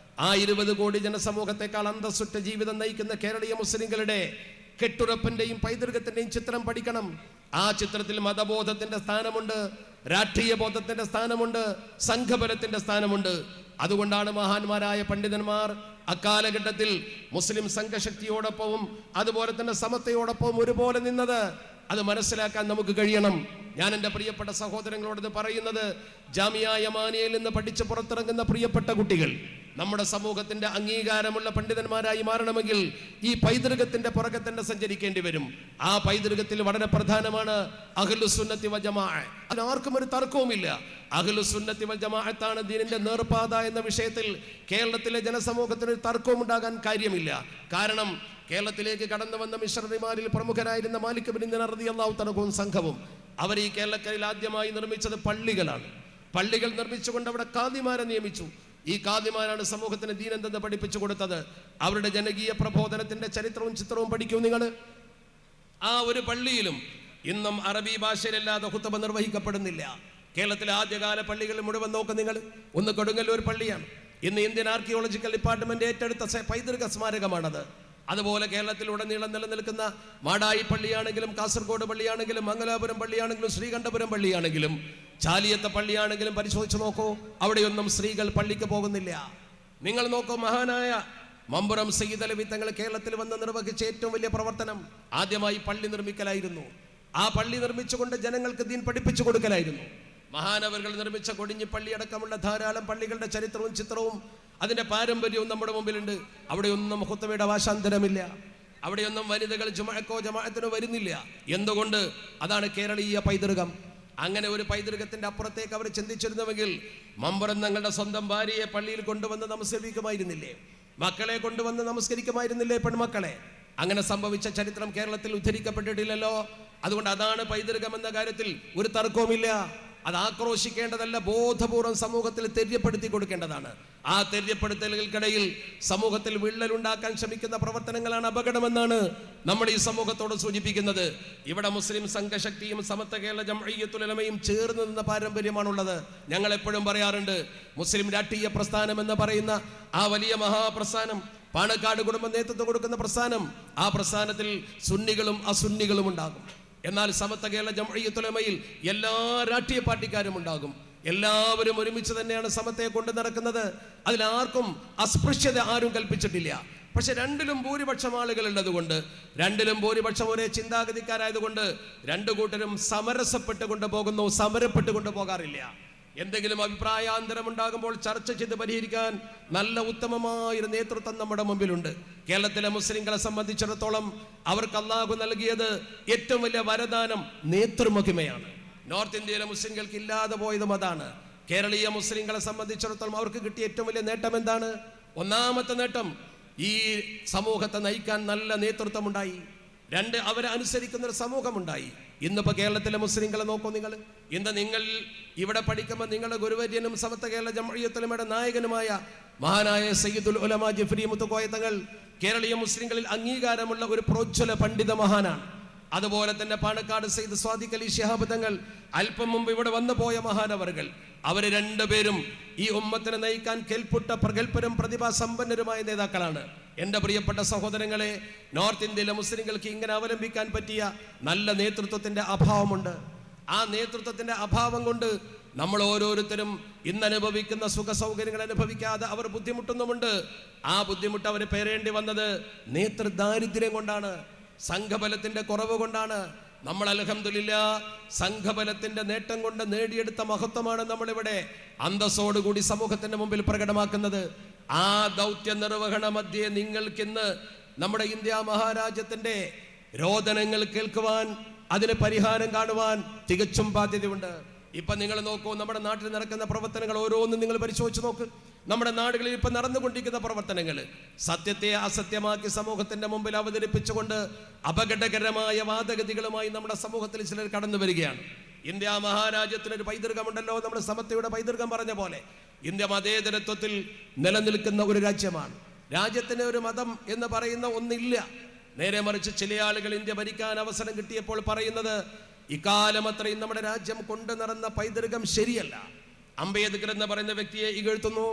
ആ 20 കോടി ജനസമൂഹത്തെക്കാൾ അന്തസ്സുറ്റ ജീവിതം നയിക്കുന്ന കേരളീയ മുസ്ലിങ്ങളുടെ കെട്ടുറപ്പിന്റെയും പൈതൃകത്തിന്റെയും ചിത്രം പഠിക്കണം. ആ ചിത്രത്തിൽ മതബോധത്തിന്റെ സ്ഥാനമുണ്ട്, രാഷ്ട്രീയ ബോധത്തിന്റെ സ്ഥാനമുണ്ട്, സംഘബലത്തിന്റെ സ്ഥാനമുണ്ട്. അതുകൊണ്ടാണ് മഹാന്മാരായ പണ്ഡിതന്മാർ അക്കാലഘട്ടത്തിൽ മുസ്ലിം സംഘശക്തിയോടൊപ്പവും അതുപോലെ തന്നെ സമത്വയോടൊപ്പവും ഒരുപോലെ നിന്നത്. അത് മനസ്സിലാക്കാൻ നമുക്ക് കഴിയണം. ഞാൻ എൻ്റെ പ്രിയപ്പെട്ട സഹോദരങ്ങളോട് പറയുന്നത്, ജാമിയ യമാനിയയിൽ നിന്ന് പഠിച്ച് പുറത്തിറങ്ങുന്ന പ്രിയപ്പെട്ട കുട്ടികൾ, നമ്മുടെ സമൂഹത്തിന്റെ അംഗീകാരമുള്ള പണ്ഡിതന്മാരായി മാറണമെങ്കിൽ ഈ പൈതൃകത്തിന്റെ പുറകെ തന്നെ സഞ്ചരിക്കേണ്ടി വരും. ആ പൈതൃകത്തിൽ വളരെ പ്രധാനമാണ് അഹ്ലുസുന്നത്തി വൽ ജമാഅ. അതിനാർക്കും ഒരു തർക്കവുമില്ല. അഹ്ലുസുന്നത്തി വൽ ജമാഅത്താണ് ദീനിന്റെ നേർപാത എന്ന വിഷയത്തിൽ കേരളത്തിലെ ജനസമൂഹത്തിന് ഒരു തർക്കവും ഉണ്ടാകാൻ കാര്യമില്ല. കാരണം കേരളത്തിലേക്ക് കടന്നു വന്ന മിഷണറിമാരിൽ പ്രമുഖരായിരുന്ന മാലിക് ബിൻ ദിനാർ റളിയല്ലാഹു തആല സംഘവും അവർ ഈ കേരളക്കരയിൽ ആദ്യമായി നിർമ്മിച്ചത് പള്ളികളാണ്. പള്ളികൾ നിർമ്മിച്ചുകൊണ്ട് അവിടെ ഖാദിമാരെ നിയമിച്ചു. ഈ ഖാദിമാരാണ് സമൂഹത്തിന് ദീൻ എന്തെന്ന് പഠിപ്പിച്ചു കൊടുത്തത്. അവരുടെ ജനകീയ പ്രബോധനത്തിന്റെ ചരിത്രവും ചിത്രവും പഠിക്കൂ നിങ്ങൾ. ആ ഒരു പള്ളിയിലും ഇന്നും അറബി ഭാഷയിലല്ലാതെ ഖുത്ബ നിർവഹിക്കപ്പെടുന്നില്ല. കേരളത്തിലെ ആദ്യകാല പള്ളികൾ മുഴുവൻ നോക്ക് നിങ്ങൾ. ഒന്ന് കൊടുങ്ങല്ലൂർ പള്ളിയാണ്. ഇന്ന് ഇന്ത്യൻ ആർക്കിയോളജിക്കൽ ഡിപ്പാർട്ട്മെന്റ് ഏറ്റെടുത്ത പൈതൃക സ്മാരകമാണത്. അതുപോലെ കേരളത്തിലുടനീളം നിലനിൽക്കുന്ന മാടായി പള്ളിയാണെങ്കിലും, കാസർഗോഡ് പള്ളിയാണെങ്കിലും, മംഗലാപുരം പള്ളിയാണെങ്കിലും, ശ്രീകണ്ഠപുരം പള്ളിയാണെങ്കിലും, ചാലിയത്തെ പള്ളിയാണെങ്കിലും പരിശോധിച്ച് നോക്കൂ. അവിടെയൊന്നും സ്ത്രീകൾ പള്ളിക്ക് പോകുന്നില്ല. നിങ്ങൾ നോക്കൂ, മഹാനായ മമ്പുറം സയ്യിദ് അലവി തങ്ങൾ കേരളത്തിൽ വന്ന് നിർവഹിച്ച ഏറ്റവും വലിയ പ്രവർത്തനം ആദ്യമായി പള്ളി നിർമ്മിക്കലായിരുന്നു. ആ പള്ളി നിർമ്മിച്ചുകൊണ്ട് ജനങ്ങൾക്ക് ദീൻ പഠിപ്പിച്ചു കൊടുക്കലായിരുന്നു. മഹാനവറുകൾ നിർമ്മിച്ച കൊടിഞ്ഞി പള്ളി അടക്കമുള്ള ധാരാളം പള്ളികളുടെ ചരിത്രവും ചിത്രവും അതിന്റെ പാരമ്പര്യവും നമ്മുടെ മുമ്പിലുണ്ട്. അവിടെയൊന്നും ഖുത്ബയുടെ ഭാഷാന്തരമില്ല. അവിടെയൊന്നും വനിതകൾ ജുമഅക്കോ ജമാഅത്തിനോ വരുന്നില്ല. എന്തുകൊണ്ട്? അതാണ് കേരളീയ പൈതൃകം. അങ്ങനെ ഒരു പൈതൃകത്തിന്റെ അപ്പുറത്തേക്ക് അവർ ചിന്തിച്ചിരുന്നുവെങ്കിൽ മമ്പുറം തങ്ങളുടെ സ്വന്തം ഭാര്യയെ പള്ളിയിൽ കൊണ്ടുവന്ന് നമസ്കരിക്കുമായിരുന്നില്ലേ? മക്കളെ കൊണ്ടുവന്ന് നമസ്കരിക്കുമായിരുന്നില്ലേ? പെൺമക്കളെ. അങ്ങനെ സംഭവിച്ച ചരിത്രം കേരളത്തിൽ ഉദ്ധരിക്കപ്പെട്ടിട്ടില്ലല്ലോ. അതുകൊണ്ട് അതാണ് പൈതൃകം എന്ന കാര്യത്തിൽ ഒരു തർക്കവുമില്ല. അത് ആക്രോശിക്കേണ്ടതല്ല, ബോധപൂർവം സമൂഹത്തിൽ തെര്യപ്പെടുത്തി കൊടുക്കേണ്ടതാണ്. ആ തെര്യപ്പെടുത്തലുകൾക്കിടയിൽ സമൂഹത്തിൽ വിള്ളലുണ്ടാക്കാൻ ശ്രമിക്കുന്ന പ്രവർത്തനങ്ങളാണ് അപകടമെന്നാണ് നമ്മൾ ഈ സമൂഹത്തോട് സൂചിപ്പിക്കുന്നത്. ഇവിടെ മുസ്ലിം സംഘശക്തിയും സമത്വ കേരള ജംഇയ്യത്തുൽ ഉലമയും ചേർന്ന് നിന്ന പാരമ്പര്യമാണുള്ളത്. ഞങ്ങൾ എപ്പോഴും പറയാറുണ്ട്, മുസ്ലിം രാഷ്ട്രീയ പ്രസ്ഥാനം എന്ന് പറയുന്ന ആ വലിയ മഹാപ്രസ്ഥാനം, പാണക്കാട് കുടുംബം നേതൃത്വം കൊടുക്കുന്ന പ്രസ്ഥാനം, ആ പ്രസ്ഥാനത്തിൽ സുന്നികളും അസുന്നികളും ഉണ്ടാകും. എന്നാൽ സമത്വ കേരള ജംഇയ്യത്തുൽ ഉലമയിൽ എല്ലാ രാഷ്ട്രീയ പാർട്ടിക്കാരും ഉണ്ടാകും. എല്ലാവരും ഒരുമിച്ച് തന്നെയാണ് സമത്വയെ കൊണ്ട് നടക്കുന്നത്. അതിലാർക്കും അസ്പൃശ്യത ആരും കൽപ്പിച്ചിട്ടില്ല. പക്ഷെ രണ്ടിലും ഭൂരിപക്ഷം ആളുകൾ ഉള്ളതുകൊണ്ട്, രണ്ടിലും ഭൂരിപക്ഷം ഒരേ ചിന്താഗതിക്കാരായതുകൊണ്ട് രണ്ടു കൂട്ടരും സമരസപ്പെട്ടുകൊണ്ട് പോകുന്നു, സമരപ്പെട്ടുകൊണ്ട് പോകാറില്ല. എന്തെങ്കിലും അഭിപ്രായാന്തരം ഉണ്ടാകുമ്പോൾ ചർച്ച ചെയ്ത് പരിഹരിക്കാൻ നല്ല ഉത്തമമായൊരു നേതൃത്വം നമ്മുടെ മുമ്പിലുണ്ട്. കേരളത്തിലെ മുസ്ലിങ്ങളെ സംബന്ധിച്ചിടത്തോളം അവർക്ക് അല്ലാഹു നൽകിയത് ഏറ്റവും വലിയ വരദാനം നേതൃമഹിമയാണ്. നോർത്ത് ഇന്ത്യയിലെ മുസ്ലിങ്ങൾക്ക് ഇല്ലാതെ പോയതും അതാണ്. കേരളീയ മുസ്ലിങ്ങളെ സംബന്ധിച്ചിടത്തോളം അവർക്ക് കിട്ടിയ ഏറ്റവും വലിയ നേട്ടം എന്താണ്? ഒന്നാമത്തെ നേട്ടം, ഈ സമൂഹത്തെ നയിക്കാൻ നല്ല നേതൃത്വം ഉണ്ടായി. രണ്ട്, അവരെ അനുസരിക്കുന്ന ഒരു സമൂഹമുണ്ടായി. ഇന്നിപ്പോ കേരളത്തിലെ മുസ്ലിങ്ങളെ നോക്കൂ നിങ്ങൾ. ഇന്ന് നിങ്ങൾ ഇവിടെ പഠിക്കുമ്പോൾ നിങ്ങളുടെ ഗുരുവര്യനും സമത്വ കേരള ജംഇയ്യത്തുൽ ഉലമയുടെ നായകനുമായ മഹാനായ സയ്യിദുൽ ഉലമ ജിഫ്രി മുത്തുക്കോയ തങ്ങൾ കേരളീയ മുസ്ലിങ്ങളിൽ അംഗീകാരമുള്ള ഒരു പ്രോജ്വല പണ്ഡിത മഹാനാണ്. അതുപോലെ തന്നെ പാണക്കാട് സയ്യിദ് സ്വാദിഖ് അലി ശിഹാബ് തങ്ങൾ അല്പം മുമ്പ് ഇവിടെ വന്നു പോയ മഹാനവറുകൾ, അവർ രണ്ടുപേരും ഈ ഉമ്മത്തിനെ നയിക്കാൻ കെൽപ്പുട്ട പ്രഗൽഭരും പ്രതിഭാസമ്പന്നരുമായ നേതാക്കളാണ്. എൻ്റെ പ്രിയപ്പെട്ട സഹോദരങ്ങളെ, നോർത്ത് ഇന്ത്യയിലെ മുസ്ലിങ്ങൾക്ക് ഇങ്ങനെ അവലംബിക്കാൻ പറ്റിയ നല്ല നേതൃത്വത്തിന്റെ അഭാവമുണ്ട്. ആ നേതൃത്വത്തിന്റെ അഭാവം കൊണ്ട് നമ്മൾ ഓരോരുത്തരും ഇന്ന് അനുഭവിക്കുന്ന സുഖ സൗകര്യങ്ങൾ അനുഭവിക്കാതെ അവർ ബുദ്ധിമുട്ടുന്നുമുണ്ട്. ആ ബുദ്ധിമുട്ട് അവർ പേരേണ്ടി വന്നത് നേതൃദാരിദ്ര്യം കൊണ്ടാണ്, സംഘബലത്തിന്റെ കുറവ് കൊണ്ടാണ്. നമ്മൾ അൽഹംദുലില്ലാഹ് സംഘബലത്തിന്റെ നേട്ടം കൊണ്ട് നേടിയെടുത്ത മഹത്വമാണ് നമ്മളിവിടെ അന്തസ്സോടുകൂടി സമൂഹത്തിന്റെ മുമ്പിൽ പ്രകടമാക്കുന്നത്. ആ ദൗത്യ നിർവഹണ മധ്യേ നിങ്ങൾക്കിന്ന് നമ്മുടെ ഇന്ത്യ മഹാരാജ്യത്തിന്റെ രോദനങ്ങൾ കേൾക്കുവാൻ, അതിന് പരിഹാരം കാണുവാൻ തികച്ചും ബാധ്യതയുണ്ട്. ഇപ്പൊ നിങ്ങൾ നോക്കൂ, നമ്മുടെ നാട്ടിൽ നടക്കുന്ന പ്രവർത്തനങ്ങൾ ഓരോന്നും നിങ്ങൾ പരിശോധിച്ച് നോക്ക്. നമ്മുടെ നാടുകളിൽ ഇപ്പൊ നടന്നുകൊണ്ടിരിക്കുന്ന പ്രവർത്തനങ്ങൾ സത്യത്തെ അസത്യമാക്കി സമൂഹത്തിന്റെ മുമ്പിൽ അവതരിപ്പിച്ചുകൊണ്ട് അപകടകരമായ വാദഗതികളുമായി നമ്മുടെ സമൂഹത്തിൽ ചിലർ കടന്നു വരികയാണ്. ഇന്ത്യ മഹാരാജ്യത്തിനൊരു പൈതൃകമുണ്ടല്ലോ, നമ്മൾ സമത്വയുടെ പൈതൃകം പറഞ്ഞ പോലെ ഇന്ത്യ മതേതരത്വത്തിൽ നിലനിൽക്കുന്ന ഒരു രാജ്യമാണ്. രാജ്യത്തിന് ഒരു മതം എന്ന് പറയുന്ന ഒന്നില്ല. നേരെ മറിച്ച് ചില ആളുകൾ ഇന്ത്യ ഭരിക്കാൻ അവസരം കിട്ടിയപ്പോൾ പറയുന്നത് ഇക്കാലം അത്രയും നമ്മുടെ രാജ്യം കൊണ്ടു നടന്ന പൈതൃകം ശരിയല്ല. അംബേദ്കർ എന്ന് പറയുന്ന വ്യക്തിയെ ഇകഴ്ത്തുന്നു,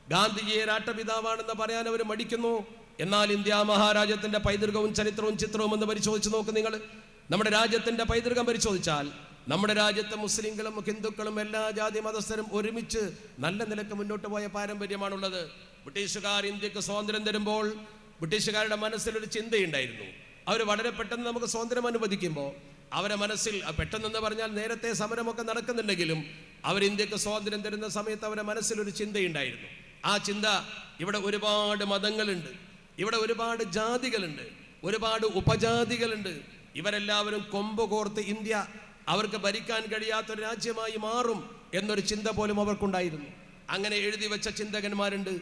ഗാന്ധിജിയെ രാഷ്ട്രപിതാവാണെന്ന് പറയാൻ അവർ മടിക്കുന്നു. എന്നാൽ ഇന്ത്യ മഹാരാജ്യത്തിന്റെ പൈതൃകവും ചരിത്രവും ചിത്രവും എന്ന് പരിശോധിച്ച് നോക്ക് നിങ്ങൾ. നമ്മുടെ രാജ്യത്തിന്റെ പൈതൃകം പരിശോധിച്ചാൽ നമ്മുടെ രാജ്യത്തെ മുസ്ലിങ്ങളും ഹിന്ദുക്കളും എല്ലാ ജാതി മതസ്ഥരും ഒരുമിച്ച് നല്ല നിലക്ക് മുന്നോട്ട് പോയ പാരമ്പര്യമാണുള്ളത്. ബ്രിട്ടീഷുകാർ ഇന്ത്യക്ക് സ്വാതന്ത്ര്യം തരുമ്പോൾ ബ്രിട്ടീഷുകാരുടെ മനസ്സിലൊരു ചിന്തയുണ്ടായിരുന്നു. അവർ വളരെ പെട്ടെന്ന് നമുക്ക് സ്വാതന്ത്ര്യം അനുവദിക്കുമ്പോൾ അവരെ മനസ്സിൽ, പെട്ടെന്നെന്ന് പറഞ്ഞാൽ നേരത്തെ സമരമൊക്കെ നടക്കുന്നുണ്ടെങ്കിലും അവർ ഇന്ത്യക്ക് സ്വാതന്ത്ര്യം തരുന്ന സമയത്ത് അവരുടെ മനസ്സിലൊരു ചിന്തയുണ്ടായിരുന്നു. ആ ചിന്ത ഇവിടെ ഒരുപാട് മതങ്ങളുണ്ട്, ഇവിടെ ഒരുപാട് ജാതികളുണ്ട്, ഒരുപാട് ഉപജാതികളുണ്ട്. ഇവരെല്ലാവരും കൊമ്പ് കോർത്ത് ഇന്ത്യ അവർക്ക് ഭരിക്കാൻ കഴിയാത്തൊരു രാജ്യമായി മാറും എന്നൊരു ചിന്ത പോലും അവർക്കുണ്ടായിരുന്നു. അങ്ങനെ എഴുതി വെച്ച ചിന്തകന്മാരുണ്ട്.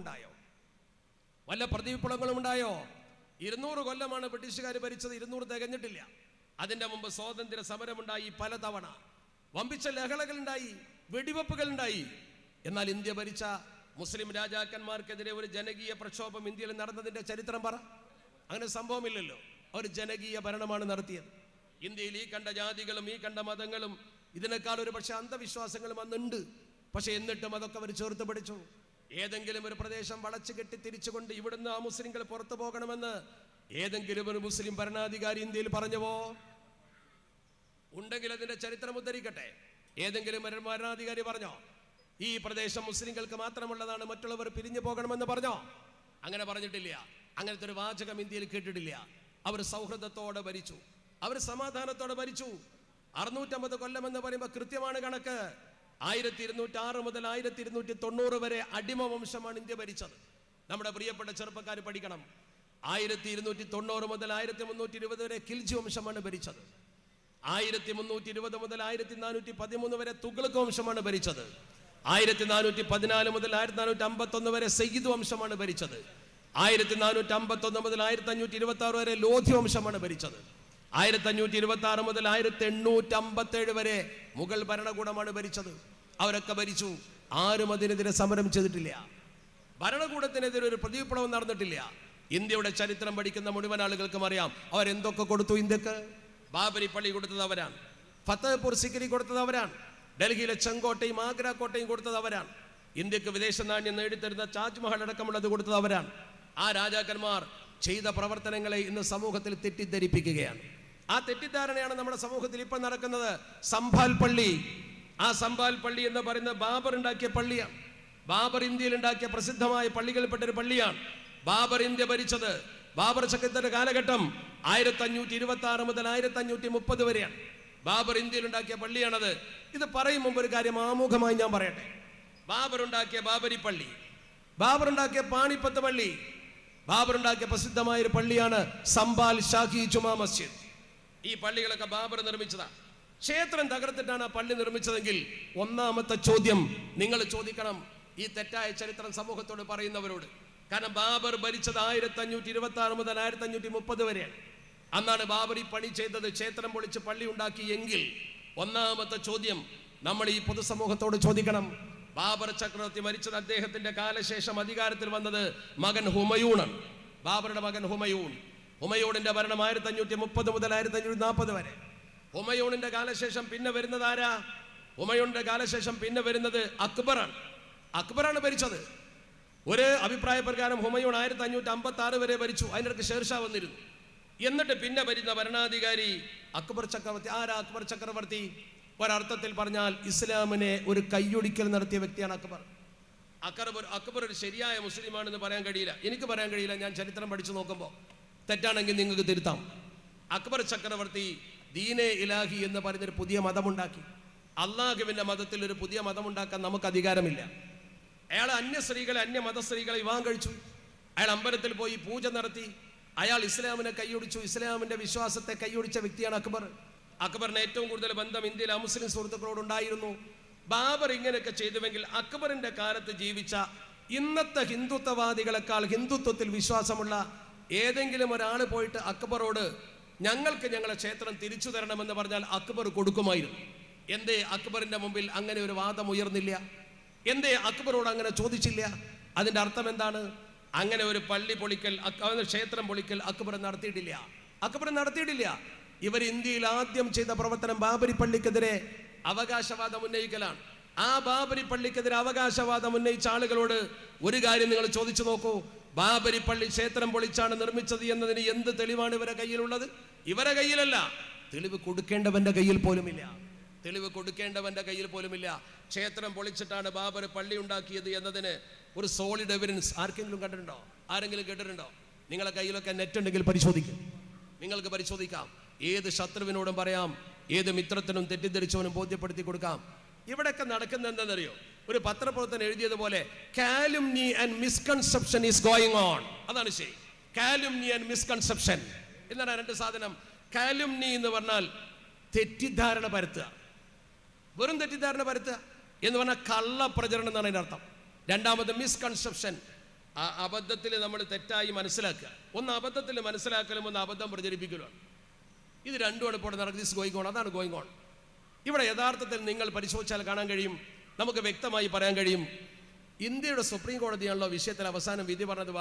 ഉണ്ടായോ? വല്ല പ്രതിവിപ്ലവങ്ങളും ഉണ്ടായോ? 200 കൊല്ലമാണ് ബ്രിട്ടീഷുകാർ ഭരിച്ചത്, 200 തികഞ്ഞിട്ടില്ല. അതിൻ്റെ മുമ്പ് സ്വാതന്ത്ര്യ സമരമുണ്ടായി, പലതവണ വമ്പിച്ച ലഹളകളുണ്ടായി, വെടിവെപ്പുകളുണ്ടായി. എന്നാൽ ഇന്ത്യ ഭരിച്ച മുസ്ലിം രാജാക്കന്മാർക്കെതിരെ ഒരു ജനകീയ പ്രക്ഷോഭം ഇന്ത്യയിൽ നടന്നതിൻ്റെ ചരിത്രം പറ. അങ്ങനെ സംഭവമില്ലല്ലോ. ഒരു ജനകീയ ഭരണമാണ് നടത്തിയത്. ഇന്ത്യയിൽ ഈ കണ്ട ജാതികളും ഈ കണ്ട മതങ്ങളും ഇതിനേക്കാൾ ഒരു പക്ഷേ അന്ധവിശ്വാസങ്ങളും അന്നുണ്ട്. പക്ഷെ എന്നിട്ടും അതൊക്കെ അവർ ചേർത്ത് പിടിച്ചു. ഏതെങ്കിലും ഒരു പ്രദേശം വളച്ചു കെട്ടി തിരിച്ചുകൊണ്ട് ഇവിടുന്ന് ആ മുസ്ലിങ്ങൾ പുറത്തു പോകണമെന്ന് ഏതെങ്കിലും ഒരു മുസ്ലിം ഭരണാധികാരി ഇന്ത്യയിൽ പറഞ്ഞവോ? ഉണ്ടെങ്കിൽ അതിന്റെ ചരിത്രം ഉദ്ധരിക്കട്ടെ. ഏതെങ്കിലും ഒരു ഭരണാധികാരി പറഞ്ഞോ ഈ പ്രദേശം മുസ്ലിങ്ങൾക്ക് മാത്രമുള്ളതാണ്, മറ്റുള്ളവർ പിരിഞ്ഞു പോകണമെന്ന് പറഞ്ഞോ? അങ്ങനെ പറഞ്ഞിട്ടില്ല. അങ്ങനത്തെ ഒരു വാചകം ഇന്ത്യയിൽ കേട്ടിട്ടില്ല. അവർ സൗഹൃദത്തോടെ ഭരിച്ചു, അവർ സമാധാനത്തോടെ ഭരിച്ചു. 650 കൊല്ലം എന്ന് പറയുമ്പോൾ കൃത്യമാണ് കണക്ക്. 1206 മുതൽ 1290 വരെ അടിമ വംശമാണ് ഇന്ത്യ ഭരിച്ചത്. നമ്മുടെ പ്രിയപ്പെട്ട ചെറുപ്പക്കാർ പഠിക്കണം. 1290 മുതൽ 1320 വരെ ഖിൽജി വംശമാണ് ഭരിച്ചത്. 1320 മുതൽ 1413 വരെ തുഗ്ലക് വംശമാണ് ഭരിച്ചത്. 1414 മുതൽ 1451 വരെ സയ്യിദ് വംശമാണ് ഭരിച്ചത്. 1451 മുതൽ 1526 വരെ ലോധി വംശമാണ് ഭരിച്ചത്. 1526 മുതൽ 1857 വരെ മുഗൾ ഭരണകൂടമാണ് ഭരിച്ചത്. അവരൊക്കെ ഭരിച്ചു. ആരും അതിനെതിരെ സമരം ചെയ്തിട്ടില്ല. ഭരണകൂടത്തിനെതിരെ ഒരു പ്രതിവിപ്ലവം നടന്നിട്ടില്ല. ഇന്ത്യയുടെ ചരിത്രം പഠിക്കുന്ന മുഴുവൻ ആളുകൾക്കും അറിയാം അവരെന്തൊക്കെ കൊടുത്തു ഇന്ത്യക്ക്. ബാബരി പള്ളി കൊടുത്തത് അവരാണ്, ഫത്തേപൂർ സിക്രി കൊടുത്തത് അവരാണ്, ഡൽഹിയിലെ ചെങ്കോട്ടയും ആഗ്ര കോട്ടയും കൊടുത്തത് അവരാണ്, ഇന്ത്യക്ക് വിദേശ നാണ്യം നേടിത്തരുന്ന താജ്മഹൽ അടക്കമുള്ളത് കൊടുത്തത് അവരാണ്. ആ രാജാക്കന്മാർ ചെയ്ത പ്രവർത്തനങ്ങളെ ഇന്ന് സമൂഹത്തിൽ തെറ്റിദ്ധരിപ്പിക്കുകയാണ്. ആ തെറ്റിദ്ധാരണയാണ് നമ്മുടെ സമൂഹത്തിൽ ഇപ്പോൾ നടക്കുന്നത്. സംഭാൽ പള്ളി, ആ സംഭാൽ പള്ളി എന്ന് പറയുന്നത് ബാബർ ഉണ്ടാക്കിയ പള്ളിയാണ്. ബാബർ ഇന്ത്യയിൽ ഉണ്ടാക്കിയ പ്രസിദ്ധമായ പള്ളികളിൽപ്പെട്ട ഒരു പള്ളിയാണ്. ബാബർ ഇന്ത്യ ഭരിച്ചത്, ബാബർ ചക്രവർത്തിയുടെ കാലഘട്ടം 1526 മുതൽ 1530 വരെയാണ്. ബാബർ ഇന്ത്യയിൽ ഉണ്ടാക്കിയ പള്ളിയാണത്. ഇത് പറയും മുമ്പ് ഒരു കാര്യം ആമുഖമായി ഞാൻ പറയട്ടെ. ബാബർ ഉണ്ടാക്കിയ ബാബരി പള്ളി, ബാബർ ഉണ്ടാക്കിയ പാണിപ്പത്ത് പള്ളി, ബാബർ ഉണ്ടാക്കിയ പ്രസിദ്ധമായ ഒരു പള്ളിയാണ് സംഭാൽ ഷാഹി ജുമാ മസ്ജിദ്. ഈ പള്ളികളൊക്കെ ബാബർ നിർമ്മിച്ചതാണ്. ക്ഷേത്രം തകർത്തിട്ടാണ് ആ പള്ളി നിർമ്മിച്ചതെങ്കിൽ ഒന്നാമത്തെ ചോദ്യം നിങ്ങൾ ചോദിക്കണം ഈ തെറ്റായ ചരിത്രം സമൂഹത്തോട് പറയുന്നവരോട്. കാരണം ബാബർ ഭരിച്ചത് 1526 മുതൽ 1530 വരെയാണ്. അന്നാണ് ബാബർ ഈ പണി ചെയ്തത്, ക്ഷേത്രം പൊളിച്ച് പള്ളി ഉണ്ടാക്കി. എങ്കിൽ ഒന്നാമത്തെ ചോദ്യം നമ്മൾ ഈ പൊതുസമൂഹത്തോട് ചോദിക്കണം. ബാബർ ചക്രവർത്തി മരിച്ചത് അദ്ദേഹത്തിന്റെ കാലശേഷം അധികാരത്തിൽ വന്നത് മകൻ ഹുമയൂണാണ്. ബാബറുടെ മകൻ ഹുമയൂൺ. ഹുമയൂണിന്റെ ഭരണം 1530 മുതൽ 1540 വരെ. ഹുമയൂണിന്റെ കാലശേഷം പിന്നെ വരുന്നത് ആരാ? ഹുമയൂണിന്റെ കാലശേഷം പിന്നെ വരുന്നത് അക്ബറാണ്. അക്ബറാണ് ഭരിച്ചത്. ഒരു അഭിപ്രായ പ്രകാരം ഹുമയൂൺ 1556 വരെ ഭരിച്ചു. അതിനിടയ്ക്ക് ഷേർഷാ വന്നിരുന്നു. എന്നിട്ട് പിന്നെ വരുന്ന ഭരണാധികാരി അക്ബർ ചക്രവർത്തി. ആരാ അക്ബർ ചക്രവർത്തി? ഒരർത്ഥത്തിൽ പറഞ്ഞാൽ ഇസ്ലാമിനെ ഒരു കയ്യൊടിക്കൽ നടത്തിയ വ്യക്തിയാണ് അക്ബർ. അക്ബർ ഒരു ശരിയായ മുസ്ലിമാണെന്ന് പറയാൻ കഴിയില്ല, എനിക്ക് പറയാൻ കഴിയില്ല. ഞാൻ ചരിത്രം പഠിച്ചു നോക്കുമ്പോൾ തെറ്റാണെങ്കിൽ നിങ്ങൾക്ക് തിരുത്താം. അക്ബർ ചക്രവർത്തി ദീനെ ഇലാഹി എന്ന് പറയുന്നൊരു പുതിയ മതമുണ്ടാക്കി. അള്ളാഹുവിൻ്റെ മതത്തിൽ ഒരു പുതിയ മതമുണ്ടാക്കാൻ നമുക്ക് അധികാരമില്ല. അയാൾ അന്യ സ്ത്രീകളെ, അന്യ മത സ്ത്രീകളെ വിവാഹം കഴിച്ചു. അയാൾ അമ്പലത്തിൽ പോയി പൂജ നടത്തി. അയാൾ ഇസ്ലാമിനെ കൈയൊടിച്ചു. ഇസ്ലാമിൻ്റെ വിശ്വാസത്തെ കൈയൊടിച്ച വ്യക്തിയാണ് അക്ബർ. അക്ബറിന് ഏറ്റവും കൂടുതൽ ബന്ധം ഇന്ത്യയിലെ അമുസ്ലിം സുഹൃത്തുക്കളോടുണ്ടായിരുന്നു. ബാബർ ഇങ്ങനെയൊക്കെ ചെയ്തുവെങ്കിൽ അക്ബറിന്റെ കാലത്ത് ജീവിച്ച ഇന്നത്തെ ഹിന്ദുത്വവാദികളെക്കാൾ ഹിന്ദുത്വത്തിൽ വിശ്വാസമുള്ള ഏതെങ്കിലും ഒരാൾ പോയിട്ട് അക്ബറോട് ഞങ്ങൾക്ക് ഞങ്ങളെ ക്ഷേത്രം തിരിച്ചു തരണമെന്ന് പറഞ്ഞാൽ അക്ബർ കൊടുക്കുമായിരുന്നു. എന്തേ അക്ബറിന്റെ മുമ്പിൽ അങ്ങനെ ഒരു വാദം ഉയർന്നില്ല? എന്തേ അക്ബറോട് അങ്ങനെ ചോദിച്ചില്ല? അതിന്റെ അർത്ഥം എന്താണ്? അങ്ങനെ ഒരു പള്ളി പൊളിക്കൽ, ക്ഷേത്രം പൊളിക്കൽ അക്ബർ നടത്തിയിട്ടില്ല. അക്ബർ നടത്തിയിട്ടില്ല. ഇവർ ഇന്ത്യയിൽ ആദ്യം ചെയ്ത പ്രവർത്തനം ബാബരി പള്ളിക്കെതിരെ അവകാശവാദം ഉന്നയിക്കലാണ്. ആ ബാബരി പള്ളിക്കെതിരെ അവകാശവാദം ഉന്നയിച്ച ആളുകളോട് ഒരു കാര്യം നിങ്ങൾ ചോദിച്ചു നോക്കൂ. ബാബരി പള്ളി ക്ഷേത്രം പൊളിച്ചാണ് നിർമ്മിച്ചത് എന്നതിന് എന്ത് തെളിവാണ് ഇവരുടെ കയ്യിലുള്ളത്? ഇവരെ കയ്യിലല്ല, തെളിവ് കൊടുക്കേണ്ടവന്റെ കയ്യിൽ പോലുമില്ല. തെളിവ് കൊടുക്കേണ്ടവന്റെ കയ്യിൽ പോലുമില്ല. ക്ഷേത്രം പൊളിച്ചിട്ടാണ് ബാബർ പള്ളി ഉണ്ടാക്കിയത് എന്നതിന് ഒരു സോളിഡ് എവിഡൻസ് ആർക്കെങ്കിലും കണ്ടിട്ടുണ്ടോ? ആരെങ്കിലും കേട്ടിട്ടുണ്ടോ? നിങ്ങളെ കയ്യിലൊക്കെ നെറ്റ് ഉണ്ടെങ്കിൽ പരിശോധിക്കും. നിങ്ങൾക്ക് പരിശോധിക്കാം. ഏത് ശത്രുവിനോടും പറയാം, ഏത് മിത്രത്തിനും തെറ്റിദ്ധരിച്ചവനും ബോധ്യപ്പെടുത്തി കൊടുക്കാം. ഇവിടെയൊക്കെ നടക്കുന്നത് എന്താണെന്നറിയോ? ഒരു പത്രപ്രവർത്തനം എഴുതിയതുപോലെ calumny and misconception is going on. അതാണ് ശരി. കാലുംനി ആൻഡ് മിസ്കൺസെപ്ഷൻ എന്നാണ് രണ്ട് സാധനം. കാലുംനി എന്ന് പറഞ്ഞാൽ തെറ്റിദ്ധാരണ പരത്തുക, വെറും തെറ്റിദ്ധാരണ പരത്തുക എന്ന് പറഞ്ഞാൽ കള്ളപ്രചരണം എന്നാണ് അതിൻ്റെ അർത്ഥം. രണ്ടാമത് മിസ്കൺസെപ്ഷൻ, ആ അബദ്ധത്തിൽ നമ്മൾ തെറ്റായി മനസ്സിലാക്കുക. ഒന്ന് അബദ്ധത്തിൽ മനസ്സിലാക്കലും ഒന്ന് അബദ്ധം പ്രചരിപ്പിക്കലുമാണ്. ഇത് രണ്ടുമാണ് ഇപ്പോൾ നടക്കുന്നത്. ദിസ് ഗോയിങ് ഓൺ, അതാണ് ഗോയിങ് ഓൺ. ഇവിടെ യഥാർത്ഥത്തിൽ നിങ്ങൾ പരിശോധിച്ചാൽ കാണാൻ കഴിയും, നമുക്ക് വ്യക്തമായി പറയാൻ കഴിയും. ഇന്ത്യയുടെ സുപ്രീം കോടതിയാണല്ലോ വിഷയത്തിൽ അവസാനം വിധി പറഞ്ഞത്.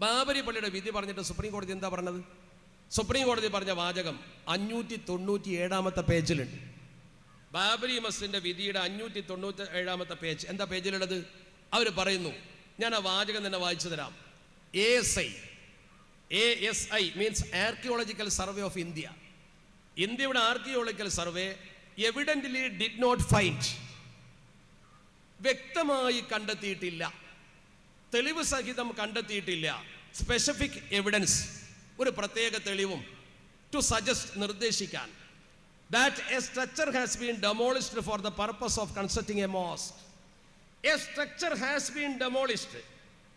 ബാബരി പള്ളിയുടെ വിധി പറഞ്ഞിട്ട് സുപ്രീം കോടതി എന്താ പറഞ്ഞത്? സുപ്രീം കോടതി പറഞ്ഞ വാചകം 597 പേജിലുണ്ട്. ബാബരി മസ്ജിദിന്റെ വിധിയുടെ 597 പേജ്. എന്താ പേജിലുള്ളത്? അവർ പറയുന്നു, ഞാൻ ആ വാചകം തന്നെ വായിച്ചു തരാം. ASI means archaeological survey of India. ഇന്ത്യയുടെ archaeological survey evidently did not find, വ്യക്തമായി കണ്ടെത്തിയിട്ടില്ല, തെളിവ് സഹിതം കണ്ടെത്തിയിട്ടില്ല, സ്പെസിഫിക് എവിഡൻസ്, ഒരു പ്രത്യേക തെളിവും, ടു സജസ്റ്റ്, നിർദ്ദേശിക്കാൻ, that a structure has been demolished for the purpose of constructing a mosque. A structure has been demolished.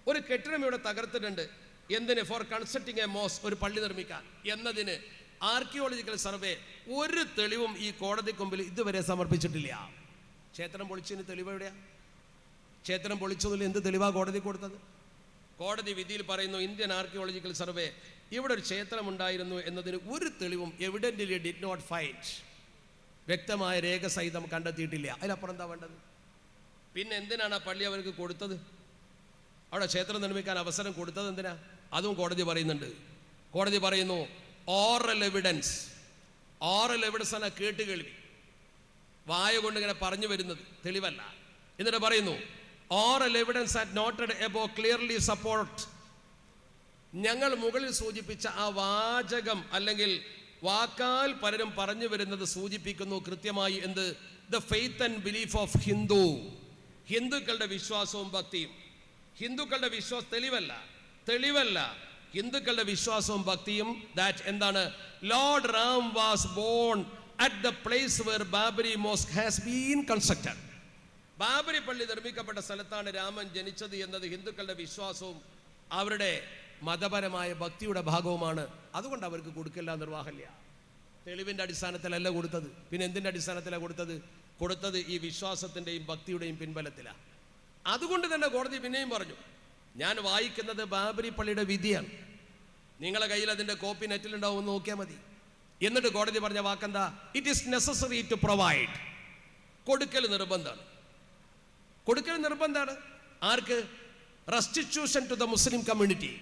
ഒരു കെട്ടിടം ഇവിടെ തകർത്തിട്ടുണ്ട്. എന്തിന്? ഫോർ കൺസ്ട്രക്ടിങ് എ മോസ്ക്, ഒരു പള്ളി നിർമ്മിക്കാൻ എന്നതിന് ആർക്കിയോളജിക്കൽ സർവേ ഒരു തെളിവും ഈ കോടതിക്ക് മുമ്പിൽ ഇതുവരെ സമർപ്പിച്ചിട്ടില്ല. ക്ഷേത്രം പൊളിച്ചതിന് തെളിവ് എവിടെയാ? ക്ഷേത്രം പൊളിച്ചതിൽ എന്ത് തെളിവാ കോടതി കൊടുത്തത്? കോടതി വിധിയിൽ പറയുന്നു, ഇന്ത്യൻ ആർക്കിയോളജിക്കൽ സർവേ ഇവിടെ ഒരു ക്ഷേത്രം ഉണ്ടായിരുന്നു എന്നതിന് ഒരു തെളിവും എവിഡന്റ്ലി ഡിഡ് നോട്ട് ഫൈൻഡ്, വ്യക്തമായ രേഖ സഹിതം കണ്ടെത്തിയിട്ടില്ല. അതിലപ്പുറം എന്താ വേണ്ടത്? പിന്നെ എന്തിനാണ് ആ പള്ളി അവർക്ക് കൊടുത്തത്? അവിടെ ക്ഷേത്രം നിർമ്മിക്കാൻ അവസരം കൊടുത്തത് എന്തിനാ? അതും കോടതി പറയുന്നുണ്ട്. കോടതി പറയുന്നു, ഓറൽ എവിഡൻസ്. ഓറൽ എവിഡൻസ് ആണ് കേട്ടുകേൾവി, വായ കൊണ്ട് ഇങ്ങനെ പറഞ്ഞു വരുന്നത്, തെളിവല്ല. എന്നിട്ട് പറയുന്നു, ഓറൽ എവിഡൻസ് ആറ്റ് നോട്ടഡ് എബോ ക്ലിയർലി സപ്പോർട്ട്. ഞങ്ങൾ മുകളിൽ സൂചിപ്പിച്ച ആ വാചകം അല്ലെങ്കിൽ വാക്കാൽ പലരും പറഞ്ഞു വരുന്നത് സൂചിപ്പിക്കുന്നു കൃത്യമായി എന്ത്? The faith and belief of Hindu, ഹിന്ദുക്കളുടെ വിശ്വാസവും ഭക്തിയും. ഹിന്ദുക്കളുടെ വിശ്വാസം തെളിവല്ല, ഹിന്ദുക്കളുടെ വിശ്വാസവും ഭക്തിയും. ദാറ്റ് എന്താണ്? Lord Ram was born at the place where Babri mosque has been constructed. Babri പള്ളി നിർമ്മിക്കപ്പെട്ട സ്ഥലത്താണ് രാമൻ ജനിച്ചത് എന്നത് ഹിന്ദുക്കളുടെ വിശ്വാസവും അവരുടെ മതപരമായ ഭക്തിയുടെ ഭാഗവുമാണ്. അതുകൊണ്ട് അവർക്ക് കൊടുക്കില്ല നിർവാഹമില്ല. തെളിവിൻ്റെ അടിസ്ഥാനത്തിലല്ല കൊടുത്തത്. പിന്നെ എന്തിൻ്റെ അടിസ്ഥാനത്തിലാണ് കൊടുത്തത്? ഈ വിശ്വാസത്തിൻ്റെയും ഭക്തിയുടെയും പിൻബലത്തിലാണ്. അതുകൊണ്ട് തന്നെ കോടതി പിന്നെയും പറഞ്ഞു, ഞാൻ വായിക്കുന്നത് ബാബരി പള്ളിയുടെ വിധിയാണ്, നിങ്ങളെ കയ്യിൽ അതിൻ്റെ കോപ്പി നെറ്റിലുണ്ടാവും, നോക്കിയാൽ മതി. എന്നിട്ട് കോടതി പറഞ്ഞ വാക്കെന്താ? It is necessary to provide. കൊടുക്കൽ നിർബന്ധമാണ്. ആർക്ക്? Restitution to the Muslim community.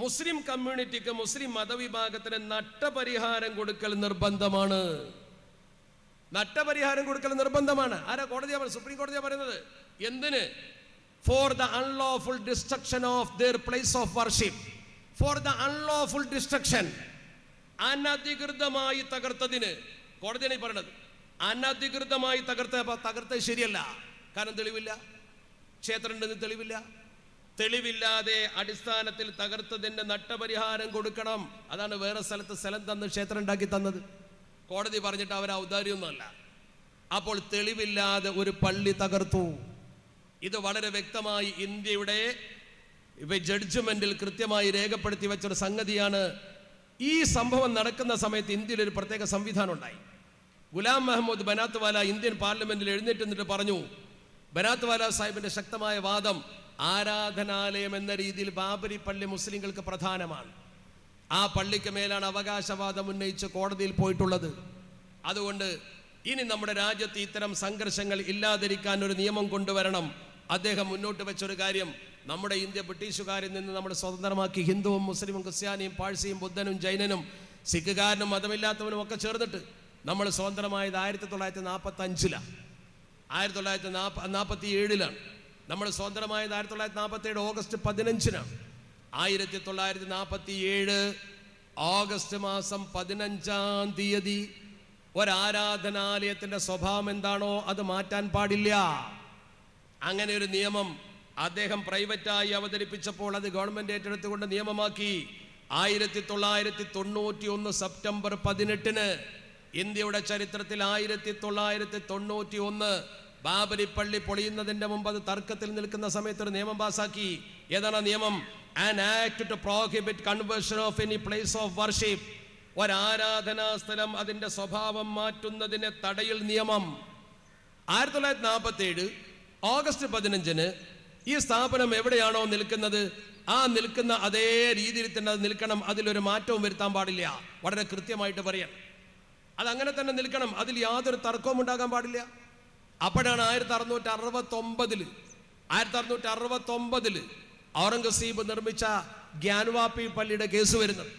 മുസ്ലിം കമ്മ്യൂണിറ്റിക്ക്, മുസ്ലിം മതവിഭാഗത്തിന് നഷ്ടപരിഹാരം കൊടുക്കൽ നിർബന്ധമാണ്. ആരാ? കോടതിയാ, സുപ്രീം കോടതിയാ പറയുന്നത്. എന്തിന്? For the unlawful destruction of their place of worship. For the unlawful destruction, അനധികൃതമായി തകർത്തതിന്. കോടതിയാണ് ഈ പറയുന്നത്. അനധികൃതമായി തകർത്തത് ശരിയല്ല. കാരണം തെളിവില്ല. ക്ഷേത്രം ഉണ്ടെന്ന് തെളിവില്ലാതെ അടിസ്ഥാനത്തിൽ തകർത്തതിൻ്റെ നഷ്ടപരിഹാരം കൊടുക്കണം. അതാണ് വേറെ സ്ഥലത്ത് സ്ഥലം തന്ന് ക്ഷേത്രം ഉണ്ടാക്കി തന്നത്. കോടതി പറഞ്ഞിട്ട് അവർ ഔദാര്യമൊന്നുമല്ല. അപ്പോൾ തെളിവില്ലാതെ ഒരു പള്ളി തകർത്തു. ഇത് വളരെ വ്യക്തമായി ഇന്ത്യയുടെ ജഡ്ജ്മെന്റിൽ കൃത്യമായി രേഖപ്പെടുത്തി വെച്ചൊരു സംഗതിയാണ്. ഈ സംഭവം നടക്കുന്ന സമയത്ത് ഇന്ത്യയിൽ ഒരു പ്രത്യേക സംവിധാനം ഉണ്ടായി. ഗുലാം മുഹമ്മദ് ബനാത്ത് വാല ഇന്ത്യൻ പാർലമെന്റിൽ എഴുന്നേറ്റ് നിന്നിട്ട് പറഞ്ഞു, ബനാത്ത് വാല സാഹിബിന്റെ ശക്തമായ വാദം, ആരാധനാലയം എന്ന രീതിയിൽ ബാബരി പള്ളി മുസ്ലിങ്ങൾക്ക് പ്രധാനമാണ്. ആ പള്ളിക്ക് മേലാണ് അവകാശവാദം ഉന്നയിച്ച് കോടതിയിൽ പോയിട്ടുള്ളത്. അതുകൊണ്ട് ഇനി നമ്മുടെ രാജ്യത്ത് ഇത്തരം സംഘർഷങ്ങൾ ഇല്ലാതിരിക്കാൻ ഒരു നിയമം കൊണ്ടുവരണം. അദ്ദേഹം മുന്നോട്ട് വെച്ചൊരു കാര്യം, നമ്മുടെ ഇന്ത്യ ബ്രിട്ടീഷുകാരിൽ നിന്ന് നമ്മൾ സ്വതന്ത്രമാക്കി. ഹിന്ദുവും മുസ്ലിമും ക്രിസ്ത്യാനിയും പാഴ്സിയും ബുദ്ധനും ജൈനനും സിഖുകാരനും മതമില്ലാത്തവനും ഒക്കെ ചേർന്നിട്ട് നമ്മൾ സ്വതന്ത്രമായത് 1945-ലാണ്. 1947-ലാണ്. നമ്മൾ സ്വതന്ത്രമായത് 1947 ഓഗസ്റ്റ് 15-നാണ്. 1947 ഓഗസ്റ്റ് മാസം 15-ാം തീയതി ഒരാരാധനാലയത്തിൻ്റെ സ്വഭാവം എന്താണോ അത് മാറ്റാൻ പാടില്ല. അങ്ങനെ ഒരു നിയമം അദ്ദേഹം പ്രൈവറ്റായി അവതരിപ്പിച്ചപ്പോൾ അത് ഗവൺമെൻറ് ഏറ്റെടുത്തുകൊണ്ട് നിയമമാക്കി. 1991 സെപ്റ്റംബർ 18-ന് ഇന്ത്യയുടെ ചരിത്രത്തിൽ 1991 ബാബരി പള്ളി പൊളിയുന്നതിൻ്റെ മുമ്പ് അത് തർക്കത്തിൽ നിൽക്കുന്ന സമയത്ത് ഒരു നിയമം പാസാക്കി. ഏതാണ് നിയമം? An act to prohibit conversion of any place of worship. ഒരാരാധനാ സ്ഥലം അതിൻ്റെ സ്വഭാവം മാറ്റുന്നതിനെ തടയൽ നിയമം. 1947 ഓഗസ്റ്റ് 15-ന് ഈ സ്ഥാപനം എവിടെയാണോ നിൽക്കുന്നത് ആ നിൽക്കുന്ന അതേ രീതിയിൽ തന്നെ അത് നിൽക്കണം. അതിലൊരു മാറ്റവും വരുത്താൻ പാടില്ല. വളരെ കൃത്യമായിട്ട് പറയാം, അതങ്ങനെ തന്നെ നിൽക്കണം. അതിൽ യാതൊരു തർക്കവും ഉണ്ടാകാൻ പാടില്ല. അപ്പോഴാണ് 1669 ഔറംഗസീബ് നിർമ്മിച്ച ഗ്യാൻവാപ്പി പള്ളിയുടെ കേസ് വരുന്നത്.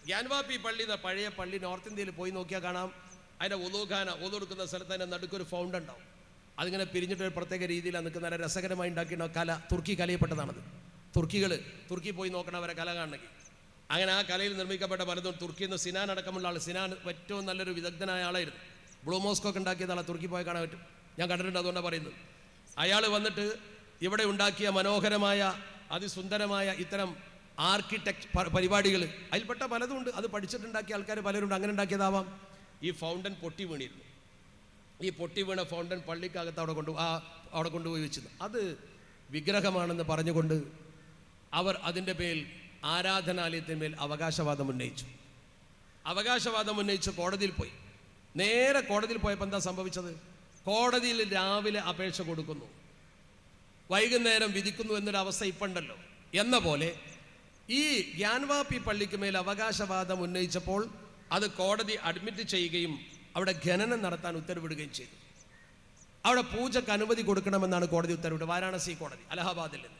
ഗ്യാൻവാപ്പി പള്ളി എന്ന പഴയ പള്ളി നോർത്ത് ഇന്ത്യയിൽ പോയി നോക്കിയാൽ കാണാം. അതിൻ്റെ ഒതുകൊടുക്കുന്ന സ്ഥലത്ത് അതിൻ്റെ നടുക്കൊരു ഫൗണ്ടൻ ഉണ്ടാവും. അതിങ്ങനെ പിരിഞ്ഞിട്ട് ഒരു പ്രത്യേക രീതിയിലാണ് നിൽക്കുന്ന. നല്ല രസകരമായി ഉണ്ടാക്കിയ കല, തുർക്കി കലയിൽപ്പെട്ടതാണത്. തുർക്കി പോയി നോക്കണം അവരെ കല കാണണമെങ്കിൽ. അങ്ങനെ ആ കലയിൽ നിർമ്മിക്കപ്പെട്ട പലതും തുർക്കിയിൽ നിന്ന് സിനാൻ അടക്കമുള്ള ആൾ, സിനാൻ ഏറ്റവും നല്ലൊരു വിദഗ്ധനായ ആളായിരുന്നു. ബ്ലൂ മോസ്ക് ഉണ്ടാക്കിയത് ആളെ തുർക്കി പോയി കാണാൻ പറ്റും. ഞാൻ കണ്ടിട്ടുണ്ട്, അതുകൊണ്ടാണ് പറയുന്നത്. അയാൾ വന്നിട്ട് ഇവിടെ ഉണ്ടാക്കിയ മനോഹരമായ അതിസുന്ദരമായ ഇത്തരം ആർക്കിടെക്ട് പരിപാടികൾ അതിൽപ്പെട്ട പലതും ഉണ്ട്. അത് പഠിച്ചിട്ടുണ്ടാക്കിയ ആൾക്കാർ പലരുണ്ട്. അങ്ങനെ ഉണ്ടാക്കിയതാവാം. ഈ ഫൗണ്ടൻ പൊട്ടി വീണിരുന്നു. ഈ പൊട്ടി വീണ ഫൗണ്ടൻ പള്ളിക്കകത്ത് അവിടെ കൊണ്ടുപോയി വെച്ചിരുന്നു. അത് വിഗ്രഹമാണെന്ന് പറഞ്ഞുകൊണ്ട് അവർ അതിൻ്റെ മേൽ, ആരാധനാലയത്തിന്മേൽ അവകാശവാദം ഉന്നയിച്ച് കോടതിയിൽ പോയി. നേരെ കോടതിയിൽ പോയപ്പോൾ എന്താ സംഭവിച്ചത്? കോടതിയിൽ രാവിലെ അപേക്ഷ കൊടുക്കുന്നു, വൈകുന്നേരം വിധിക്കുന്നു എന്നൊരവസ്ഥ ഇപ്പുണ്ടല്ലോ. എന്ന പോലെ ഈ ഗ്യാൻവാപ്പി പള്ളിക്ക് മേൽ അവകാശവാദം ഉന്നയിച്ചപ്പോൾ അത് കോടതി അഡ്മിറ്റ് ചെയ്യുകയും അവിടെ ഖനനം നടത്താൻ ഉത്തരവിടുകയും ചെയ്തു. അവിടെ പൂജക്ക് അനുമതി കൊടുക്കണമെന്നാണ് കോടതി ഉത്തരവിട്ടത്. വാരാണസി കോടതി, അലഹാബാദിൽ നിന്ന്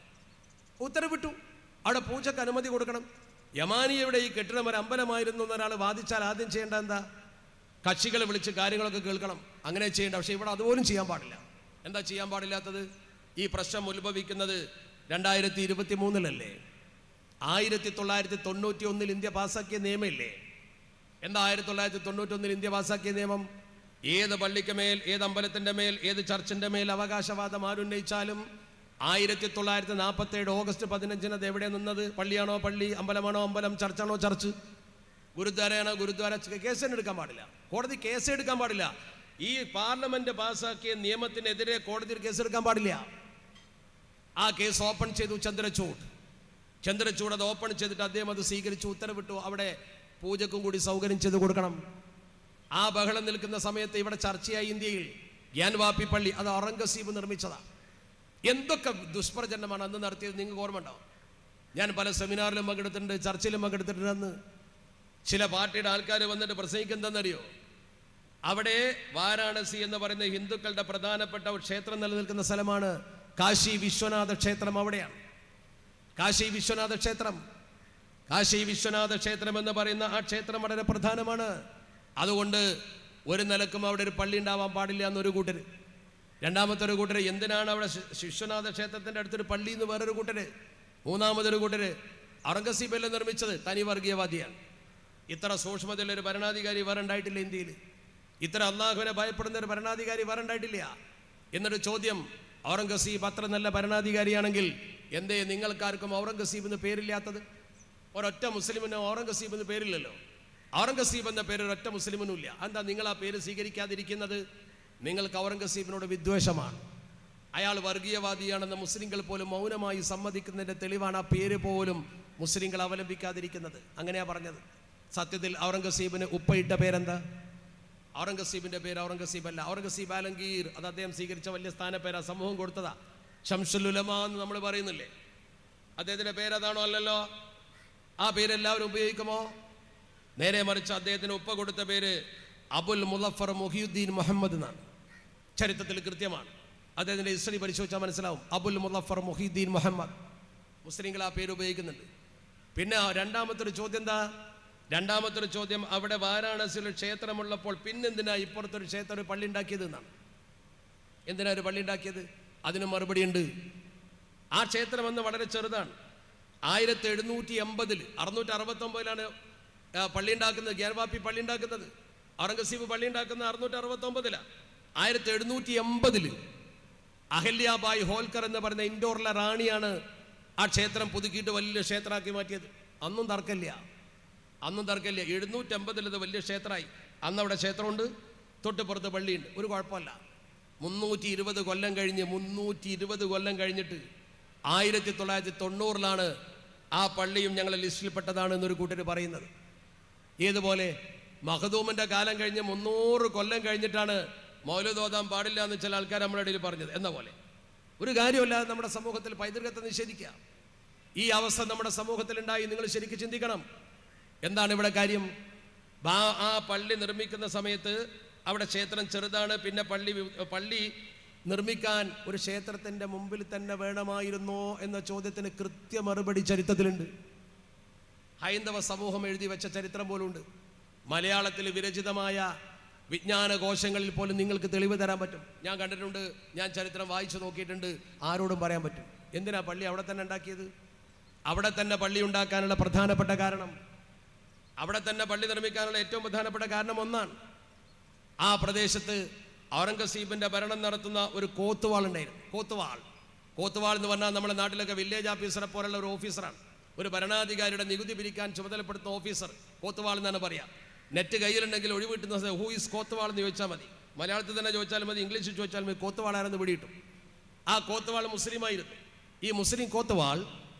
ഉത്തരവിട്ടു. അവിടെ പൂജക്ക് അനുമതി കൊടുക്കണം. യമാനിയുടെ ഈ കെട്ടിടം ഒരു അമ്പലമായിരുന്നു എന്നൊരാൾ വാദിച്ചാൽ ആദ്യം ചെയ്യേണ്ട എന്താ? കക്ഷികളെ വിളിച്ച് കാര്യങ്ങളൊക്കെ കേൾക്കണം. അങ്ങനെ ചെയ്യേണ്ട. പക്ഷേ ഇവിടെ അതുപോലും ചെയ്യാൻ പാടില്ല. എന്താ ചെയ്യാൻ പാടില്ലാത്തത്? ഈ പ്രശ്നം ഉത്ഭവിക്കുന്നത് 2023-ലല്ലേ? 1991 ഇന്ത്യ പാസ്സാക്കിയ നിയമമില്ലേ? എന്താ 1991 ഇന്ത്യ പാസ്സാക്കിയ നിയമം? ഏത് പള്ളിക്ക് മേൽ, ഏത് അമ്പലത്തിൻ്റെ മേൽ, ഏത് ചർച്ചിൻ്റെ മേൽ അവകാശവാദം ആരുന്നയിച്ചാലും 1947 ഓഗസ്റ്റ് 15-ന് അത് എവിടെ നിന്നത്? പള്ളിയാണോ പള്ളി, അമ്പലമാണോ അമ്പലം, ചർച്ചാണോ ചർച്ച്, ഗുരുദ്വാരയാണോ ഗുരുദ്വാര, കേസെടുക്കാൻ പാടില്ല. കോടതി കേസെടുക്കാൻ പാടില്ല. ഈ പാർലമെന്റ് പാസ്സാക്കിയ നിയമത്തിനെതിരെ കോടതിയിൽ കേസെടുക്കാൻ പാടില്ല. ആ കേസ് ഓപ്പൺ ചെയ്തു ചന്ദ്രചൂഡ് അത് ഓപ്പൺ ചെയ്തിട്ട് അദ്ദേഹം അത് സ്വീകരിച്ചു, ഉത്തരവിട്ടു. അവിടെ പൂജക്കും കൂടി സൗകര്യം ചെയ്ത് കൊടുക്കണം. ആ ബഹളം നിൽക്കുന്ന സമയത്ത് ഇവിടെ ചർച്ചയായി ഇന്ത്യയിൽ ഗ്യാൻവാപ്പി പള്ളി. അത് ഔറംഗസീബ് നിർമ്മിച്ചതാണ്. എന്തൊക്കെ ദുഷ്പ്രചരണമാണ് അന്ന് നടത്തിയത് നിങ്ങൾക്ക് ഓർമ്മ ഉണ്ടാവും. ഞാൻ പല സെമിനാറിലും പങ്കെടുത്തിട്ടുണ്ട്, ചർച്ചയിലും പങ്കെടുത്തിട്ടുണ്ട്. അന്ന് ചില പാർട്ടിയുടെ ആൾക്കാർ വന്നിട്ട് പ്രസംഗിക്കുന്നതെന്നറിയോ? അവിടെ വാരാണസി എന്ന് പറയുന്ന ഹിന്ദുക്കളുടെ പ്രധാനപ്പെട്ട ക്ഷേത്രം നിലനിൽക്കുന്ന സ്ഥലമാണ്. കാശി വിശ്വനാഥ ക്ഷേത്രം അവിടെയാണ്. കാശി വിശ്വനാഥ ക്ഷേത്രം എന്ന് പറയുന്ന ആ ക്ഷേത്രം വളരെ പ്രധാനമാണ്. അതുകൊണ്ട് ഒരു നിലക്കും അവിടെ ഒരു പള്ളി ഉണ്ടാവാൻ പാടില്ല എന്നൊരു കൂട്ടർ. രണ്ടാമത്തെ ഒരു കൂട്ടർ എന്തിനാണ് അവിടെ വിശ്വനാഥ ക്ഷേത്രത്തിൻ്റെ അടുത്തൊരു പള്ളി എന്ന് വേറൊരു കൂട്ടർ. മൂന്നാമതൊരു കൂട്ടർ ഔറംഗസീബല്ലേ നിർമ്മിച്ചത്, തനി വർഗീയവാദിയാണ്. ഇത്ര സൂക്ഷ്മതയുള്ളൊരു ഭരണാധികാരി വേറെ ഉണ്ടായിട്ടില്ല ഇന്ത്യയിൽ. ഇത്ര അള്ളാഹുവിനെ ഭയപ്പെടുന്ന ഒരു ഭരണാധികാരി വേറെ ഉണ്ടായിട്ടില്ല. എന്നൊരു ചോദ്യം, ഔറംഗസീബ് അത്ര നല്ല ഭരണാധികാരിയാണെങ്കിൽ എന്തേ നിങ്ങൾക്കാർക്കും ഔറംഗസീബ് എന്ന് പേരില്ലാത്തത്? ഒരൊറ്റ മുസ്ലിമിന് ഔറംഗസീബ് എന്ന് പേരില്ലല്ലോ. ഔറംഗസീബ് എന്ന പേര് ഒരൊറ്റ മുസ്ലിമിനും ഇല്ല. എന്താ നിങ്ങൾ ആ പേര് സ്വീകരിക്കാതിരിക്കുന്നത്? നിങ്ങൾക്ക് ഔറംഗസീബിനോട് വിദ്വേഷമാണ്. അയാൾ വർഗീയവാദിയാണെന്ന് മുസ്ലിങ്ങൾ പോലും മൗനമായി സമ്മതിക്കുന്നതിൻ്റെ തെളിവാണ് ആ പേര് പോലും മുസ്ലിങ്ങൾ അവലംബിക്കാതിരിക്കുന്നത്. അങ്ങനെയാ പറഞ്ഞത്. സത്യത്തിൽ ഔറംഗസീബിന് ഉപ്പയിട്ട പേരെന്താ? ഔറംഗസീബിൻ്റെ പേര് ഔറംഗസീബ് അല്ല, ഔറംഗസീബ് ആലംഗീർ. അത് അദ്ദേഹം സ്വീകരിച്ച വലിയ സ്ഥാനപ്പേരാ, സമൂഹം കൊടുത്തതാ. ഷംസുൽ ഉലമ എന്ന് നമ്മൾ പറയുന്നില്ലേ, അദ്ദേഹത്തിൻ്റെ പേരതാണോ? അല്ലല്ലോ. ആ പേരെല്ലാവരും ഉപയോഗിക്കുമോ? നേരെ മറിച്ച് അദ്ദേഹത്തിന് ഉപ്പ കൊടുത്ത പേര് അബുൽ മുളഫർ മുഹിയുദ്ദീൻ മുഹമ്മദ് എന്നാണ്. ചരിത്രത്തിൽ കൃത്യമാണ്. അദ്ദേഹത്തിൻ്റെ ഹിസ്റ്ററി പരിശോധിച്ചാൽ മനസ്സിലാവും. അബുൽ മുളഫർ മുഹിയുദ്ദീൻ മുഹമ്മദ്. മുസ്ലിങ്ങൾ ആ പേര് ഉപയോഗിക്കുന്നുണ്ട്. പിന്നെ രണ്ടാമത്തെ ഒരു ചോദ്യം എന്താ? രണ്ടാമത്തെ ചോദ്യം, അവിടെ വാരാണസിയിൽ ക്ഷേത്രമുള്ളപ്പോൾ പിന്നെന്തിനാ ഇപ്പുറത്തൊരു ക്ഷേത്രം, ഒരു പള്ളി ഉണ്ടാക്കിയത് എന്നാണ്. എന്തിനാ ഒരു പള്ളി ഉണ്ടാക്കിയത്? അതിന് മറുപടി ഉണ്ട്. ആ ക്ഷേത്രം അന്ന് വളരെ ചെറുതാണ്. 1780 669 പള്ളി ഉണ്ടാക്കുന്നത്, ഗ്യാൻവാപ്പി പള്ളി ഉണ്ടാക്കുന്നത്. ഔറംഗസീബ് പള്ളി ഉണ്ടാക്കുന്നത് 669. 1780 അഹല്യാബായ് ഹോൽക്കർ എന്ന് പറയുന്ന ഇൻഡോറിലെ റാണിയാണ് ആ ക്ഷേത്രം പുതുക്കിയിട്ട് വലിയ ക്ഷേത്രമാക്കി മാറ്റിയത്. അന്നും തർക്കമില്ല. 780 അത് വലിയ ക്ഷേത്രമായി. അന്ന് അവിടെ ക്ഷേത്രമുണ്ട്, തൊട്ടുപുറത്ത് പള്ളിയുണ്ട്, ഒരു കുഴപ്പമില്ല. 320 കൊല്ലം കഴിഞ്ഞ് 320 കൊല്ലം കഴിഞ്ഞിട്ട് 1990 ആ പള്ളിയും ഞങ്ങളെ ലിസ്റ്റിൽപ്പെട്ടതാണ് എന്നൊരു കൂട്ടർ പറയുന്നത്. ഏതുപോലെ മഖദൂമിൻ്റെ കാലം കഴിഞ്ഞ് 300 കൊല്ലം കഴിഞ്ഞിട്ടാണ് മൗലൂദ് ഓതാൻ പാടില്ല എന്ന് ചില ആൾക്കാർ നമ്മുടെ ഇടയിൽ പറഞ്ഞത് എന്ന പോലെ. ഒരു കാര്യമില്ലാതെ നമ്മുടെ സമൂഹത്തിൽ പൈതൃകത്തെ നിഷേധിക്കുക. ഈ അവസ്ഥ നമ്മുടെ സമൂഹത്തിലുണ്ടായി. നിങ്ങൾ ശരിക്കും ചിന്തിക്കണം, എന്താണ് ഇവിടെ കാര്യം? ആ പള്ളി നിർമ്മിക്കുന്ന സമയത്ത് അവിടെ ക്ഷേത്രം ചെറുതാണ്. പിന്നെ പള്ളി നിർമ്മിക്കാൻ ഒരു ക്ഷേത്രത്തിൻ്റെ മുമ്പിൽ തന്നെ വേണമായിരുന്നോ എന്ന ചോദ്യത്തിന് കൃത്യ മറുപടി ചരിത്രത്തിലുണ്ട്. ഹൈന്ദവ സമൂഹം എഴുതി വെച്ച ചരിത്രം പോലുണ്ട്. മലയാളത്തിൽ വിരചിതമായ വിജ്ഞാനകോശങ്ങളിൽ പോലും നിങ്ങൾക്ക് തെളിവ് തരാൻ പറ്റും. ഞാൻ കണ്ടിട്ടുണ്ട്, ഞാൻ ചരിത്രം വായിച്ചു നോക്കിയിട്ടുണ്ട്. ആരോടും പറയാൻ പറ്റും. എന്തിനാ പള്ളി അവിടെ തന്നെ ഉണ്ടാക്കിയത്? അവിടെ തന്നെ പള്ളി ഉണ്ടാക്കാനുള്ള പ്രധാനപ്പെട്ട കാരണം, അവിടെ തന്നെ പള്ളി നിർമ്മിക്കാനുള്ള ഏറ്റവും പ്രധാനപ്പെട്ട കാരണം ഒന്നാണ്, ആ പ്രദേശത്ത് ഔറംഗസീബിൻ്റെ ഭരണം നടത്തുന്ന ഒരു കോത്തുവാൾ ഉണ്ടായിരുന്നു. കോത്തുവാൾ എന്ന് പറഞ്ഞാൽ നമ്മുടെ നാട്ടിലൊക്കെ വില്ലേജ് ഓഫീസറെ പോലുള്ള ഒരു ഓഫീസറാണ്. ഒരു ഭരണാധികാരിയുടെ നികുതി പിരിക്കാൻ ചുമതലപ്പെടുത്തുന്ന ഓഫീസർ കോത്തുവാൾ എന്നാണ് പറയുക. നെറ്റ് കയ്യിലുണ്ടെങ്കിൽ ഒഴിവിട്ടുന്ന ഹൂ ഈസ് കോത്തുവാൾ എന്ന് ചോദിച്ചാൽ മതി. മലയാളത്തിൽ തന്നെ ചോദിച്ചാലും മതി, ഇംഗ്ലീഷിൽ ചോദിച്ചാലും മതി, കോത്തുവാൾ ആരെന്ന് പിടിയിട്ടു. ആ കോത്തുവാൾ മുസ്ലിമായിരുന്നു. ഈ മുസ്ലിം കോത്തുവാൾ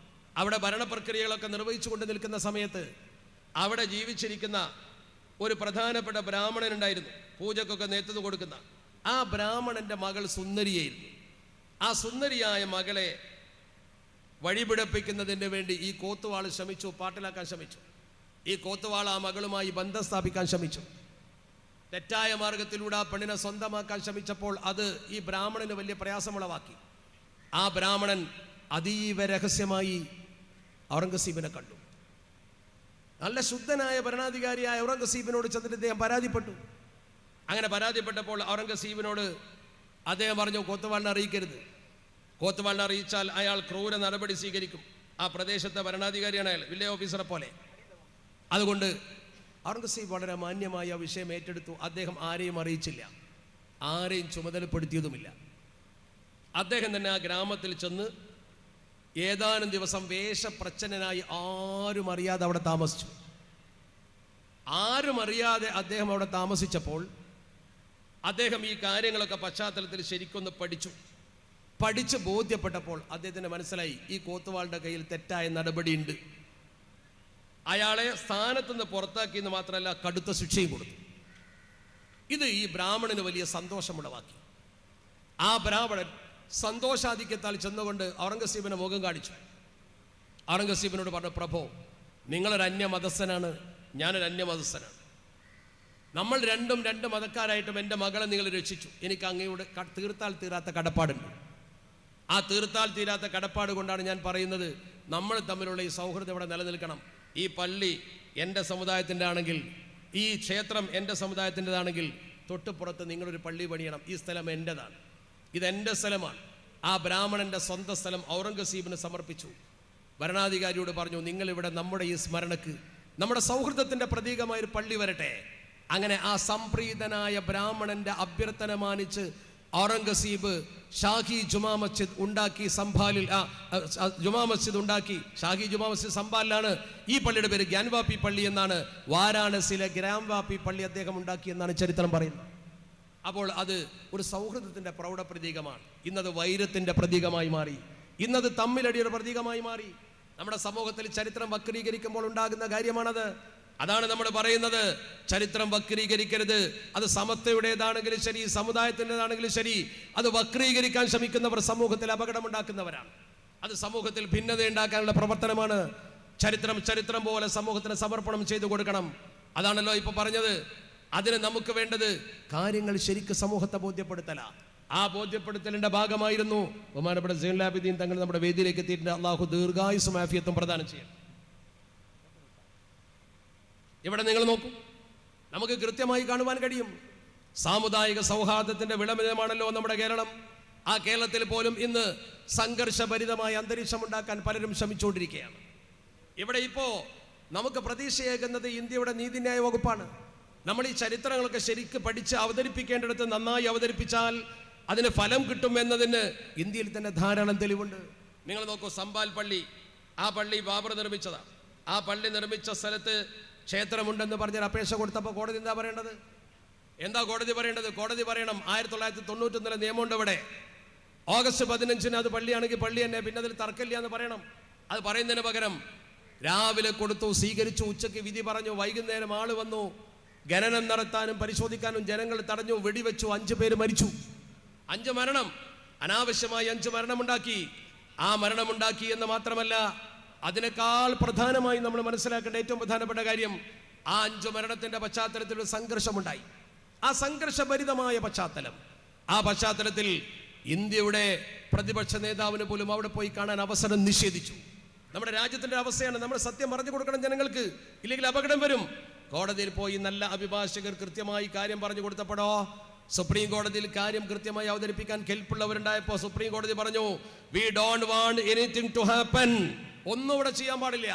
അവിടെ ഭരണപ്രക്രിയകളൊക്കെ നിർവഹിച്ചു കൊണ്ട് നിൽക്കുന്ന സമയത്ത് അവിടെ ജീവിച്ചിരിക്കുന്ന ഒരു പ്രധാനപ്പെട്ട ബ്രാഹ്മണനുണ്ടായിരുന്നു, പൂജക്കൊക്കെ നേതൃത്വം കൊടുക്കുന്ന. ആ ബ്രാഹ്മണന്റെ മകൾ സുന്ദരിയായിരുന്നു. ആ സുന്ദരിയായ മകളെ വഴിപിഴപ്പിക്കുന്നതിന് വേണ്ടി ഈ കോത്തുവാൾ ശ്രമിച്ചു, പാട്ടിലാക്കാൻ ശ്രമിച്ചു. ഈ കോത്തുവാൾ ആ മകളുമായി ബന്ധം സ്ഥാപിക്കാൻ ശ്രമിച്ചു. തെറ്റായ മാർഗത്തിലൂടെ ആ പെണ്ണിനെ സ്വന്തമാക്കാൻ ശ്രമിച്ചപ്പോൾ അത് ഈ ബ്രാഹ്മണന് വലിയ പ്രയാസമുളവാക്കി. ആ ബ്രാഹ്മണൻ അതീവ രഹസ്യമായി ഔറംഗസീബിനെ കണ്ടു. നല്ല ശുദ്ധനായ ഭരണാധികാരിയായ ഔറംഗസീബിനോട് ചെന്നിട്ട് അദ്ദേഹം പരാതിപ്പെട്ടു. അങ്ങനെ പരാതിപ്പെട്ടപ്പോൾ ഔറംഗസീബിനോട് അദ്ദേഹം പറഞ്ഞു, കോത്തുവാളിനെ അറിയിക്കരുത്. കോത്തുവാളിനെ അറിയിച്ചാൽ അയാൾ ക്രൂര നടപടി സ്വീകരിക്കും. ആ പ്രദേശത്തെ ഭരണാധികാരിയാണ് അയാൾ, വില്ലേജ് ഓഫീസറെ പോലെ. അതുകൊണ്ട് ഔറംഗസീബ് വളരെ മാന്യമായി ആ വിഷയം ഏറ്റെടുത്തു. അദ്ദേഹം ആരെയും അറിയിച്ചില്ല, ആരെയും ചുമതലപ്പെടുത്തിയതുമില്ല. അദ്ദേഹം തന്നെ ആ ഗ്രാമത്തിൽ ചെന്ന് ഏതാനും ദിവസം വേഷപ്രച്ഛന്നനായി ആരും അറിയാതെ അവിടെ താമസിച്ചു. ആരും അറിയാതെ അദ്ദേഹം അവിടെ താമസിച്ചപ്പോൾ അദ്ദേഹം ഈ കാര്യങ്ങളൊക്കെ പശ്ചാത്തലത്തിൽ ശരിക്കൊന്ന് പഠിച്ച് ബോധ്യപ്പെട്ടപ്പോൾ അദ്ദേഹത്തിന് മനസ്സിലായി, ഈ കോത്തുവാളിൻ്റെ കയ്യിൽ തെറ്റായ നടപടിയുണ്ട്. അയാളെ സ്ഥാനത്തുനിന്ന് പുറത്താക്കി എന്ന് മാത്രമല്ല, കടുത്ത ശിക്ഷയും കൊടുത്തു. ഇത് ഈ ബ്രാഹ്മണന് വലിയ സന്തോഷമുളവാക്കി. ആ ബ്രാഹ്മണൻ സന്തോഷാധിക്യത്താൽ ചെന്നുകൊണ്ട് ഔറംഗസീബിനെ മുഖം കാണിച്ചു. ഔറംഗസീബിനോട് പറഞ്ഞു, പ്രഭോ, നിങ്ങളൊരു അന്യമതസ്ഥനാണ്, ഞാനൊരു അന്യമതസ്ഥനാണ്. നമ്മൾ രണ്ടും രണ്ട് മതക്കാരായിട്ടും എൻ്റെ മകളെ നിങ്ങൾ രക്ഷിച്ചു. എനിക്ക് അങ്ങയോട് തീർത്താൽ തീരാത്ത കടപ്പാടുണ്ട്. ആ തീർത്താൽ തീരാത്ത കടപ്പാട് കൊണ്ടാണ് ഞാൻ പറയുന്നത്, നമ്മൾ തമ്മിലുള്ള ഈ സൗഹൃദം ഇവിടെ നിലനിൽക്കണം. ഈ പള്ളി എൻ്റെ സമുദായത്തിൻ്റെ ആണെങ്കിൽ, ഈ ക്ഷേത്രം എൻ്റെ സമുദായത്തിൻ്റെതാണെങ്കിൽ, തൊട്ടുപുറത്ത് നിങ്ങളൊരു പള്ളി പണിയണം. ഈ സ്ഥലം എൻ്റെതാണ്, ഇതെൻ്റെ സ്ഥലമാണ്. ആ ബ്രാഹ്മണൻ്റെ സ്വന്തം സ്ഥലം ഔറംഗസീബിന് സമർപ്പിച്ചു. ഭരണാധികാരിയോട് പറഞ്ഞു, നിങ്ങളിവിടെ നമ്മുടെ ഈ സ്മരണക്ക്, നമ്മുടെ സൗഹൃദത്തിൻ്റെ പ്രതീകമായൊരു പള്ളി വരട്ടെ. അങ്ങനെ ആ സംപ്രീതനായ ബ്രാഹ്മണൻ്റെ അഭ്യർത്ഥന മാനിച്ച് ഔറംഗസീബ് ഷാഹി ജുമാ മസ്ജിദ് ഉണ്ടാക്കി. സംഭാലിൽ ജുമാ മസ്ജിദ് ഉണ്ടാക്കി. ഷാഹി ജുമാ മസ്ജിദ് സംഭാലിലാണ്. ഈ പള്ളിയുടെ പേര് ഗ്യാൻവാപ്പി പള്ളി എന്നാണ്. വാരാണസിയിലെ ഗ്രാംവാപ്പി പള്ളി അദ്ദേഹം ഉണ്ടാക്കി എന്നാണ് ചരിത്രം പറയുന്നത്. അപ്പോൾ അത് ഒരു സൗഹൃദത്തിൻ്റെ പ്രൗഢ പ്രതീകമാണ്. ഇന്നത് വൈരത്തിൻ്റെ പ്രതീകമായി മാറി. ഇന്നത് തമ്മിലടിയുടെ പ്രതീകമായി മാറി. നമ്മുടെ സമൂഹത്തിൽ ചരിത്രം വക്രീകരിക്കുമ്പോൾ ഉണ്ടാകുന്ന കാര്യമാണത്. അതാണ് നമ്മൾ പറയുന്നത്, ചരിത്രം വക്രീകരിക്കരുത്. അത് സമത്വയുടേതാണെങ്കിലും ശരി, സമുദായത്തിൻ്റെതാണെങ്കിലും ശരി, അത് വക്രീകരിക്കാൻ ശ്രമിക്കുന്നവർ സമൂഹത്തിൽ അപകടമുണ്ടാക്കുന്നവരാണ്. അത് സമൂഹത്തിൽ ഭിന്നത ഉണ്ടാക്കാനുള്ള പ്രവർത്തനമാണ്. ചരിത്രം പോലെ സമൂഹത്തിന് സമർപ്പണം ചെയ്തു കൊടുക്കണം. അതാണല്ലോ ഇപ്പൊ പറഞ്ഞത്. അതിന് നമുക്ക് വേണ്ടത് കാര്യങ്ങൾ ശരിക്ക് സമൂഹത്തെ ബോധ്യപ്പെടുത്തല. ആ ബോധ്യപ്പെടുത്തലിന്റെ ഭാഗമായിരുന്നു ബഹുമാനപ്പെട്ട സൈനുൽ ആബിദീൻ തങ്ങൾ നമ്മുടെ വേദിയിലേക്ക് എത്തിയിട്ടുണ്ട്. അള്ളാഹു ദീർഘായുസ്സും ആഫിയത്തും പ്രദാനം ചെയ്യണം. ഇവിടെ നിങ്ങൾ നോക്കൂ, നമുക്ക് കൃത്യമായി കാണുവാൻ കഴിയും, സാമുദായിക സൗഹാർദ്ദത്തിന്റെ വിളംബരമാണല്ലോ നമ്മുടെ കേരളം. ആ കേരളത്തിൽ പോലും ഇന്ന് സംഘർഷഭരിതമായ അന്തരീക്ഷം ഉണ്ടാക്കാൻ പലരും ശ്രമിച്ചുകൊണ്ടിരിക്കുകയാണ്. ഇവിടെ ഇപ്പോൾ നമുക്ക് പ്രതീക്ഷയേകുന്നത് ഇന്ത്യയുടെ നീതിന്യായ വകുപ്പാണ്. നമ്മൾ ഈ ചരിത്രങ്ങളൊക്കെ ശരിക്ക് പഠിച്ച് അവതരിപ്പിക്കേണ്ടിടത്ത് നന്നായി അവതരിപ്പിച്ചാൽ അതിന് ഫലം കിട്ടും എന്നതിന് ഇന്ത്യയിൽ തന്നെ ധാരാളം തെളിവുണ്ട്. നിങ്ങൾ നോക്കൂ, സംബാൽ പള്ളി, ആ പള്ളി ബാബർ നിർമ്മിച്ചതാണ്. ആ പള്ളി നിർമ്മിച്ച സ്ഥലത്ത് ക്ഷേത്രമുണ്ടെന്ന് പറഞ്ഞൊരു അപേക്ഷ കൊടുത്തപ്പോൾ കോടതി എന്താ പറയേണ്ടത്? കോടതി പറയണം 1991 നിയമമുണ്ട് ഇവിടെ. ഓഗസ്റ്റ് 15 അത് പള്ളിയാണെങ്കിൽ പള്ളി തന്നെ, പിന്നെ അതിൽ തർക്കമില്ല എന്ന് പറയണം. അത് പറയുന്നതിന് പകരം രാവിലെ കൊടുത്തു, സ്വീകരിച്ചു, ഉച്ചയ്ക്ക് വിധി പറഞ്ഞു, വൈകുന്നേരം ആള് വന്നു, ഗണനം നടത്താനും പരിശോധിക്കാനും ജനങ്ങൾ തടഞ്ഞു, വെടിവെച്ചു, 5 പേര് മരിച്ചു. 5 മരണം. അനാവശ്യമായി 5 മരണമുണ്ടാക്കി. ആ മരണമുണ്ടാക്കി എന്ന് മാത്രമല്ല, അതിനേക്കാൾ പ്രധാനമായി നമ്മൾ മനസ്സിലാക്കേണ്ട ഏറ്റവും പ്രധാനപ്പെട്ട കാര്യം, ആ 5 മരണത്തിന്റെ പശ്ചാത്തലത്തിൽ ഒരു സംഘർഷമുണ്ടായി. ആ സംഘർഷഭരിതമായ പശ്ചാത്തലം, ആ പശ്ചാത്തലത്തിൽ ഇന്ത്യയുടെ പ്രതിപക്ഷ നേതാവിന് പോലും അവിടെ പോയി കാണാൻ അവസരം നിഷേധിച്ചു. നമ്മുടെ രാജ്യത്തിന്റെ അവസ്ഥയാണ്. നമ്മൾ സത്യം പറഞ്ഞു കൊടുക്കണം ജനങ്ങൾക്ക്, ഇല്ലെങ്കിൽ അപകടം വരും. കോടതിയിൽ പോയി നല്ല അഭിഭാഷകർ കൃത്യമായി കാര്യം പറഞ്ഞു കൊടുത്തപ്പോഴോ, സുപ്രീം കോടതിയിൽ കാര്യം കൃത്യമായി അവതരിപ്പിക്കാൻ കെൽപ്പുള്ളവരുണ്ടായപ്പോൾ സുപ്രീം കോടതി പറഞ്ഞു, we don't want anything to happen. ഒന്നും ഇവിടെ ചെയ്യാൻ പാടില്ല.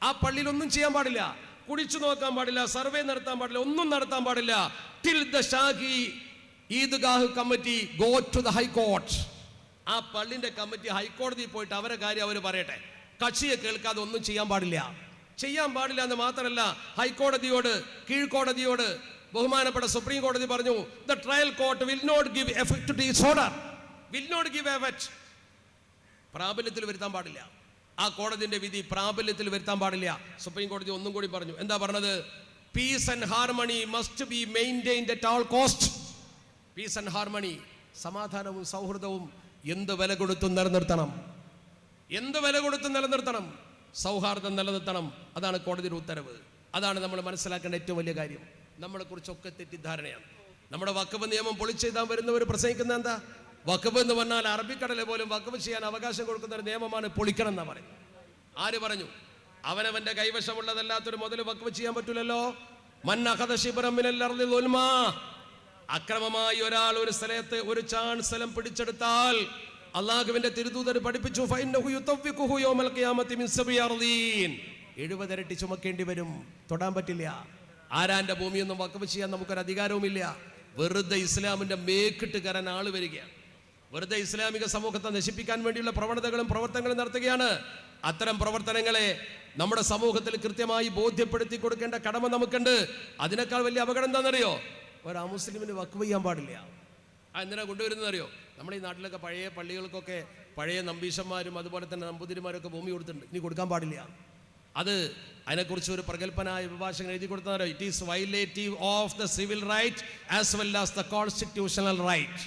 ആ പള്ളിയിൽ ഒന്നും ചെയ്യാൻ പാടില്ല, കുടിച്ചു നോക്കാൻ പാടില്ല, സർവേ നടത്താൻ പാടില്ല, ഒന്നും നടത്താൻ പാടില്ല. Till the Shahi Idgah committee go to the high court. ആ പള്ളിന്റെ കമ്മിറ്റി ഹൈക്കോടതിയിൽ പോയിട്ട് അവരെ കാര്യം അവർ പറയട്ടെ. കക്ഷിയെ കേൾക്കാതെ ഒന്നും ചെയ്യാൻ പാടില്ല. ചെയ്യാൻ പാടില്ല എന്ന് മാത്രമല്ല, ഹൈക്കോടതിയോട്, കീഴ്ക്കോടതിയോട് ബഹുമാനപ്പെട്ട സുപ്രീം കോടതി പറഞ്ഞു, the trial court will not give effect to this order, will not give effect. പ്രാബല്യത്തിൽ വരുത്താൻ പാടില്ല. ആ കോടതിന്റെ വിധി പ്രാബല്യത്തിൽ വരുത്താൻ പാടില്ല. സുപ്രീം കോടതി ഒന്നും കൂടി പറഞ്ഞു. എന്താ പറഞ്ഞത്? Piece and harmony must be maintained at all cost. Piece and harmony, സമാധാനവും സൗഹൃദവും എന്ത് വില കൊടുത്തും നിലനിർത്തണം. എന്ത് വില കൊടുത്തും നിലനിർത്തണം. സൗഹാർദ്ദം നിലനിർത്തണം. അതാണ് കോടതിയുടെ ഉത്തരവ്. അതാണ് നമ്മൾ മനസ്സിലാക്കേണ്ട ഏറ്റവും വലിയ കാര്യം. നമ്മളെ കുറിച്ചൊക്കെ തെറ്റിദ്ധാരണയാണ്. നമ്മുടെ വഖഫ് നിയമം പൊളിച്ചെഴുതാൻ വരുന്നവർ പ്രസംഗിക്കുന്ന എന്താ? വഖഫ് എന്ന് പറഞ്ഞാൽ അറബിക്കടലെ പോലും വഖഫ് ചെയ്യാൻ അവകാശം കൊടുക്കുന്ന ഒരു നിയമമാണ്, പൊളിക്കണം എന്നാ പറയുന്നത്. ആര് പറഞ്ഞു? അവനവന്റെ കൈവശമുള്ളതല്ലാത്തൊരു മുതൽ വഖഫ് ചെയ്യാൻ പറ്റൂലല്ലോ. മൻ അഖദ ശിബ്റൻ മിനൽ അർളി ദുൽമാ, അക്രമമായി ഒരാൾ ഒരു സ്ഥലത്ത് ഒരു ചാൺ സ്ഥലം പിടിച്ചെടുത്താൽ അള്ളാഹുവിന്റെ തിരുദൂതർ പഠിപ്പിച്ചു, ഫഇന്നഹു യുതവ്വിഖുഹു യൗമൽ ഖിയാമത്തി മിൻ സബി അർളീൻ. 70 ഇരട്ടി ചുമക്കേണ്ടി വരും. തൊടാൻ പറ്റില്ല. ആരാന്റെ ഭൂമിയൊന്നും വഖഫ് ചെയ്യാൻ നമുക്കൊരു അധികാരവുമില്ല. വെറുതെ ഇസ്ലാമിന്റെ മേക്കിട്ട് കയറാൻ ആള് വരികയാണ്. വെറുതെ ഇസ്ലാമിക സമൂഹത്തെ നശിപ്പിക്കാൻ വേണ്ടിയുള്ള പ്രവണതകളും പ്രവർത്തനങ്ങളും നടത്തുകയാണ്. അത്തരം പ്രവർത്തനങ്ങളെ നമ്മുടെ സമൂഹത്തിൽ കൃത്യമായി ബോധ്യപ്പെടുത്തി കൊടുക്കേണ്ട കടമ നമുക്കുണ്ട്. അതിനേക്കാൾ വലിയ അപകടം എന്താണെന്നറിയോ? ഒരു അമുസ്ലിമിന് വഖഫ് ചെയ്യാൻ പാടില്ല. എന്തിനാ കൊണ്ടുവരുന്നതറിയോ? നമ്മുടെ ഈ നാട്ടിലൊക്കെ പഴയ പള്ളികൾക്കൊക്കെ പഴയ നമ്പീശന്മാരും അതുപോലെ തന്നെ നമ്പൂതിരിമാരൊക്കെ ഭൂമി കൊടുത്തിട്ടുണ്ട്. ഇനി കൊടുക്കാൻ പാടില്ല. അത് അതിനെക്കുറിച്ച് ഒരു പ്രഗത്ഭനായ അഭിഭാഷകൻ എഴുതി കൊടുത്തതോ, it is violative of the civil right as well as the constitutional right.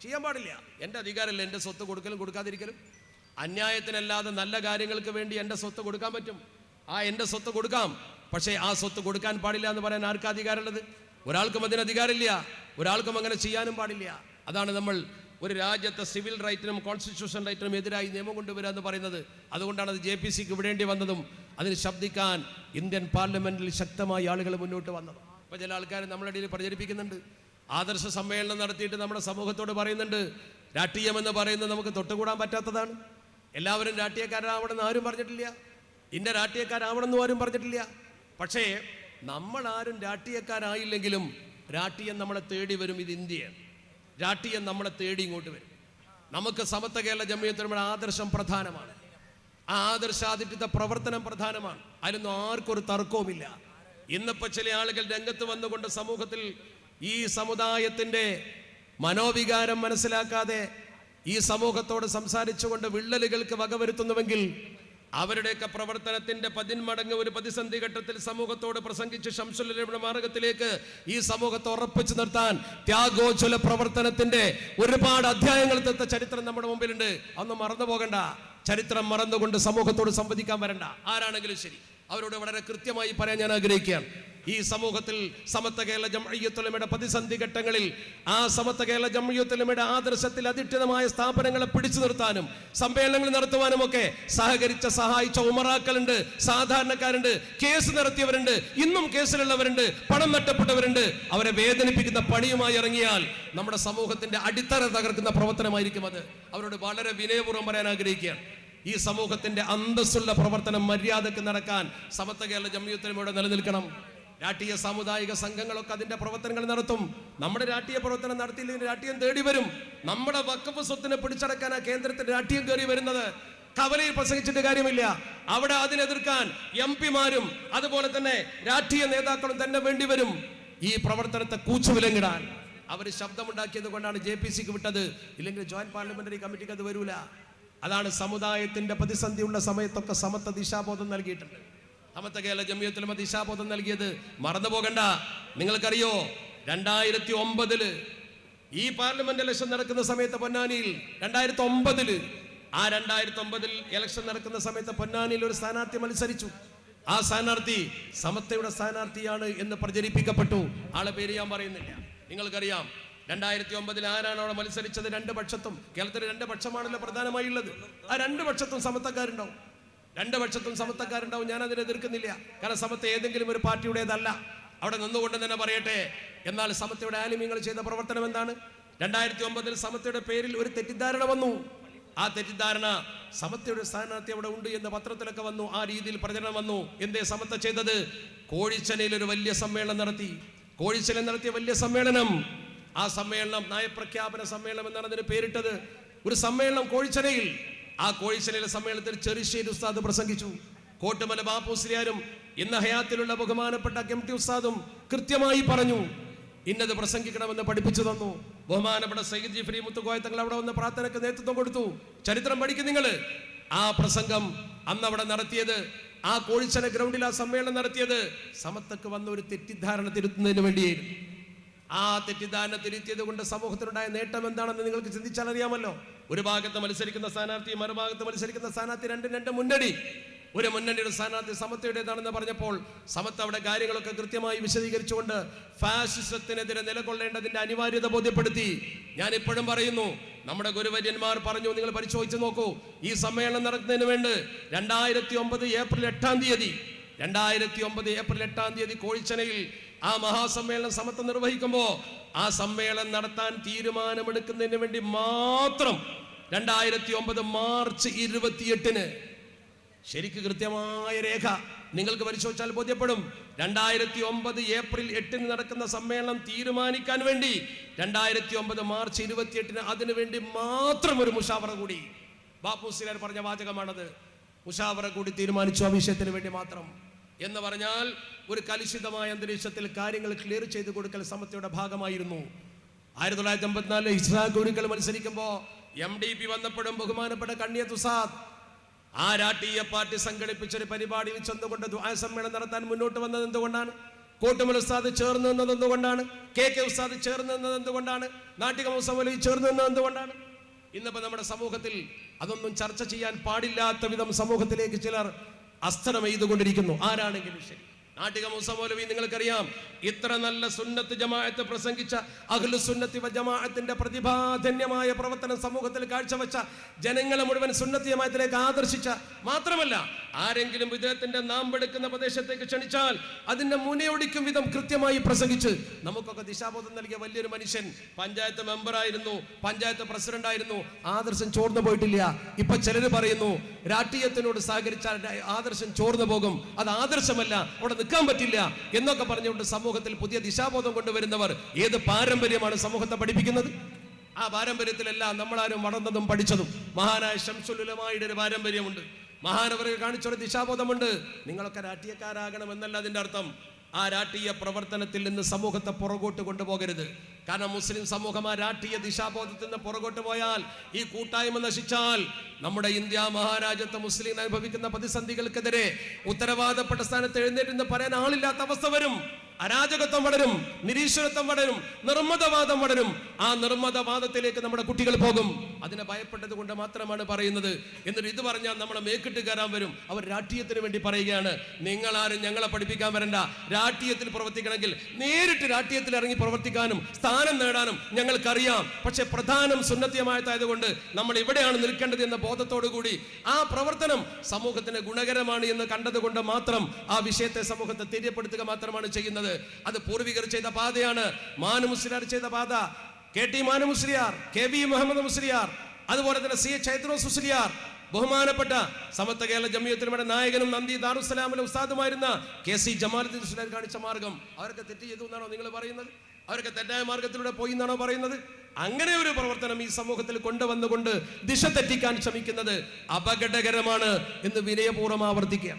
ചെയ്യാൻ പാടില്ല. എൻ്റെ അധികാരമല്ല എൻ്റെ സ്വത്ത് കൊടുക്കലും കൊടുക്കാതിരിക്കലും. അന്യായത്തിനല്ലാതെ നല്ല കാര്യങ്ങൾക്ക് വേണ്ടി എൻ്റെ സ്വത്ത് കൊടുക്കാൻ പറ്റും. ആ എൻ്റെ സ്വത്ത് കൊടുക്കാം. പക്ഷേ ആ സ്വത്ത് കൊടുക്കാൻ പാടില്ല എന്ന് പറയാൻ ആർക്കും അധികാരമുള്ളത്? ഒരാൾക്കും അതിന് അധികാരമില്ല. ഒരാൾക്കും അങ്ങനെ ചെയ്യാനും പാടില്ല. അതാണ് നമ്മൾ ഒരു രാജ്യത്തെ സിവിൽ റൈറ്റിനും കോൺസ്റ്റിറ്റ്യൂഷൻ റൈറ്റിനും എതിരായി നിയമം കൊണ്ടുവരിക എന്ന് പറയുന്നത്. അതുകൊണ്ടാണ് അത് JPCക്ക് വിടേണ്ടി വന്നതും അതിന് ശബ്ദിക്കാൻ ഇന്ത്യൻ പാർലമെന്റിൽ ശക്തമായി ആളുകൾ മുന്നോട്ട് വന്നതും. അപ്പോൾ ചില ആൾക്കാർ നമ്മുടെ ഇടയിൽ പ്രചരിപ്പിക്കുന്നുണ്ട്. ആദർശ സമ്മേളനം നടത്തിയിട്ട് നമ്മുടെ സമൂഹത്തോട് പറയുന്നുണ്ട്, രാഷ്ട്രീയം എന്ന് പറയുന്നത് നമുക്ക് തൊട്ടുകൂടാൻ പറ്റാത്തതാണ്. എല്ലാവരും രാഷ്ട്രീയക്കാരാവണമെന്ന് ആരും പറഞ്ഞിട്ടില്ല. ഇന്ന രാഷ്ട്രീയക്കാരാവണമെന്നും ആരും പറഞ്ഞിട്ടില്ല. പക്ഷേ നമ്മളാരും രാഷ്ട്രീയക്കാരായില്ലെങ്കിലും രാഷ്ട്രീയം നമ്മളെ തേടി വരും. ഇത് ഇന്ത്യയാണ്. രാഷ്ട്രീയം നമ്മളെ തേടി ഇങ്ങോട്ട് വരും. നമുക്ക് സമത്വ കേരള ജംഇയ്യത്തുൽ ഉലമയുടെ ആദർശം പ്രധാനമാണ്. ആ ആദർശാധിഷ്ഠിത പ്രവർത്തനം പ്രധാനമാണ്. അതിലൊന്നും ആർക്കും ഒരു തർക്കവുമില്ല. ഇന്നിപ്പോൾ ചില ആളുകൾ രംഗത്ത് വന്നുകൊണ്ട് സമൂഹത്തിൽ ഈ സമുദായത്തിൻ്റെ മനോവികാരം മനസ്സിലാക്കാതെ ഈ സമൂഹത്തോട് സംസാരിച്ചുകൊണ്ട് വിള്ളലുകൾക്ക് വകവരുത്തുന്നുവെങ്കിൽ അവരുടെയൊക്കെ പ്രവർത്തനത്തിന്റെ 10 മടങ്ങ് ഒരു പ്രതിസന്ധി ഘട്ടത്തിൽ സമൂഹത്തോട് പ്രസംഗിച്ച് ശംസുൽ ഉലമയുടെ മാർഗത്തിലേക്ക് ഈ സമൂഹത്തെ ഉറപ്പിച്ചു നിർത്താൻ ത്യാഗോജ്വല പ്രവർത്തനത്തിന്റെ ഒരുപാട് അധ്യായങ്ങൾ തീർത്ത ചരിത്രം നമ്മുടെ മുമ്പിലുണ്ട്. അതൊന്നും മറന്നു പോകണ്ട. ചരിത്രം മറന്നുകൊണ്ട് സമൂഹത്തോട് സംവദിക്കാൻ വരണ്ട. ആരാണെങ്കിലും ശരി, അവരോട് വളരെ കൃത്യമായി പറയാൻ ഞാൻ ആഗ്രഹിക്കുകയാണ്. ഈ സമൂഹത്തിൽ സമത്വ കേരള ജംഇയ്യത്തുൽ ഉലമയുടെ പ്രതിസന്ധി ഘട്ടങ്ങളിൽ ആ സമത്വ കേരള ജംഇയ്യത്തുൽ ഉലമയുടെ ആദർശത്തിൽ അധിഷ്ഠിതമായ സ്ഥാപനങ്ങളെ പിടിച്ചു നിർത്താനും സമ്മേളനങ്ങൾ നടത്തുവാനും ഒക്കെ സഹായിച്ച ഉമറാക്കളുണ്ട്, സാധാരണക്കാരുണ്ട്, കേസ് നടത്തിയവരുണ്ട്, ഇന്നും കേസിലുള്ളവരുണ്ട്, പണം നഷ്ടപ്പെട്ടവരുണ്ട്. അവരെ വേദനിപ്പിക്കുന്ന പണിയുമായി ഇറങ്ങിയാൽ നമ്മുടെ സമൂഹത്തിന്റെ അടിത്തറ തകർക്കുന്ന പ്രവർത്തനമായിരിക്കും അത്. അവരോട് വളരെ വിനയപൂർവ്വം പറയാൻ ആഗ്രഹിക്കുകയാണ്. ഈ സമൂഹത്തിന്റെ അന്തസ്സുള്ള പ്രവർത്തനം മര്യാദക്ക് നടക്കാൻ സമത്വ കേരള ജംഇയ്യത്തുൽ ഉലമയുടെ നിലനിൽക്കണം. രാഷ്ട്രീയ സാമുദായിക സംഘങ്ങളൊക്കെ അതിന്റെ പ്രവർത്തനങ്ങൾ നടത്തും. നമ്മുടെ രാഷ്ട്രീയ പ്രവർത്തനം നടത്തിയില്ലെങ്കിൽ രാഷ്ട്രീയം തേടി വരും. നമ്മുടെ വഖഫ് സ്വത്തിനെ പിടിച്ചടക്കാൻ ആ കേന്ദ്രത്തിൽ രാഷ്ട്രീയം കയറി വരുന്നത്. കവലയിൽ പ്രസംഗിച്ചിട്ട് കാര്യമില്ല. അവിടെ അതിനെതിർക്കാൻ MP-മാരും അതുപോലെ തന്നെ രാഷ്ട്രീയ നേതാക്കളും തന്നെ വേണ്ടി വരും. ഈ പ്രവർത്തനത്തെ കൂച്ചുവിലങ്ങിടാൻ അവർ ശബ്ദമുണ്ടാക്കിയത് കൊണ്ടാണ് JPCക്ക് വിട്ടത്. ഇല്ലെങ്കിൽ ജോയിന്റ് പാർലമെന്ററി കമ്മിറ്റിക്ക് അത് വരൂല. അതാണ് സമുദായത്തിന്റെ പ്രതിസന്ധിയുള്ള സമയത്തൊക്കെ സമത്വ ദിശാബോധം നൽകിയിട്ടുണ്ട്. സമത്വ കേരള ജംഇയ്യത്തുൽ ഉലമ ദിശാബോധം നൽകിയത് മറന്നു പോകണ്ട. നിങ്ങൾക്കറിയോ, 2009 ഈ പാർലമെന്റ് ഇലക്ഷൻ നടക്കുന്ന സമയത്ത് പൊന്നാനിയിൽ 2009 ആ 2009 ഇലക്ഷൻ നടക്കുന്ന സമയത്ത് പൊന്നാനിയിൽ ഒരു സ്ഥാനാർത്ഥി മത്സരിച്ചു. ആ സ്ഥാനാർത്ഥി സമത്വയുടെ സ്ഥാനാർത്ഥിയാണ് എന്ന് പ്രചരിപ്പിക്കപ്പെട്ടു. ആളെ പേര് ഞാൻ പറയുന്നില്ല. നിങ്ങൾക്കറിയാം 2009 ആരാണ് അവിടെ മത്സരിച്ചത്? രണ്ട് പക്ഷത്തും. കേരളത്തിൽ രണ്ട് പക്ഷമാണല്ലോ പ്രധാനമായി ഉള്ളത്. ആ രണ്ട് പക്ഷത്തും സമത്വക്കാരുണ്ടാവും. രണ്ട് പക്ഷത്തും സമത്വക്കാരുണ്ടാവും. ഞാൻ അതിനെ എതിർക്കുന്നില്ല. കാരണം സമത്വം ഏതെങ്കിലും ഒരു പാർട്ടിയുടേതല്ല. അവിടെ നിന്നുകൊണ്ട് തന്നെ പറയട്ടെ. എന്നാൽ സമത്വയുടെ ആലിമ്യങ്ങൾ ചെയ്ത പ്രവർത്തനം എന്താണ്? 2009 സമത്വയുടെ പേരിൽ ഒരു തെറ്റിദ്ധാരണ വന്നു. ആ തെറ്റിദ്ധാരണ സമത്വയുടെ സ്ഥാനാർത്ഥി അവിടെ ഉണ്ട് എന്ന് പത്രത്തിലൊക്കെ വന്നു. ആ രീതിയിൽ പ്രചരണം വന്നു. എന്തേ സമത്വ ചെയ്തത്? കോഴിച്ചനയിൽ ഒരു വലിയ സമ്മേളനം നടത്തി. കോഴിച്ചനയിൽ നടത്തിയ വലിയ സമ്മേളനം, ആ സമ്മേളനം നയപ്രഖ്യാപന സമ്മേളനം എന്നാണ് അതിന് പേരിട്ടത്. ഒരു സമ്മേളനം കോഴിച്ചനയിൽ. ആ കോഴിച്ചനയിലെ സമ്മേളനത്തിൽ ചെറുശ്ശേരി ഉസ്താദ് പ്രസംഗിച്ചു. കോട്ടുമല ബാപ്പുസ്ലിയാരും ഇന്ന് ഹയാത്തിലുള്ള ബഹുമാനപ്പെട്ട കെംടി ഉസ്താദും കൃത്യമായി പറഞ്ഞു, ഇന്നത് പ്രസംഗിക്കണമെന്ന് പഠിപ്പിച്ചു തന്നു. ബഹുമാനപ്പെട്ട സയ്യിദ് ജിഫ്രി മുത്തുക്കോയ തങ്ങൾ അവിടെ വന്ന് പ്രാർത്ഥനയ്ക്ക് നേതൃത്വം കൊടുത്തു. ചരിത്രം പഠിക്കും നിങ്ങൾ. ആ പ്രസംഗം അന്ന് അവിടെ നടത്തിയത്, ആ കോഴിച്ചന ഗ്രൗണ്ടിൽ ആ സമ്മേളനം നടത്തിയത് സമത്വക്ക് വന്ന ഒരു തെറ്റിദ്ധാരണ തിരുത്തുന്നതിന് വേണ്ടിയായിരുന്നു. ആ തെറ്റിദ്ധാരണ തിരുത്തിയത് കൊണ്ട് സമൂഹത്തിനുണ്ടായ നേട്ടം എന്താണെന്ന് നിങ്ങൾക്ക് ചിന്തിച്ചാൽ അറിയാമല്ലോ. ഒരു ഭാഗത്ത് മത്സരിക്കുന്ന സ്ഥാനാർത്ഥി, മറുഭാഗത്ത് മത്സരിക്കുന്ന സ്ഥാനാർത്ഥി, രണ്ട് മുന്നണി. ഒരു മുന്നണിയുടെ സ്ഥാനാർത്ഥി സമത്വയുടേതാണെന്ന് പറഞ്ഞപ്പോൾ സമത്വ അവിടെ കാര്യങ്ങളൊക്കെ കൃത്യമായി വിശദീകരിച്ചുകൊണ്ട് ഫാസിസത്തിനെതിരെ നിലകൊള്ളേണ്ടതിന്റെ അനിവാര്യത ബോധ്യപ്പെടുത്തി. ഞാൻ ഇപ്പോഴും പറയുന്നു, നമ്മുടെ ഗുരുവര്യന്മാർ പറഞ്ഞു, നിങ്ങൾ പരിശോധിച്ച് നോക്കൂ. ഈ സമ്മേളനം നടത്തുന്നതിന് വേണ്ടി 2009 ഏപ്രിൽ 8 തീയതി 2009 ഏപ്രിൽ 8 തീയതി കോഴിച്ചനയിൽ ആ മഹാസമ്മേളനം സമത്വം നിർവഹിക്കുമ്പോൾ ആ സമ്മേളനം നടത്താൻ തീരുമാനമെടുക്കുന്നതിന് വേണ്ടി മാത്രം 2009 മാർച്ച് 28 ശരിക്ക് കൃത്യമായ രേഖ നിങ്ങൾക്ക് പരിശോധിച്ചാൽ ബോധ്യപ്പെടും. 2009 ഏപ്രിൽ 8 നടക്കുന്ന സമ്മേളനം തീരുമാനിക്കാൻ വേണ്ടി 2009 മാർച്ച് 28 അതിനു വേണ്ടി മാത്രം ഒരു മുഷാവറ കൂടി. ബാപ്പുസ്ലിയാർ പറഞ്ഞ വാചകമാണത്. മുഷാവറ കൂടി തീരുമാനിച്ചു ആ വിഷയത്തിന് വേണ്ടി മാത്രം. എന്ന് പറഞ്ഞാൽ ഒരു കലുഷിതമായ അന്തരീക്ഷത്തിൽ കാര്യങ്ങൾ ക്ലിയർ ചെയ്ത് കൊടുക്കൽ സമത്വയുടെ ഭാഗമായിരുന്നു. 1954 ഇസ്ഹാഖ് ഗുരുക്കൾ മത്സരിക്കുമ്പോൾ MDP വന്നപ്പോഴും ബഹുമാനപ്പെട്ട കണ്ണിയത്ത് ഉസ്താദ് ആ രാഷ്ട്രീയ പാർട്ടി സംഘടിപ്പിച്ചൊരു പരിപാടിയിൽ ചെന്നുകൊണ്ട് ദുആ സമ്മേളനം നടത്താൻ മുന്നോട്ട് വന്നത് എന്തുകൊണ്ടാണ്? കോട്ടുമൽ ഉസ്താദ് ചേർന്ന് നിന്നത് എന്തുകൊണ്ടാണ്? KK ഉസ്താദ് ചേർന്ന് നിന്നത് എന്തുകൊണ്ടാണ്? നാട്ടിക മുസവലി ചേർന്ന് നിന്നത് എന്തുകൊണ്ടാണ്? ഇന്നിപ്പോ നമ്മുടെ സമൂഹത്തിൽ അതൊന്നും ചർച്ച ചെയ്യാൻ പാടില്ലാത്ത വിധം സമൂഹത്തിലേക്ക് ചിലർ അസ്ത്രം എയ്തുകൊണ്ടിരിക്കുന്നു. ആരാണെങ്കിലും ശരി. നാട്ടിക മൂസ മൗലവി നിങ്ങൾക്കറിയാം, ഇത്ര നല്ല സുന്നത്ത് ജമാഅത്ത് പ്രസംഗിച്ച അഹ്ലു സുന്നത്തി വ ജമാഅത്തിന്റെ പ്രതിഭാധന്യമായ പ്രവർത്തനം സമൂഹത്തിൽ കാഴ്ചവെച്ച, ജനങ്ങളെ മുഴുവൻ സുന്നത്തി ജമാഅത്തിലേക്ക് ആദർശിച്ച, മാത്രമല്ല ആരെങ്കിലും വിദേഹത്തിന്റെ നാമ്പെടുക്കുന്ന പ്രദേശത്തേക്ക് ക്ഷണിച്ചാൽ അതിന്റെ മുനയൊടിക്കും വിധം കൃത്യമായി പ്രസംഗിച്ച് നമുക്കൊക്കെ ദിശാബോധം നൽകിയ വലിയൊരു മനുഷ്യൻ. പഞ്ചായത്ത് മെമ്പറായിരുന്നു, പഞ്ചായത്ത് പ്രസിഡന്റ് ആയിരുന്നു. ആദർശം ചോർന്നു പോയിട്ടില്ല. ഇപ്പൊ ചിലര് പറയുന്നു രാഷ്ട്രീയത്തിനോട് സഹകരിച്ചാൽ ആദർശം ചോർന്നു പോകും, അത് ആദർശമല്ല, അവിടെ നിൽക്കാൻ പറ്റില്ല എന്നൊക്കെ പറഞ്ഞുകൊണ്ട് സമൂഹത്തിൽ പുതിയ ദിശാബോധം കൊണ്ടുവരുന്നവർ ഏത് പാരമ്പര്യമാണ് സമൂഹത്തെ പഠിപ്പിക്കുന്നത്? ആ പാരമ്പര്യത്തിലെല്ലാം നമ്മളാരും വളർന്നതും പഠിച്ചതും. മഹാനായ ശംസുൽ ഉലമായുടെ ഒരു പാരമ്പര്യമുണ്ട്. മഹാനവർക്ക് കാണിച്ചൊരു ദിശാബോധമുണ്ട്. നിങ്ങളൊക്കെ രാഷ്ട്രീയക്കാരാകണം എന്നല്ല അതിൻ്റെ അർത്ഥം. ആ രാഷ്ട്രീയ പ്രവർത്തനത്തിൽ നിന്ന് സമൂഹത്തെ പുറകോട്ട് കൊണ്ടുപോകരുത്. കാരണം മുസ്ലിം സമൂഹം ആ രാഷ്ട്രീയ ദിശാബോധത്തിൽ നിന്ന് പുറകോട്ട് പോയാൽ, ഈ കൂട്ടായ്മ നശിച്ചാൽ, നമ്മുടെ ഇന്ത്യ മഹാരാജ്യത്ത് മുസ്ലിം അനുഭവിക്കുന്ന പ്രതിസന്ധികൾക്കെതിരെ ഉത്തരവാദപ്പെട്ട സ്ഥാനത്ത് എഴുന്നേറ്റ് പറയാൻ ആളില്ലാത്ത അവസ്ഥ വരും. അരാജകത്വം വളരും, നിരീശ്വരത്വം വളരും, നിർമ്മതവാദം വളരും. ആ നിർമ്മതവാദത്തിലേക്ക് നമ്മുടെ കുട്ടികൾ പോകും. അതിനെ ഭയപ്പെട്ടത് കൊണ്ട് മാത്രമാണ് പറയുന്നത്. എന്നിട്ട് ഇത് പറഞ്ഞാൽ നമ്മളെ മേക്കിട്ട് കയറാൻ വരും. അവർ രാഷ്ട്രീയത്തിന് വേണ്ടി പറയുകയാണ്. നിങ്ങളാരും ഞങ്ങളെ പഠിപ്പിക്കാൻ വരണ്ട. രാഷ്ട്രീയത്തിൽ പ്രവർത്തിക്കണമെങ്കിൽ നേരിട്ട് രാഷ്ട്രീയത്തിൽ ഇറങ്ങി പ്രവർത്തിക്കാനും സ്ഥാനം നേടാനും ഞങ്ങൾക്കറിയാം. പക്ഷെ പ്രധാനം സുന്നത്തിയമായതായതുകൊണ്ട് നമ്മൾ ഇവിടെയാണ് നിൽക്കേണ്ടത് എന്ന ബോധത്തോടു കൂടി ആ പ്രവർത്തനം സമൂഹത്തിന് ഗുണകരമാണ് എന്ന് കണ്ടതുകൊണ്ട് മാത്രം ആ വിഷയത്തെ സമൂഹത്തെ തെര്യപ്പെടുത്തുക മാത്രമാണ് ചെയ്യുന്നത്. അത് പൂർവികർ ചെയ്ത പാതയാണ്. മാനു മുസ്ലിയാർ ചെയ്ത പാത, KT മാനു മുസ്ലിയാർ, KV മുഹമ്മദ് മുസ്ലിയാർ, അതുപോലെ തന്നെ CH ഹൈദ്രോസ് മുസ്ലിയാർ, ബഹുമാനപ്പെട്ട സമത്വ കേരള ജമിയത്തുലമയുടെ നായകനും നന്ദി ദാറുസ്സലാമിലെ ഉസ്താദുമായിരുന്ന KC ജമാലുദ്ദീൻ മുസ്ലിയാർ കാണിച്ച മാർഗം. അവരൊക്കെ തെറ്റ് ചെയ്തു എന്നാണോ നിങ്ങൾ പറയുന്നത്? അവരൊക്കെ തെറ്റായ മാർഗത്തിലൂടെ പോയി എന്നാണോ പറയുന്നത്? അങ്ങനെ ഒരു പ്രവർത്തനം ഈ സമൂഹത്തിൽ കൊണ്ടുവന്നുകൊണ്ട് ദിശ തെറ്റിക്കാൻ ശ്രമിക്കുന്നത് അപകടകരമാണ് എന്ന് വിനയപൂർവ്വം ആവർത്തിക്കുക.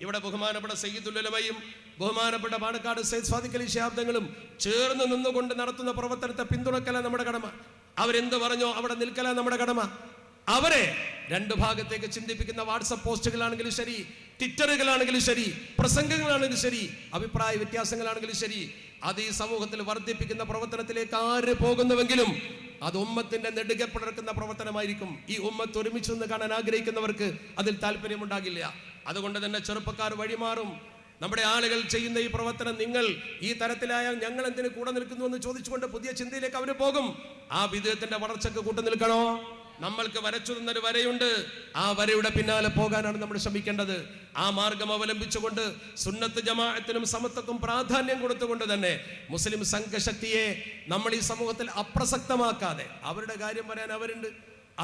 ഇവിടെ ബഹുമാനപ്പെട്ട സയ്യിദുൽ ഉലമയും ബഹുമാനപ്പെട്ട പാണക്കാട് സയ്യിദ് സ്വാദിഖ് അലി ശിഹാബ് തങ്ങളും ചേർന്ന് നിന്നുകൊണ്ട് നടത്തുന്ന പ്രവർത്തനത്തെ പിന്തുണക്കല നമ്മുടെ കടമ. അവരെന്ത് പറഞ്ഞോ അവിടെ നിൽക്കല നമ്മുടെ കടമ. അവരെ രണ്ടു ഭാഗത്തേക്ക് ചിന്തിപ്പിക്കുന്ന വാട്സപ്പ് പോസ്റ്റുകളാണെങ്കിലും ശരി, ട്വിറ്ററുകളാണെങ്കിലും ശരി, പ്രസംഗങ്ങളാണെങ്കിലും ശരി, അഭിപ്രായ വ്യത്യാസങ്ങളാണെങ്കിലും ശരി, അത് ഈ സമൂഹത്തിൽ വർദ്ധിപ്പിക്കുന്ന പ്രവർത്തനത്തിലേക്ക് ആര് പോകുന്നുവെങ്കിലും അത് ഉമ്മത്തിന്റെ നെടുകെ പിളർക്കുന്ന പ്രവർത്തനമായിരിക്കും. ഈ ഉമ്മത്ത് ഒരുമിച്ച് നിന്ന് കാണാൻ ആഗ്രഹിക്കുന്നവർക്ക് അതിൽ താല്പര്യമുണ്ടാകില്ല. അതുകൊണ്ട് തന്നെ ചെറുപ്പക്കാർ വഴിമാറും. നമ്മുടെ ആളുകൾ ചെയ്യുന്ന ഈ പ്രവർത്തനം നിങ്ങൾ ഈ തരത്തിലായാൽ ഞങ്ങൾ എന്തിനു കൂടെ നിൽക്കുന്നു എന്ന് ചോദിച്ചുകൊണ്ട് പുതിയ ചിന്തയിലേക്ക് അവർ പോകും. ആ വിദേഹത്തിന്റെ വളർച്ചക്ക് കൂട്ടു നിൽക്കണോ? നമ്മൾക്ക് വരച്ചു തന്നൊരു വരയുണ്ട്. ആ വരയുടെ പിന്നാലെ പോകാനാണ് നമ്മൾ ശ്രമിക്കേണ്ടത്. ആ മാർഗം അവലംബിച്ചുകൊണ്ട് സുന്നത്ത് ജമാഅത്തിനും സമത്വക്കും പ്രാധാന്യം കൊടുത്തുകൊണ്ട് തന്നെ മുസ്ലിം സംഘശക്തിയെ നമ്മൾ ഈ സമൂഹത്തിൽ അപ്രസക്തമാക്കാതെ, അവരുടെ കാര്യം പറയാൻ അവരുണ്ട്,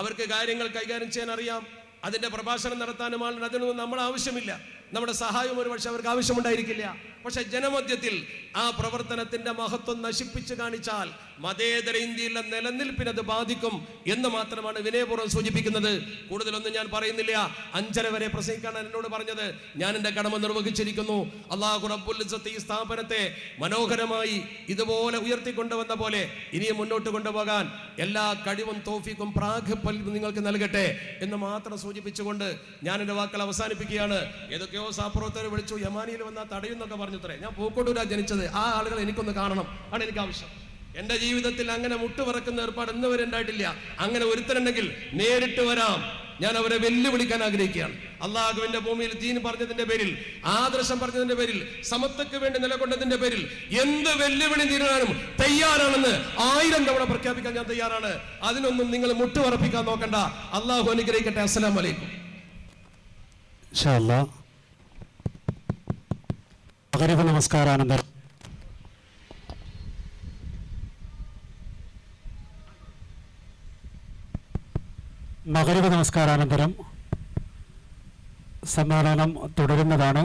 അവർക്ക് കാര്യങ്ങൾ കൈകാര്യം ചെയ്യാൻ അറിയാം, അതിന്റെ പ്രഭാഷണം നടത്താനും ആളുണ്ട്, അതിനൊന്നും നമ്മൾ ആവശ്യമില്ല. നമ്മുടെ സഹായം ഒരു പക്ഷെ അവർക്ക് ആവശ്യമുണ്ടായിരിക്കില്ല. പക്ഷെ ജനമധ്യത്തിൽ ആ പ്രവർത്തനത്തിന്റെ മഹത്വം നശിപ്പിച്ചു കാണിച്ചാൽ മതേതര ഇന്ത്യയിലെ നിലനിൽപ്പിന് അത് ബാധിക്കും എന്ന് മാത്രമാണ് വിനയപൂർവ്വം സൂചിപ്പിക്കുന്നത്. കൂടുതലൊന്നും ഞാൻ പറയുന്നില്ല. 5:30 വരെ പ്രസംഗിക്കാനാണ് എന്നോട് പറഞ്ഞത്. ഞാൻ എൻ്റെ കടമ നിർവഹിച്ചിരിക്കുന്നു. അല്ലാഹു റബ്ബുൽ ഇസ്സത്ത് ഈ സ്ഥാപനത്തെ മനോഹരമായി ഇതുപോലെ ഉയർത്തിക്കൊണ്ടുവന്ന പോലെ ഇനിയും മുന്നോട്ട് കൊണ്ടുപോകാൻ എല്ലാ കഴിവും തൗഫീഖും പ്രാഗൽഭ്യവും നിങ്ങൾക്ക് നൽകട്ടെ എന്ന് മാത്രം സൂചിപ്പിച്ചുകൊണ്ട് ഞാൻ എൻ്റെ വാക്കുകൾ അവസാനിപ്പിക്കുകയാണ്. ഏതൊക്കെയോ സാപ്രവർത്തകർ വിളിച്ചു, യമാനിയിൽ വന്നാൽ തടയുന്നൊക്കെ പറഞ്ഞത്രേ. ഞാൻ പൂക്കോട്ടൂരാ ജനിച്ചത്. ആ ആളുകൾ എനിക്കൊന്ന് കാണണം, ആണ് എനിക്ക് ആവശ്യം. എൻ്റെ ജീവിതത്തിൽ അങ്ങനെ മുട്ടുവിറക്കുന്ന ഏർപ്പാട് ഇന്ന് വരെ ഉണ്ടായിട്ടില്ല. അങ്ങനെ ഒരുത്തരുണ്ടെങ്കിൽ നേരിട്ട് വരാം. ഞാൻ അവരെ വെല്ലുവിളിക്കാൻ ആഗ്രഹിക്കുകയാണ്. അള്ളാഹുവിന്റെ ഭൂമിയിൽ ദീൻ പറഞ്ഞതിന്റെ പേരിൽ, ആദർശം പറഞ്ഞതിന്റെ പേരിൽ, സമത്വക്ക് വേണ്ടി നിലകൊണ്ടതിന്റെ പേരിൽ എന്ത് വെല്ലുവിളി നേരിടാനും തയ്യാറാണെന്ന് 1000 തവണ പ്രഖ്യാപിക്കാൻ ഞാൻ തയ്യാറാണ്. അതിനൊന്നും നിങ്ങൾ മുട്ടുവറപ്പിക്കാൻ നോക്കണ്ട. അള്ളാഹു അനുഗ്രഹിക്കട്ടെ. അസ്സലാമു അലൈക്കും. ഇൻഷാ അല്ലാഹ് മഗ്‌രിബ് നമസ്കാരാനന്തരം സമ്മേളനം തുടരുന്നതാണ്.